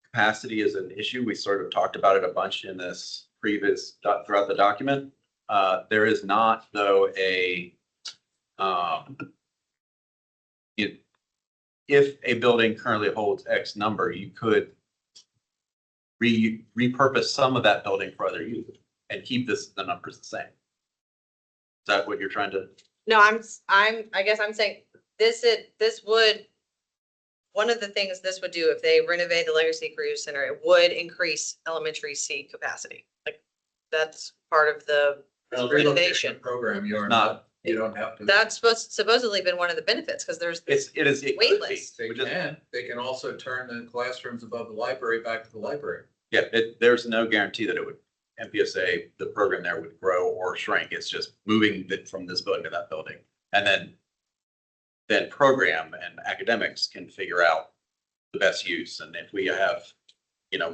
capacity is an issue. We sort of talked about it a bunch in this previous, throughout the document. There is not, though, if a building currently holds X number, you could repurpose some of that building for other use and keep the numbers the same. Is that what you're trying to? No, I guess I'm saying this would, one of the things this would do if they renovate the Legacy Career Center, it would increase elementary seat capacity. Like that's part of the renovation program. You don't have to. That's supposedly been one of the benefits because there's it is wait lists. They can also turn the classrooms above the library back to the library. Yeah, there's no guarantee that it would, MPSA, the program there would grow or shrink. It's just moving it from this building to that building. And then program and academics can figure out the best use. And if we have,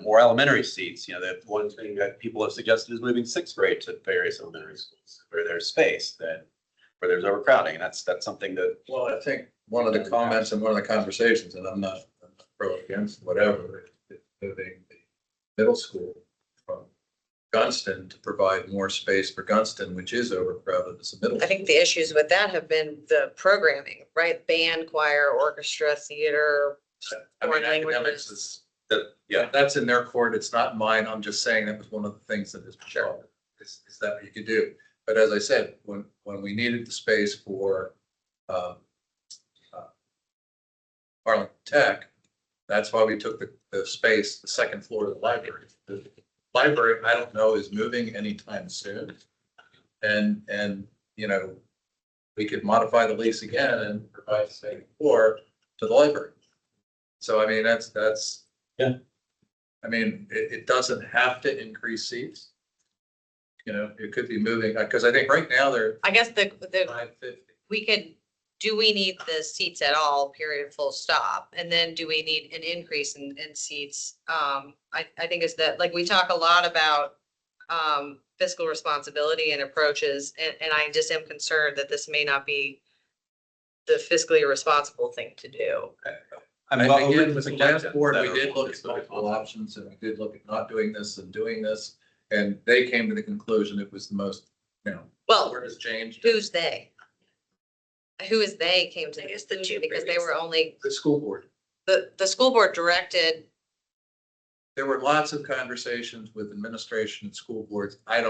more elementary seats, that one thing that people have suggested is moving sixth grade to various elementary schools where there's space, where there's overcrowding. And that's something that. Well, I think one of the comments and one of the conversations, and I'm not pro against whatever, is moving the middle school from Gunston to provide more space for Gunston, which is overcrowded as a middle. I think the issues with that have been the programming, right? Band, choir, orchestra, theater, foreign languages. That's in their court. It's not mine. I'm just saying that was one of the things that is brought. Is that what you could do? But as I said, when we needed the space for Arlington Tech, that's why we took the space, the second floor of the library. The library, I don't know, is moving anytime soon. And we could modify the lease again and provide the second floor to the library. So, I mean, that's. Yeah. I mean, it doesn't have to increase seats. It could be moving, because I think right now they're. I guess the 550. Do we need the seats at all, period, full stop? And then do we need an increase in seats? I think is that, like, we talk a lot about fiscal responsibility and approaches, and I just am concerned that this may not be the fiscally responsible thing to do. Again, with the last board, we did look at multiple options, and we did look at not doing this and doing this. And they came to the conclusion it was the most, well, word has changed. Who's they? Who is they came to the conclusion because they were only. The school board. The school board directed. There were lots of conversations with administration and school boards. I'm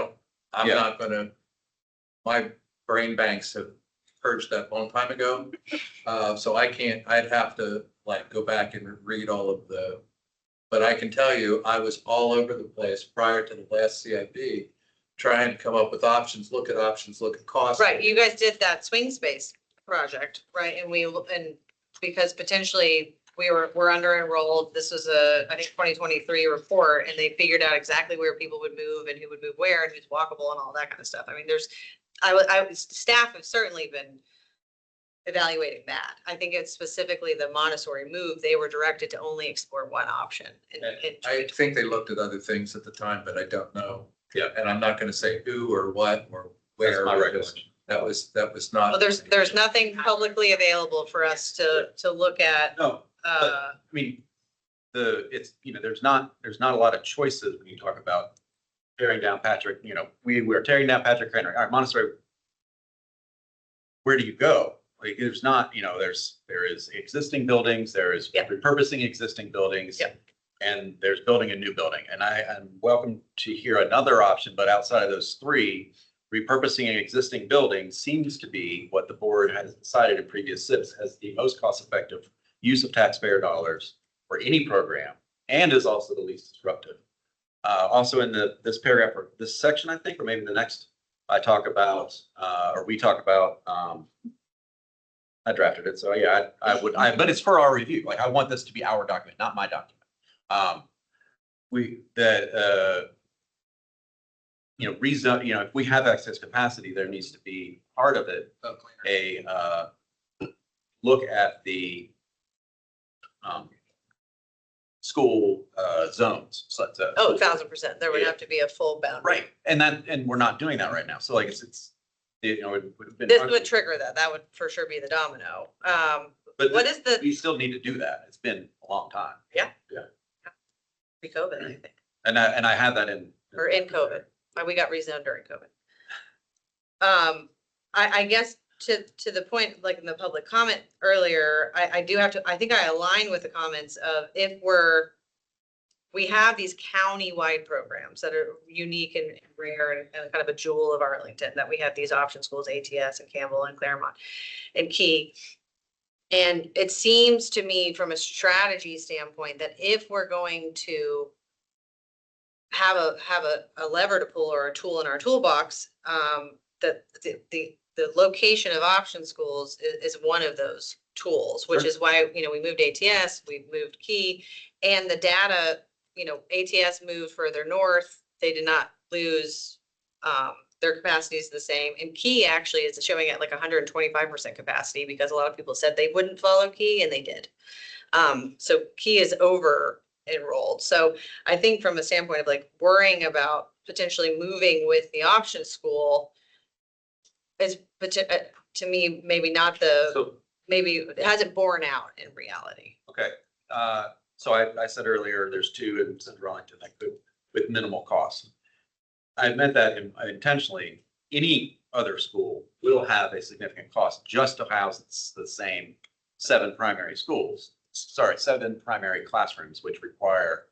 not gonna, my brain banks have purged that a long time ago. So I'd have to go back and read all of but I can tell you, I was all over the place prior to the last CIP, trying to come up with options, look at costs. Right, you guys did that swing space project, right? And because potentially we're under enrolled. This was I think 2023 report, and they figured out exactly where people would move and who would move where and who's walkable and all that kind of stuff. I mean, staff have certainly been evaluating that. I think it's specifically the Montessori move. They were directed to only explore one option. I think they looked at other things at the time, but I don't know. Yeah, and I'm not going to say who or what or where. That was not. Well, there's nothing publicly available for us to look at. No, but, I mean, there's not a lot of choices when you talk about tearing down Patrick. We're tearing down Patrick Henry. All right, Montessori. Where do you go? Like, there's not, there is existing buildings, there is repurposing existing buildings, and there's building a new building. And I am welcome to hear another option, but outside of those three, repurposing an existing building seems to be what the board has decided in previous SIPs as the most cost-effective use of taxpayer dollars for any program, and is also the least disruptive. Also in this paragraph, or this section, I think, or maybe the next, I talk about, or we talk about, I drafted it, so yeah, but it's for our review. Like, I want this to be our document, not my document. If we have excess capacity, there needs to be part of it, a look at the school zones. So that's Oh, 1,000%. There would have to be a full boundary. right, and we're not doing that right now. So like it's it would have been. This would trigger that. That would for sure be the domino. But what is the we still need to do that. It's been a long time. Yeah. Yeah. Pre-COVID, I think, And I had that in. or in COVID. We got rezoned during COVID. I guess to the point, like in the public comment earlier, I do have to, I think I align with the comments of if we have these county-wide programs that are unique and rare and kind of a jewel of Arlington, that we have these option schools, ATS and Campbell and Claremont and Key. And it seems to me from a strategy standpoint that if we're going to have a lever to pull or a tool in our toolbox, that the location of option schools is one of those tools, which is why, we moved ATS, we moved Key, and the data, ATS moved further north. They did not lose, their capacity is the same. And Key actually is showing at like 125% capacity because a lot of people said they wouldn't follow Key and they did. So Key is over enrolled. So I think from a standpoint of like worrying about potentially moving with the option school is to me, maybe not maybe it hasn't borne out in reality. Okay. So I said earlier, there's two in Central Arlington that could, with minimal cost. I meant that intentionally. Any other school will have a significant cost just to house the same 7 primary classrooms, which require,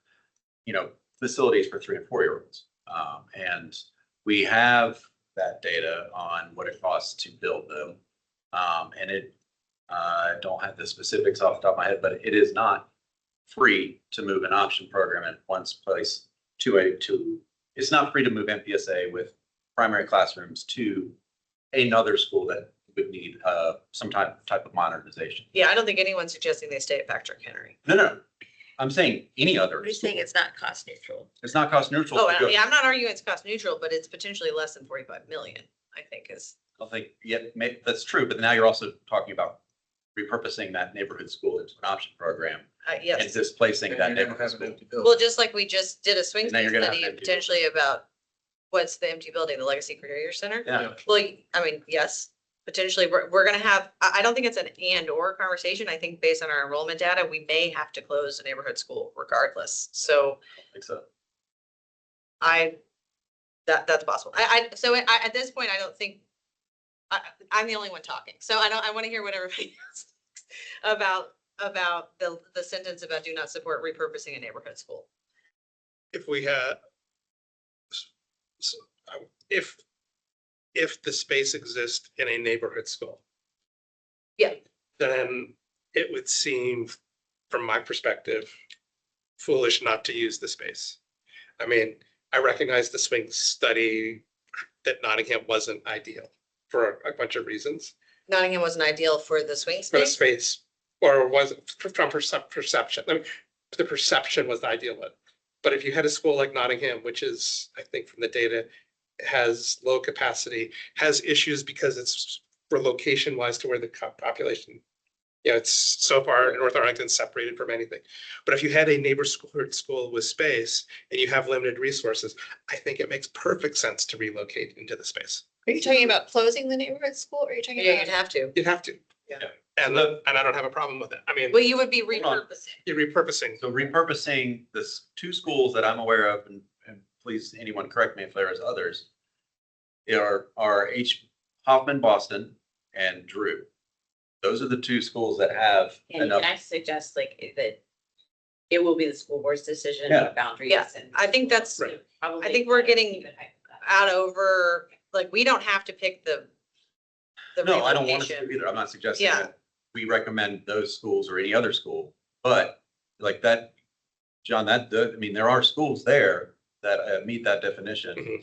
facilities for 3 and 4-year-olds. And we have that data on what it costs to build them. And I don't have the specifics off the top of my head, but it is not free to move an option program in one place it's not free to move MPSA with primary classrooms to another school that would need some type of modernization. Yeah, I don't think anyone's suggesting they stay at Patrick Henry. No. I'm saying any other. What are you saying? It's not cost neutral? It's not cost neutral. Oh, yeah, I'm not arguing it's cost neutral, but it's potentially less than 45 million, I think is. I think, that's true, but now you're also talking about repurposing that neighborhood school into an option program. Yes. And displacing that neighborhood school. Well, just like we just did a swing And now you're gonna have study empty potentially about what's the empty building, the Legacy Career Center? Yeah. Well, I mean, yes, potentially we're gonna have, I don't think it's an and or conversation. I think based on our enrollment data, we may have to close a neighborhood school regardless. So I think so. That's possible. So at this point, I don't think, I'm the only one talking. So I want to hear what everybody else thinks about the sentence about do not support repurposing a neighborhood school. If we had, if the space exists in a neighborhood school. Yeah. Then it would seem, from my perspective, foolish not to use the space. I mean, I recognize the swing study that Nottingham wasn't ideal for a bunch of reasons. Nottingham wasn't ideal for the swing For the space? space, or was it from perception? I mean, the perception was the ideal one. But if you had a school like Nottingham, which is, I think from the data, has low capacity, has issues because it's for location wise to where the population, it's so far North Arlington separated from anything. But if you had a neighborhood school with space and you have limited resources, I think it makes perfect sense to relocate into the space. Are you talking about closing the neighborhood school or are you talking Yeah, about? you'd have to. You'd have to. Yeah. And I don't have a problem with it. I mean. Well, you would be repurposing. You're repurposing. So repurposing the 2 schools that I'm aware of, and please, anyone correct me if there is others, are H. Hoffman, Boston, and Drew. Those are the 2 schools that have And enough. can I suggest like that it will be the school board's decision Yeah. of boundaries? Yeah, and I think that's, probably I think we're getting out over like, we don't have to pick the No, I don't want us to relocation. either. I'm not suggesting Yeah. that we recommend those schools or any other school, but like that, John, I mean, there are schools there that meet that definition.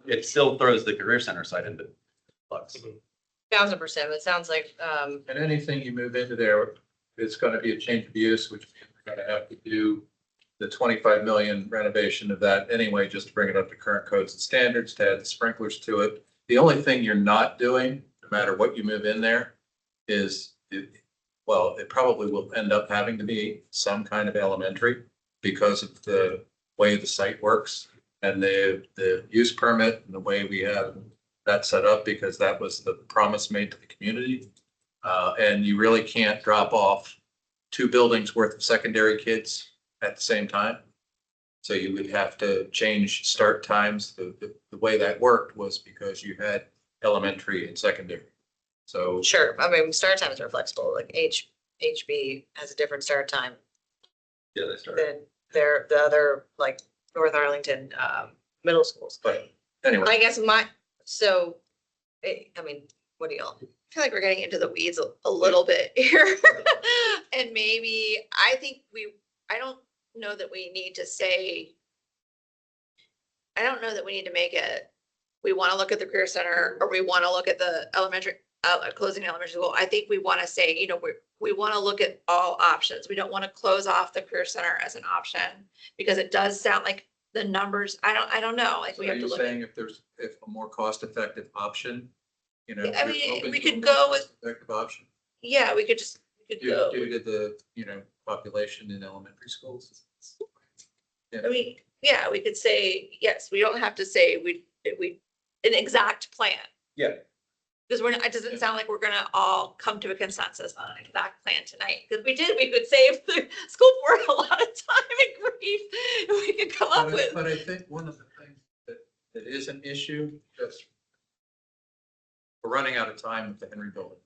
It still throws the career center site into flux. 1000%. It sounds like, And anything you move into there, it's gonna be a change of use, which we're gonna have to do the 25 million renovation of that anyway, just to bring it up to current codes and standards, to add the sprinklers to it. The only thing you're not doing, no matter what you move in there, is, well, it probably will end up having to be some kind of elementary because of the way the site works and the use permit and the way we have that set up, because that was the promise made to the community. And you really can't drop off 2 buildings worth of secondary kids at the same time. So you would have to change start times. The way that worked was because you had elementary and secondary. So. sure, I mean, start times are flexible, like HB has a different start time Yeah, they start. than the other, like, North Arlington, middle schools. But anyway. I guess I mean, what do y'all? I feel like we're getting into the weeds a little bit here. And maybe, I don't know that we need to say, I don't know that we need to make it, we want to look at the career center, or we want to look at the closing elementary school. I think we want to say, you know, we want to look at all options. We don't want to close off the career center as an option, because it does sound like the numbers, I don't know, like we Are have to you look. saying if a more cost-effective option, you know? I you're mean, open we to a could more go with, cost-effective option yeah, we could go. due to the, population in elementary schools? I mean, yeah, we could say, yes, we don't have to say an exact plan. Yeah. Because it doesn't sound like we're gonna all come to a consensus on an exact plan tonight. Because we could save the school board a lot of time and grief. We could come up with. But I think one of the things that is an issue, that's we're running out of time with the Henry building.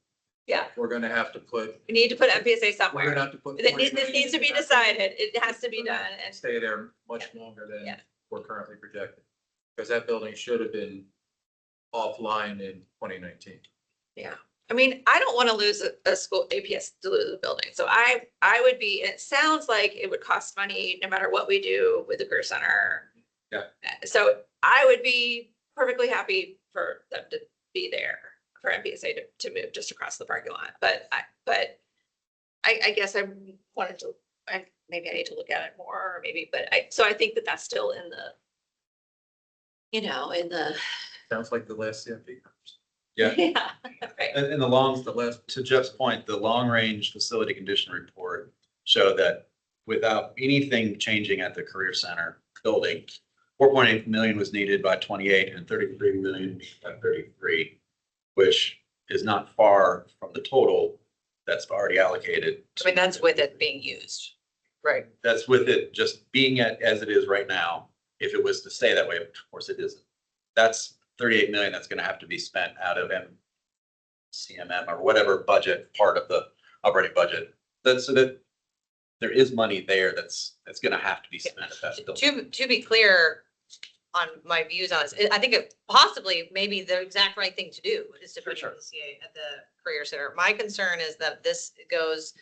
Yeah, We're gonna have to put, we need to put MPSA we're somewhere. gonna have to put. This needs to be decided. It has to be done. And Stay there much longer than we're currently projected. Because that building should have been offline in 2019. yeah, I mean, I don't want to lose a school APS to lose a building. So I would be, it sounds like it would cost money no matter what we do with the career center. Yeah. So I would be perfectly happy for them to be there, for MPSA to move just across the parking lot. But I guess I wanted to, maybe I need to look at it more, or maybe, so I think that's still in the, in the. Sounds like the last CFP. Yeah. Yeah. Right. And to Jeff's point, the long-range facility condition report showed that without anything changing at the career center building, 4.8 million was needed by 28 and 33 million at 33, which is not far from the total that's already allocated. I mean, that's with it being used, right? That's with it just being as it is right now. If it was to stay that way, of course it isn't. That's 38 million that's going to have to be spent out of CMM or whatever budget, part of the operating budget. So that there is money there that's going to have to be spent at that building. To be clear on my views on this, I think it possibly maybe the exact right thing to do is to put the CA at the career center. My concern is that this goes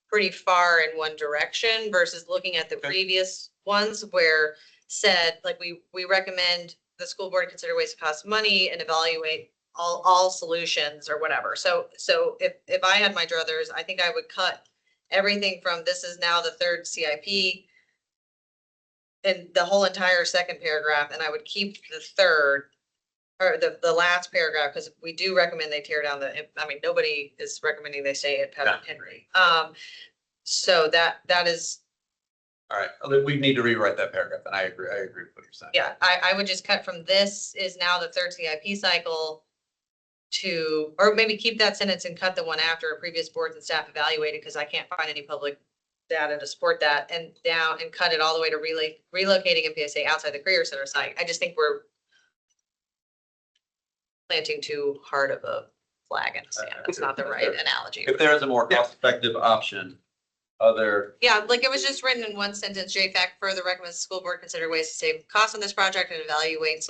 pretty far in one direction versus looking at the previous ones where said, like, we recommend the school board consider ways to cost money and evaluate all solutions or whatever. So if I had my druthers, I think I would cut everything from this is now the third CIP and the whole entire second paragraph, and I would keep the third or the last paragraph, because we do recommend they tear down nobody is recommending they stay at Pat Henry. So that is. All right, we need to rewrite that paragraph, and I agree with what you're saying. Yeah, I would just cut from this is now the third CIP cycle to, or maybe keep that sentence and cut the one after a previous boards and staff evaluated, because I can't find any public data to support that, and down and cut it all the way to relocating MPSA outside the career center site. I just think we're planting too hard of a flag in the sand. That's not the right analogy. If there is a more cost-effective option, other, Yeah, like it was just written in one sentence, JFAC further recommends the school board consider ways to save costs on this project and evaluate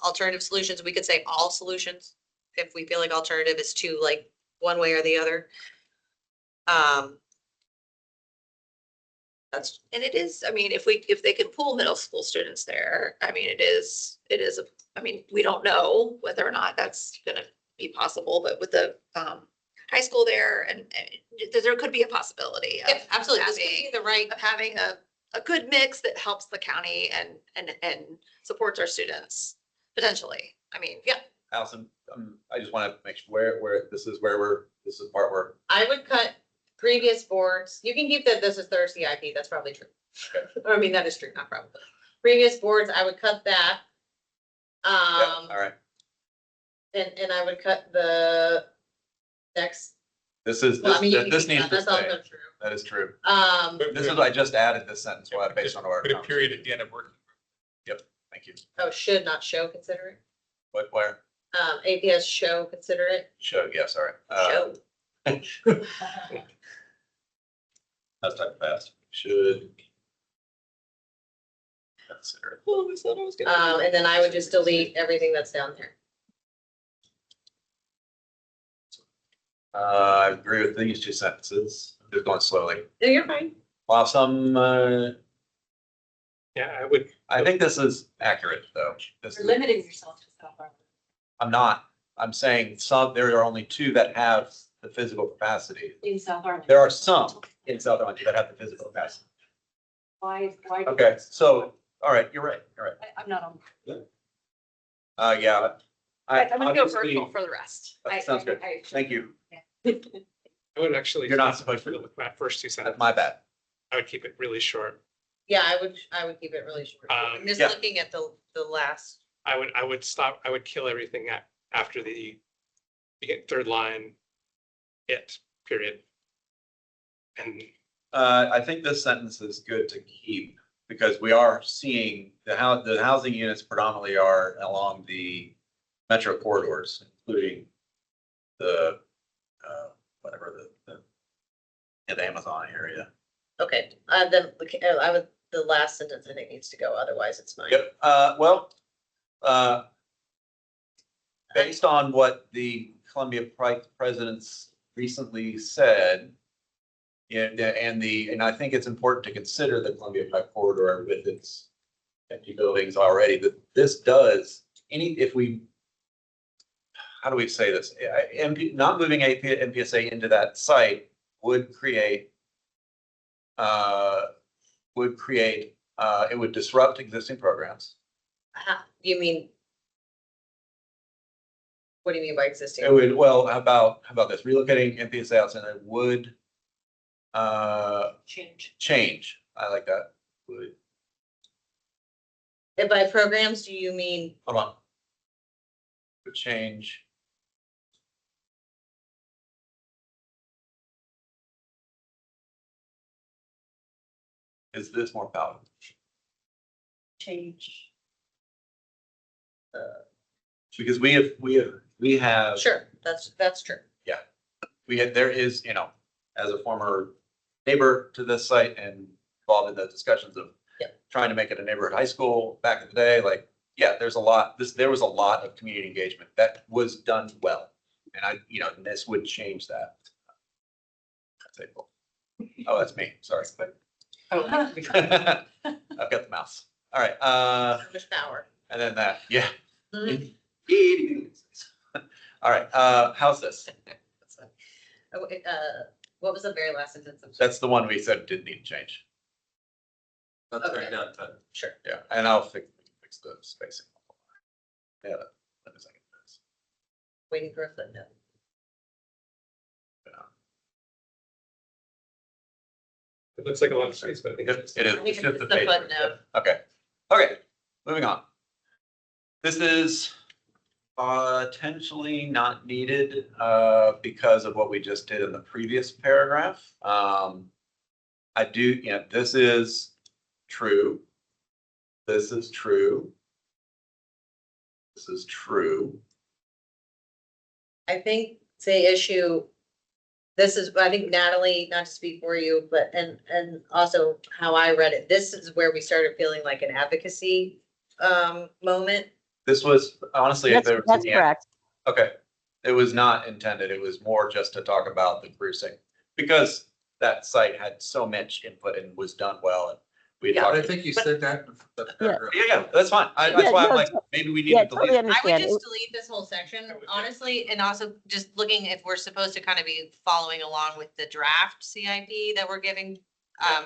alternative solutions. We could say all solutions if we feel like alternative is too like one way or the other. That's, And it is, I mean, if they can pull middle school students there, I mean, it is, I mean, we don't know whether or not that's gonna be possible, but with the, high school there and there could be a possibility of yeah, absolutely. This could having, be the right, of having a good mix that helps the county and supports our students potentially. I mean, yeah. Allison, I just want to make sure where this is the part where, I would cut previous boards. You can keep that this is their CIP. That's probably true. Okay. I mean, that is true, not probably. Previous boards, I would cut that. all right. And I would cut the next, This is, well, I mean, you can this keep needs that. to That's stay. also true. That is true. But- This is, I just added this sentence based on our. Put a period at the end of working. Yep, thank you. Oh, should not show, consider it. What, where? APS show, consider it. Show, yes, all right. Show. That's type fast. Should. Consider. Oh, I thought I was gonna. And then I would just delete everything that's down there. I agree with these two sentences. I'm just going slowly. No, you're fine. While some, Yeah, I would, I think this is accurate, though. This You're is, limiting yourself to South Arlington. I'm not. I'm saying there are only two that have the physical capacity. In South Arlington. There are some in South Arlington that have the physical capacity. Why? Okay, so, all right, you're right, you're right. I'm not on. Yeah. I'm gonna go obviously- virtual for the rest. Sounds good. Thank you. I would actually. You're not supposed to. With that first two That's sentences, my bad. I would keep it really short. Yeah, I would keep it really short. I'm just Yeah. looking at the last. I would stop, I would kill everything after the third line, period. And I think this sentence is good to keep because we are seeing the housing units predominantly are along the metro corridors, including the, whatever the Amazon area. Okay, then the last sentence I think needs to go, otherwise it's fine. Yep, well, based on what the Columbia presidents recently said, and I think it's important to consider the Columbia Pike corridor with its empty buildings already, that this does, how do we say this? Not moving MPSA into that site would create, it would disrupt existing programs. You mean? What do you mean by existing? It would, well, how about this? Relocating MPSA outside it would change. I like that. Would. And by programs, do you mean? Hold on. Would change. Is this more palatable? Change. Because we have. Sure, that's true. Yeah, there is, as a former neighbor to this site and involved in the discussions of trying to make it a neighborhood high school back in the day, like, yeah, there was a lot of community engagement that was done well. And this would change that. Oh, that's me, sorry. Oh. I've got the mouse. All right, Much power. and then that, yeah. Mhm. All right, how's this? What was the very last sentence? That's the one we said didn't need to change. That's Okay. right down to. Sure. Yeah, and I'll fix the spacing. Yeah, let me second this. Waiting for a footnote. it looks like a lot of space, but I think It it's. is. I think It's just it's the the page. footnote. Okay, moving on. This is potentially not needed because of what we just did in the previous paragraph. This is true. This is true. This is true. I think say issue this is, I think Natalie, not to speak for you, but, and also how I read it, this is where we started feeling like an advocacy moment. This was honestly, if That's, there was. that's yeah, correct. Okay. It was not intended. It was more just to talk about the precinct because that site had so much input and was done well. And we had Yeah, talked. I think you said that in the paragraph. Yeah, that's fine. That's Yeah, why I'm no, like, maybe we need Yeah, to delete totally it. I would understand. just delete this whole section, honestly, and also just looking if we're supposed to kind of be following along with the draft CIP that we're giving.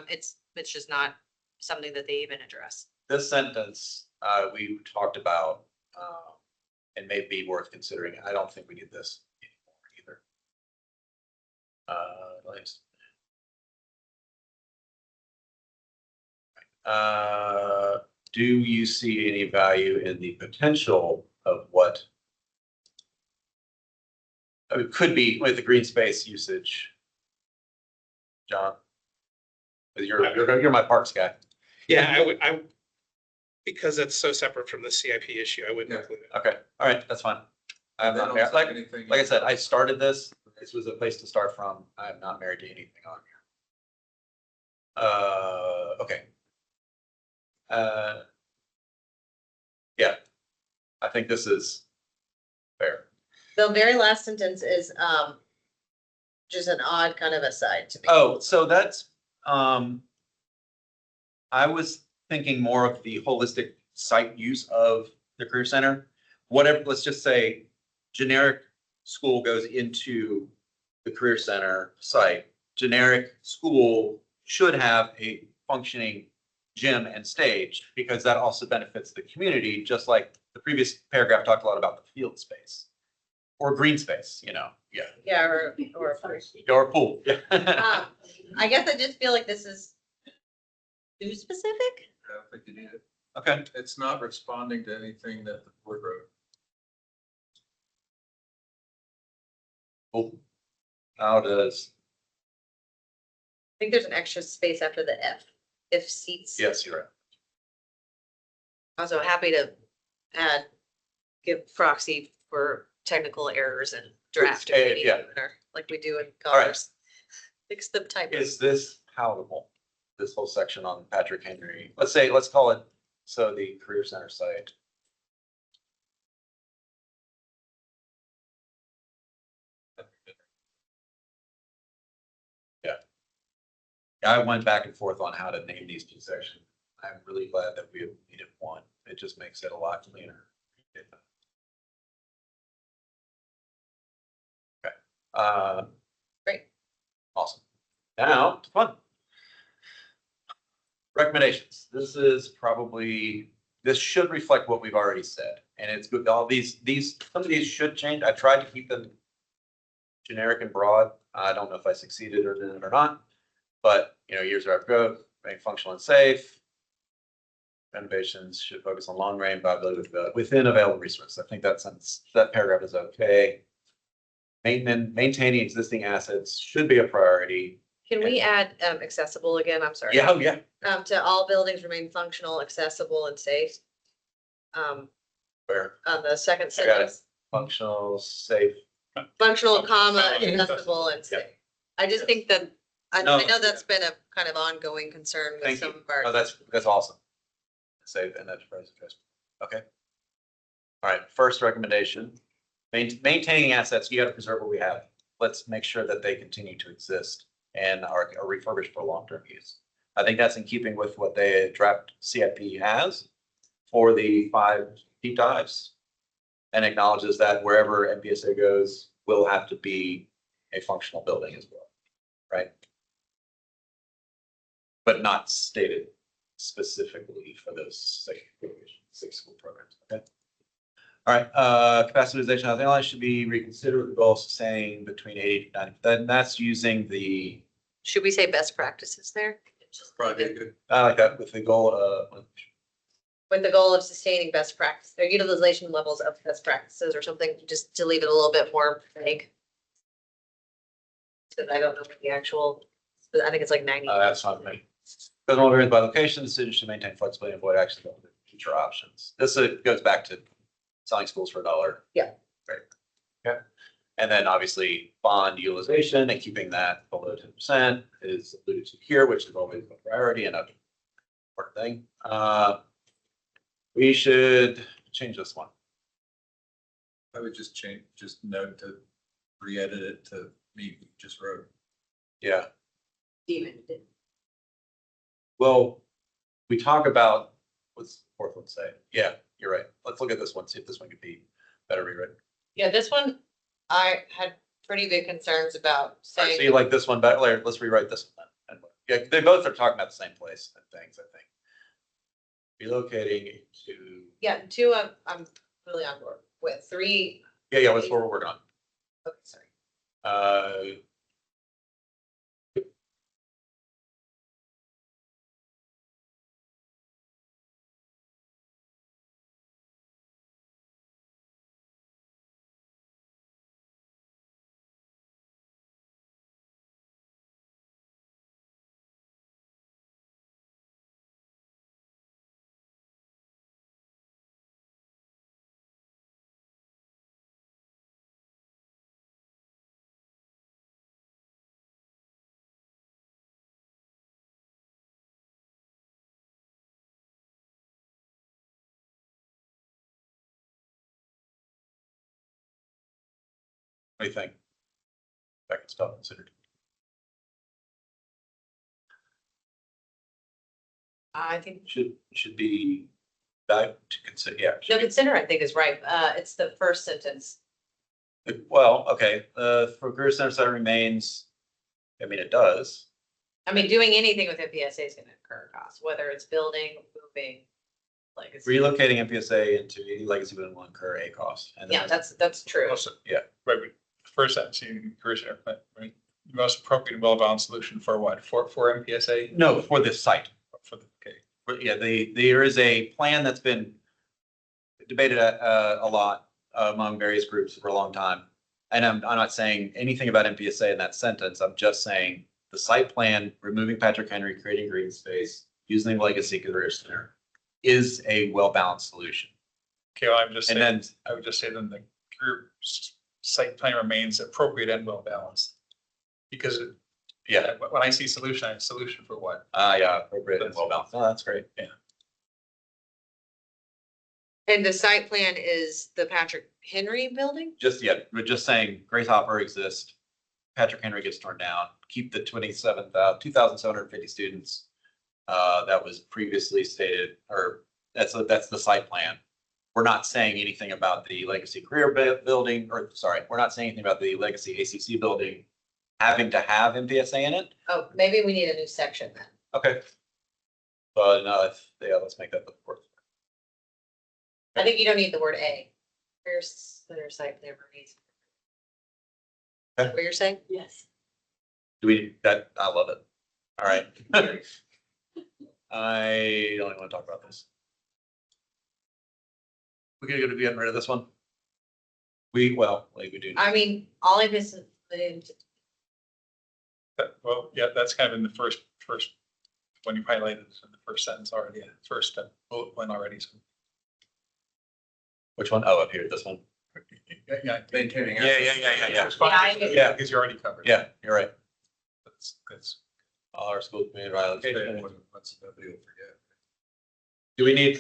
It's just not something that they even address. This sentence, we talked about, and may be worth considering. I don't think we need this anymore either. Nice. Do you see any value in the potential of what it could be with the green space usage? John? You're my parks guy. Yeah, I, because it's so separate from the CIP issue, I wouldn't include it. Okay, all right, that's fine. I'm They not don't married, say like anything. I said, I started this. This was a place to start from. I'm not married to anything on here. Okay. Yeah, I think this is fair. The very last sentence is just an odd kind of aside to me. Oh, so that's, I was thinking more of the holistic site use of the career center. Whatever, let's just say generic school goes into the career center site. Generic school should have a functioning gym and stage because that also benefits the community, just like the previous paragraph talked a lot about the field space or green space, you know, yeah. Yeah, or Or a pool, yeah. I guess I just feel like this is too specific. I don't think you need it. Okay. It's not responding to anything that the board wrote. Cool. How does, I think there's an extra space after the F, if seats. yes, you're right. Also happy to give proxy for technical errors and draft. if we need yeah. to, or like we do in All right. Commerce. Fix the type. Is this palatable? This whole section on Patrick Henry, let's call it, so the career center site. Yeah. I went back and forth on how to name these two sections. I'm really glad that we needed one. It just makes it a lot cleaner. Okay. Great. Awesome. Now, fun. Recommendations. This is probably, this should reflect what we've already said. And it's good. All these, some of these should change. I tried to keep them generic and broad. I don't know if I succeeded or not, but you know, years of growth, being functional and safe. Renovations should focus on long range viability within available resources. I think that sentence, that paragraph is okay. Maintaining existing assets should be a priority. Can we add accessible again? I'm sorry. Yeah, oh, yeah. To all buildings remain functional, accessible and safe. Where? On the second I got it. sentence, Functional, safe. functional, comma, accessible and safe. I just think that, I No. know that's been a kind of ongoing concern with Thank some you. of our. Oh, that's awesome. Safe and enterprise. Okay. All right, first recommendation, maintaining assets, you gotta preserve what we have. Let's make sure that they continue to exist and are refurbished for long-term use. I think that's in keeping with what the draft CIP has for the 5 deep dives. And acknowledges that wherever MPSA goes will have to be a functional building as well, right? But not stated specifically for those 6 school programs, okay? All right, capacity utilization of the line should be reconsidered with the goal of sustaining between 80 to 90. Then that's using the, Should we say best practices there? Probably good. I like that, with the goal of, With the goal of sustaining best practice or utilization levels of best practices or something, just to leave it a little bit more vague. So I don't know what the actual, but I think it's like 90. that's not me. Because all varies by location, the city should maintain flexibility and avoid accidental future options. This goes back to selling schools for $1. Yeah. Great. Okay. And then obviously bond utilization and keeping that below 10% is alluded to here, which is always a priority and a important thing. We should change this one. I would just note to re-edit it to me, just wrote. Yeah. Steven did. Well, we talk about, what's the fourth one say? Yeah, you're right. Let's look at this one, see if this one could be better rewritten. Yeah, this one, I had pretty big concerns about So saying. you like this one better? Let's rewrite this one then. Yeah, they both are talking about the same place and things, I think. Relocating to, Yeah, two, I'm really on board with. Three, yeah, that's what we're working on. okay, sorry. What do you think? That can still considered. I think, Should be that to consider, yeah. should no, be- consider, I think is right. It's the first sentence. Well, okay, for career center site remains, I mean, it does. I mean, doing anything with MPSA is gonna incur costs, whether it's building, moving, like. it's- Relocating MPSA into any legacy building will incur a cost. And Yeah, then- that's true. Also, Yeah. right, but first sentence, you career center plan, right? The most appropriate and well-balanced solution for what? For MPSA? No, for this site. For the, okay. Yeah, there is a plan that's been debated a lot among various groups for a long time. And I'm not saying anything about MPSA in that sentence. I'm just saying the site plan, removing Patrick Henry, creating green space, using the legacy career center is a well-balanced solution. Okay, well, I'm just And saying, then, I would just say then the career site plan remains appropriate and well-balanced. Because yeah, when I see solution, I have solution for what? yeah, appropriate and well-balanced. Oh, that's great. Yeah. And the site plan is the Patrick Henry building? Just, yeah, we're just saying Grace Hopper exists. Patrick Henry gets torn down, keep the 2,750 students. That was previously stated, or that's the site plan. We're not saying anything about the legacy career building, or sorry, we're not saying anything about the legacy ACC building having to have MPSA in it. Oh, maybe we need a new section then. Okay. But no, yeah, let's make that the fourth. I think you don't need the word A. Here's center site plan remains. Okay. What you're saying? Yes. Do we, that, I love it. All right. I don't even want to talk about this. We're gonna be getting rid of this one. Well, like we do. I mean, all of this is, Well, yeah, that's kind of in the first, when you highlighted it in the first sentence already, first bullet point already. So, Which one? Oh, up here, this one. yeah. Maintaining. Yeah. Yeah, because you're already covered. Yeah, you're right. That's. All our school community violence. What's nobody will forget.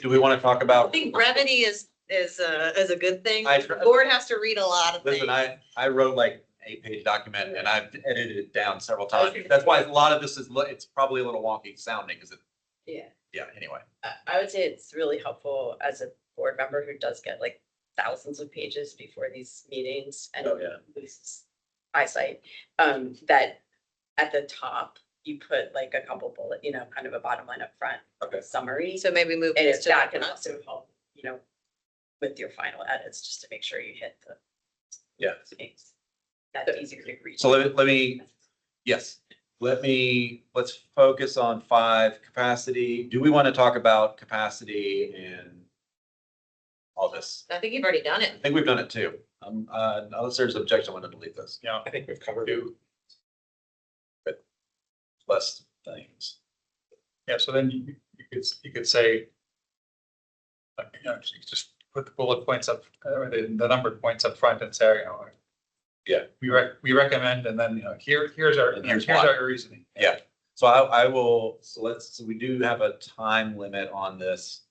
Do we want to talk I about? think brevity is a good thing. I- The board has to read a lot of things. Listen, I wrote like 8-page document and I've edited it down several times. That's why a lot of this is, it's probably a little wonky sounding because Yeah, anyway. I would say it's really helpful as a board member who does get like thousands of pages before these meetings and Oh, yeah. loses eyesight. That at the top, you put like a couple bullet, kind of a bottom line up front, Okay. summary. So maybe move And this if to that can the, also help, with your final edits, just to make sure you hit the. Yeah. things. That's easier to read. So let me, yes, let's focus on 5 capacity. Do we want to talk about capacity and all this? I think you've already done I it. think we've done it too. Unless there's objection, I'm going to delete this. Yeah, I think we've covered it. Less things. yeah, so then you could say, like, you could just put the bullet points up, or the numbered points up front and say, We recommend, and then, here's our, And here's here's why. our reasoning. Yeah, so I will, so we do have a time limit on this.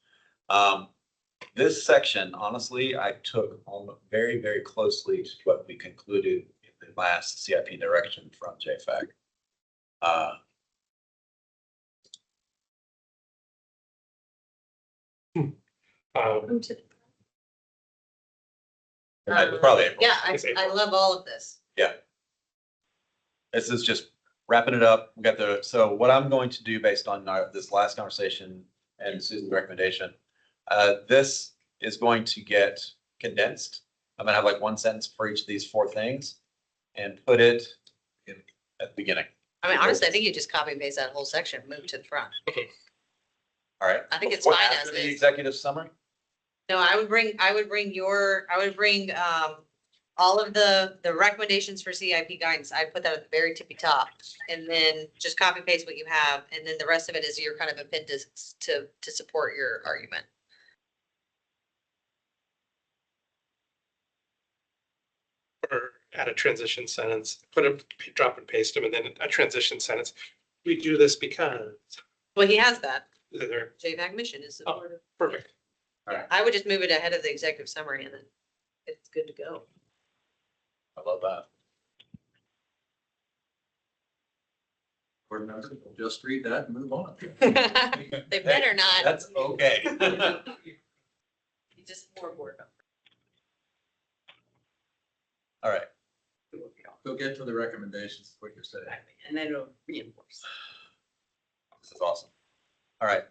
This section, honestly, I took on very, very closely to what we concluded in the last CIP direction from JFAC. Probably April. Yeah, It's April. I love all of this. Yeah. This is just wrapping it up. We got so what I'm going to do based on this last conversation and Susan's recommendation, this is going to get condensed. I'm gonna have like one sentence for each of these 4 things and put it in at the beginning. I mean, honestly, I think you just copy and paste that whole section, move to the front. All right. I think it's What, fine after as the is. executive summary? No, I would bring all of the recommendations for CIP guidance. I'd put that at the very tippy top. And then just copy paste what you have. And then the rest of it is your kind of appendix to support your argument. Or add a transition sentence, drop and paste them, and then a transition sentence. We do this because. Well, he has that. There. JFAC mission is supportive. Perfect. I would just move it ahead of the executive summary and then it's good to go. I love that. Board members, just read that and move on. They better not. That's okay. Just more board members. All right. Go get to the recommendations, what you're saying. And then it'll reinforce. This is awesome. All right,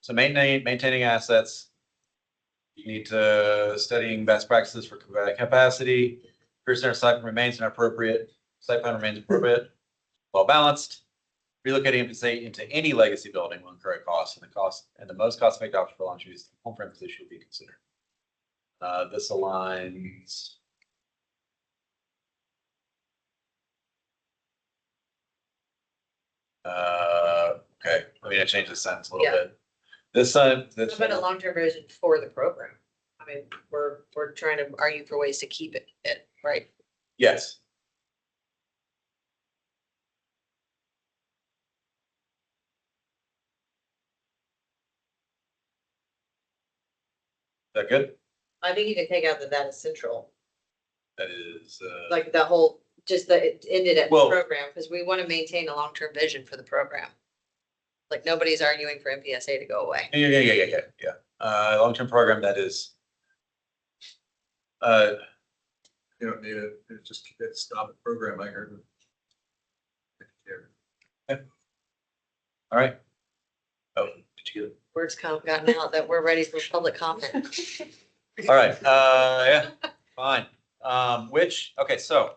so maintaining assets. You need to studying best practices for capacity. Career center site plan remains inappropriate. Site plan remains appropriate, well balanced. Relocating MPC into any legacy building will incur a cost, and the most cost-effective option for long-term use home frame position will be considered. This aligns. Okay, let me change the sentence a little bit. This time, How about a long-term vision for the program? I mean, we're trying to argue for ways to keep it, right? yes. Is that good? I think you can take out that is central, That is, like the whole, just that it ended at the Well- program, because we want to maintain a long-term vision for the program. Like nobody's arguing for MPSA to go away. yeah. Long-term program that is. You don't need it, just stop the program, I heard. All right. Oh, did you get it? Words kind of gotten out that we're ready for public comment. All right, yeah, fine. Okay, so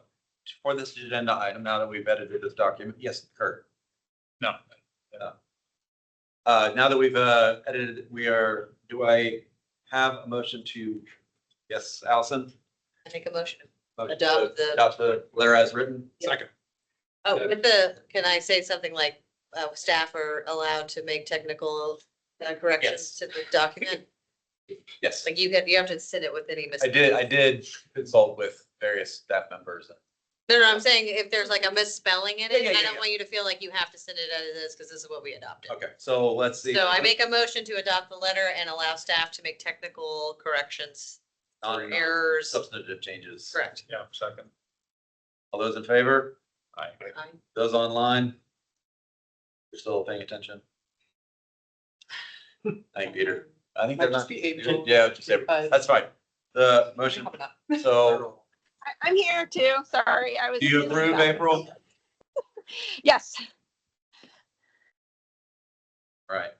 for this agenda item, now that we've edited this document, yes, Kurt. No. Now that we've edited, do I have a motion to, yes, Allison? I make a motion. Motion Adopt to the- Adopt the letter as written? Second. Oh, can I say something like, staff are allowed to make technical corrections Yes. to the document? Yes, Like you have to send it with any mistake. I did consult with various staff members. No, I'm saying if there's like a misspelling in it, Yeah, I don't want you to feel like you have to send it as it is, because this is what we adopted. Okay, so let's see. So I make a motion to adopt the letter and allow staff to make technical corrections or On errors. substantive changes. Correct. Yeah, second. All those in favor? Aye. Aye. Those online? You're still paying attention? Thank you, Peter. I think they're Might not. just be April. Yeah, just April. That's fine. The motion, so I'm here too. Sorry, I was. do you approve, April? Yes. All right,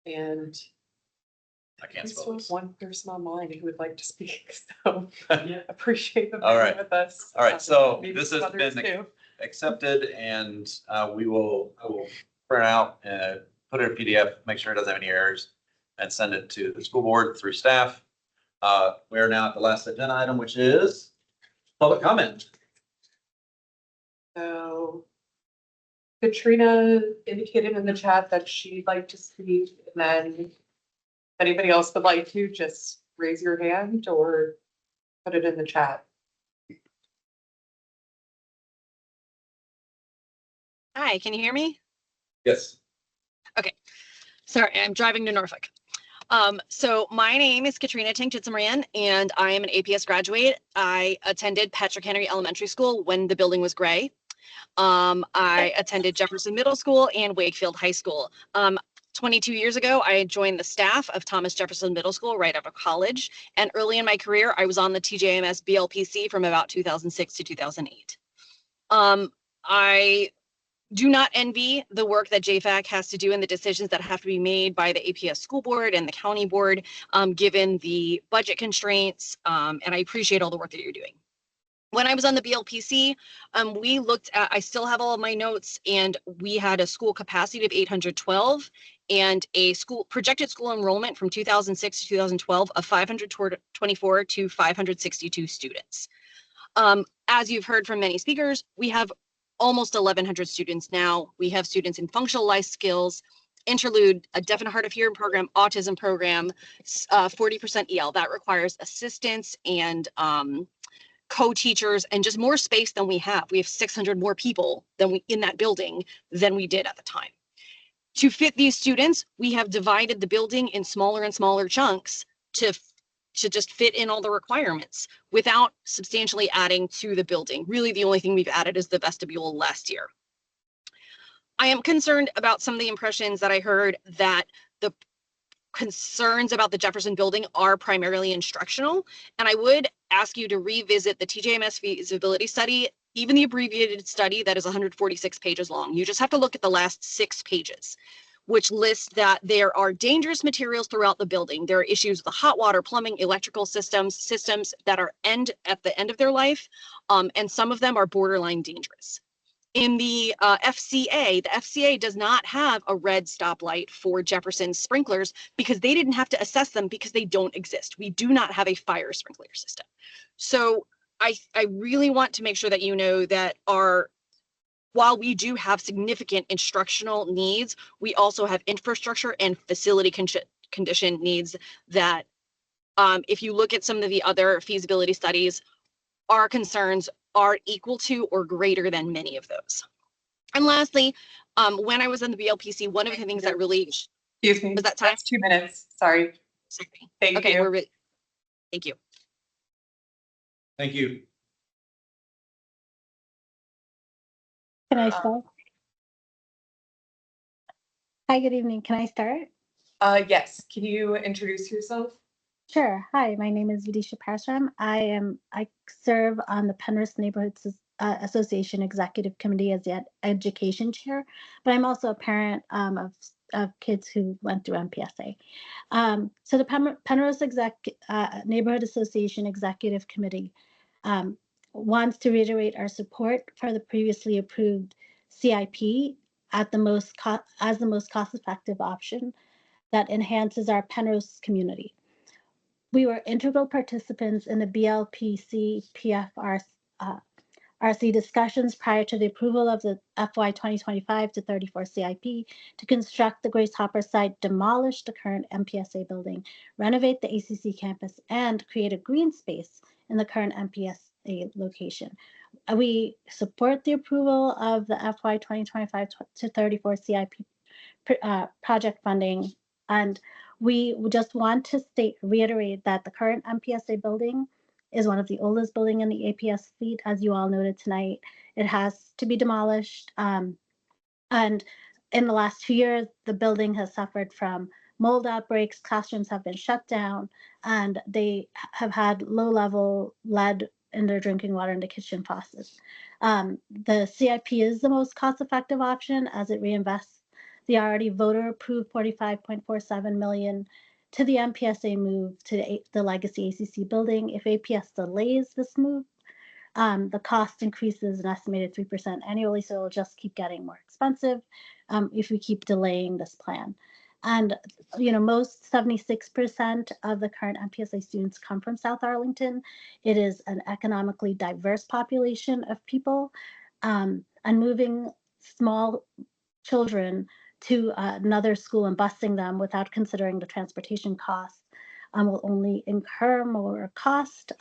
And I can't we spell still this. have one person online who would like to speak, so appreciate them All being right. with us. All right, so Maybe this some has others been too. accepted and I will print out and put it in PDF, make sure it doesn't have any errors and send it to the school board through staff. We are now at the last agenda item, which is public comment. So Katrina indicated in the chat that she'd like to speak, and then if anybody else would like to, just raise your hand or put it in the chat. Hi, can you hear me? Yes. Okay. Sorry, I'm driving to Norfolk. So my name is Katrina Ting-Titsamaran, and I am an APS graduate. I attended Patrick Henry Elementary School when the building was gray. I attended Jefferson Middle School and Wakefield High School. 22 years ago, I joined the staff of Thomas Jefferson Middle School right out of college. And early in my career, I was on the TJMS BLPC from about 2006 to 2008. I do not envy the work that JFAC has to do and the decisions that have to be made by the APS school board and the county board, given the budget constraints. And I appreciate all the work that you're doing. When I was on the BLPC, we looked at, I still have all of my notes, and we had a school capacity of 812 and a school projected school enrollment from 2006 to 2012 of 524 to 562 students. As you've heard from many speakers, we have almost 1,100 students now. We have students in functional life skills, interlude, a deaf and hard of hearing program, autism program, 40% EL. That requires assistance and co-teachers and just more space than we have. We have 600 more people than we in that building than we did at the time. To fit these students, we have divided the building in smaller and smaller chunks to just fit in all the requirements without substantially adding to the building. Really, the only thing we've added is the vestibule last year. I am concerned about some of the impressions that I heard that the concerns about the Jefferson building are primarily instructional, and I would ask you to revisit the TJMS feasibility study, even the abbreviated study that is 146 pages long. You just have to look at the last 6 pages, which lists that there are dangerous materials throughout the building. There are issues with the hot water, plumbing, electrical systems that are at the end of their life, and some of them are borderline dangerous. In the FCA does not have a red stoplight for Jefferson sprinklers because they didn't have to assess them because they don't exist. We do not have a fire sprinkler system. So I really want to make sure that you know that while we do have significant instructional needs, we also have infrastructure and facility condition needs that if you look at some of the other feasibility studies, our concerns are equal to or greater than many of those. And lastly, when I was in the BLPC, one of the things that really, Excuse me, was that time? that's 2 minutes. Sorry. Thank Okay, you. Thank you. Thank you. Can I start? Hi, good evening. Can I start? Yes. Can you introduce yourself? Sure. Hi, my name is Vidisha Parasram. I serve on the Penrith Neighborhood Association Executive Committee as the Education Chair, but I'm also a parent of kids who went through MPSA. So the Penrith Neighborhood Association Executive Committee wants to reiterate our support for the previously approved CIP as the most cost-effective option that enhances our Penrose community. We were integral participants in the BLPC RC discussions prior to the approval of the FY 2025 to 34 CIP to construct the Grace Hopper site, demolish the current MPSA building, renovate the ACC campus, and create a green space in the current MPSA location. We support the approval of the FY 2025 to 34 CIP project funding, and we just want to reiterate that the current MPSA building is one of the oldest building in the APS fleet, as you all noted tonight. It has to be demolished. And in the last 2 years, the building has suffered from mold outbreaks, classrooms have been shut down, and they have had low-level lead in their drinking water in the kitchen faucets. The CIP is the most cost-effective option as it reinvests the already voter-approved $45.47 million to the MPSA move to the legacy ACC building. If APS delays this move, the cost increases an estimated 3% annually, so it'll just keep getting more expensive if we keep delaying this plan. And most 76% of the current MPSA students come from South Arlington. It is an economically diverse population of people, and moving small children to another school and busing them without considering the transportation costs will only incur more cost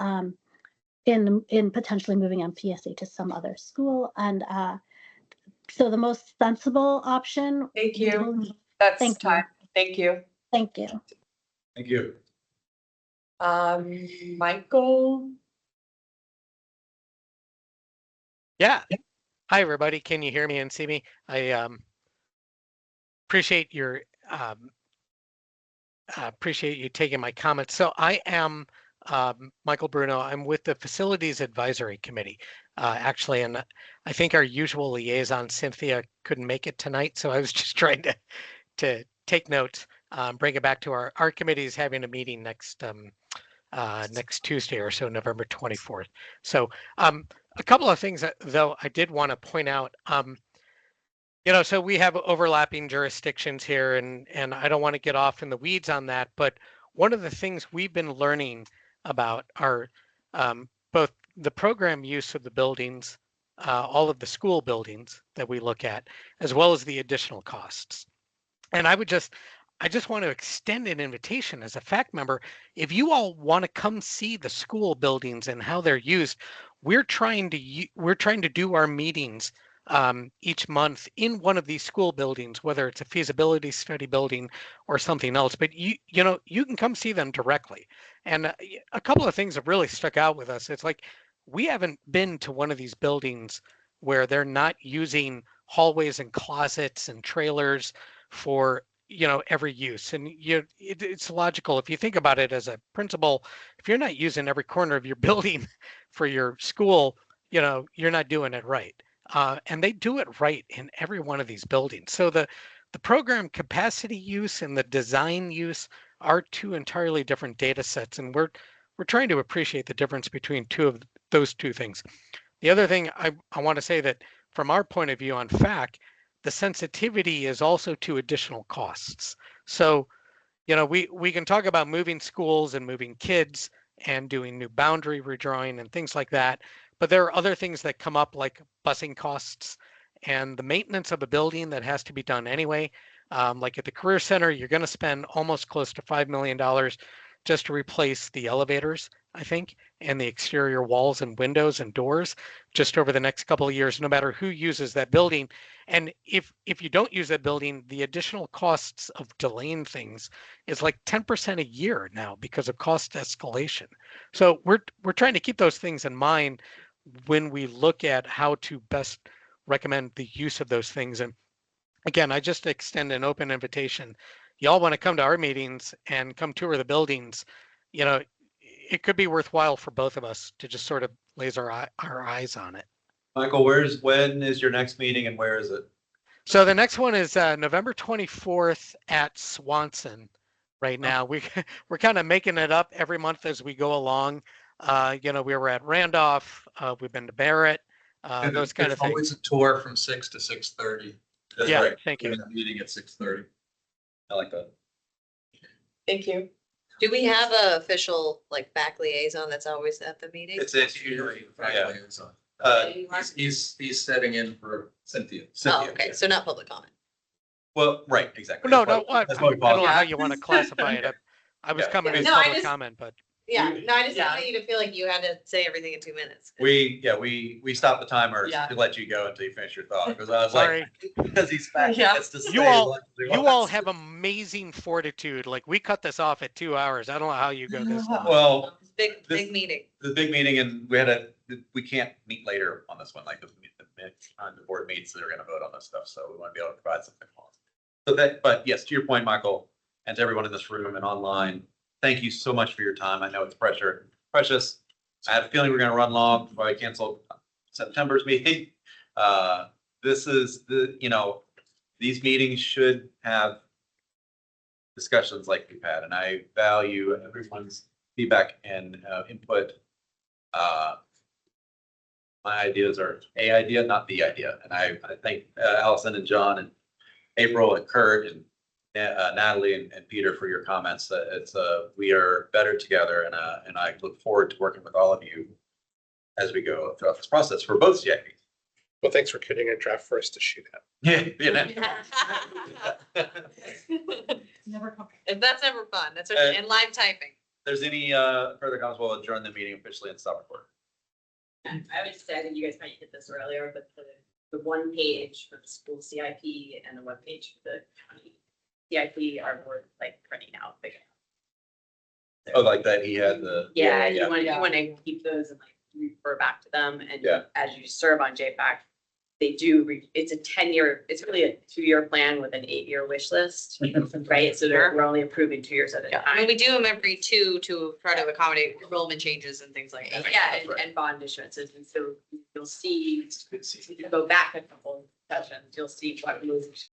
in potentially moving MPSA to some other school. And So the most sensible option. Thank you. That's Thank you. time. Thank you. Thank you. Thank you. Michael? Yeah. Hi, everybody. Can you hear me and see me? I appreciate your appreciate you taking my comments. So I am Michael Bruno. I'm with the Facilities Advisory Committee, actually, and I think our usual liaison, Cynthia, couldn't make it tonight. So I was just trying to take notes, bring it back to our committee is having a meeting next Tuesday or so, November 24th. So a couple of things that, though, I did want to point out. So we have overlapping jurisdictions here, and I don't want to get off in the weeds on that. But one of the things we've been learning about are both the program use of the buildings, all of the school buildings that we look at, as well as the additional costs. And I just want to extend an invitation as a FAC member. If you all want to come see the school buildings and how they're used, we're trying to do our meetings each month in one of these school buildings, whether it's a feasibility study building or something else. But you can come see them directly. And a couple of things have really stuck out with us. It's like we haven't been to one of these buildings where they're not using hallways and closets and trailers for every use. And it's logical if you think about it as a principal. If you're not using every corner of your building for your school, you're not doing it right. And they do it right in every one of these buildings. So the program capacity use and the design use are two entirely different data sets, and we're trying to appreciate the difference between those two things. The other thing I want to say that from our point of view on FAC, the sensitivity is also to additional costs. So, we can talk about moving schools and moving kids and doing new boundary redrawing and things like that. But there are other things that come up like busing costs and the maintenance of a building that has to be done anyway. Like at the Career Center, you're going to spend almost close to $5 million just to replace the elevators, I think, and the exterior walls and windows and doors just over the next couple of years, no matter who uses that building. And if you don't use that building, the additional costs of delaying things is like 10% a year now because of cost escalation. So we're trying to keep those things in mind when we look at how to best recommend the use of those things. And again, I just extend an open invitation. Y'all want to come to our meetings and come tour the buildings, it could be worthwhile for both of us to just sort of laser our eyes on it. Michael, when is your next meeting and where is it? So the next one is November 24th at Swanson. Right now, we're kind of making it up every month as we go along. We were at Randolph, we've been to Barrett, those kind of things. Always a tour from 6 to 6:30. Yeah, right. thank you. Meeting at 6:30. I like that. Thank you. Do we have a official like back liaison that's always at the meeting? It's usually, yeah. He's setting in for Cynthia. Oh, okay, so not public comment. Well, right, exactly. No, That's why- I that's why we don't know paused. how you want to classify it. I was coming as No, I public just- comment, but Yeah, no, I just didn't want you to feel like you had to say everything in 2 minutes. We stopped the timer Yeah. to let you go until you finish your thought, because I was sorry. like, because he's back. Yeah. You all have amazing fortitude. Like we cut this off at 2 hours. I don't know how you go this long. Well, Big meeting. the big meeting, and we can't meet later on this one, like the time the board meets, they're gonna vote on this stuff, so we want to be able to provide something. So but yes, to your point, Michael, and to everyone in this room and online, thank you so much for your time. I know it's precious. I have a feeling we're gonna run long before I cancel September's meeting. This is these meetings should have discussions like we've had, and I value everyone's feedback and input. My ideas are a idea, not the idea. And I thank Allison and John and April and Kurt and Natalie and Peter for your comments. We are better together, and I look forward to working with all of you as we go throughout this process for both CIPs. Well, thanks for creating a draft for us to shoot at. If that's never fun, that's and live typing. If there's any further comments, we'll adjourn the meeting officially and stop recording. I would just say, I think you guys might hit this earlier, but the the one page for the school CIP and the one page for the county CIP are worth like printing out big. Oh, like that, he had the. Yeah, you want to keep those and like refer back to them, and Yeah. as you serve on JFAC, they do, it's a 10-year, it's really a 2-year plan with an 8-year wish list, right? So we're only approving 2 years at a I time. mean, we do them every 2 to try to accommodate enrollment changes and things like that. Yeah, and bond issuances, and so you'll see, if you go back a couple sessions, you'll see what moves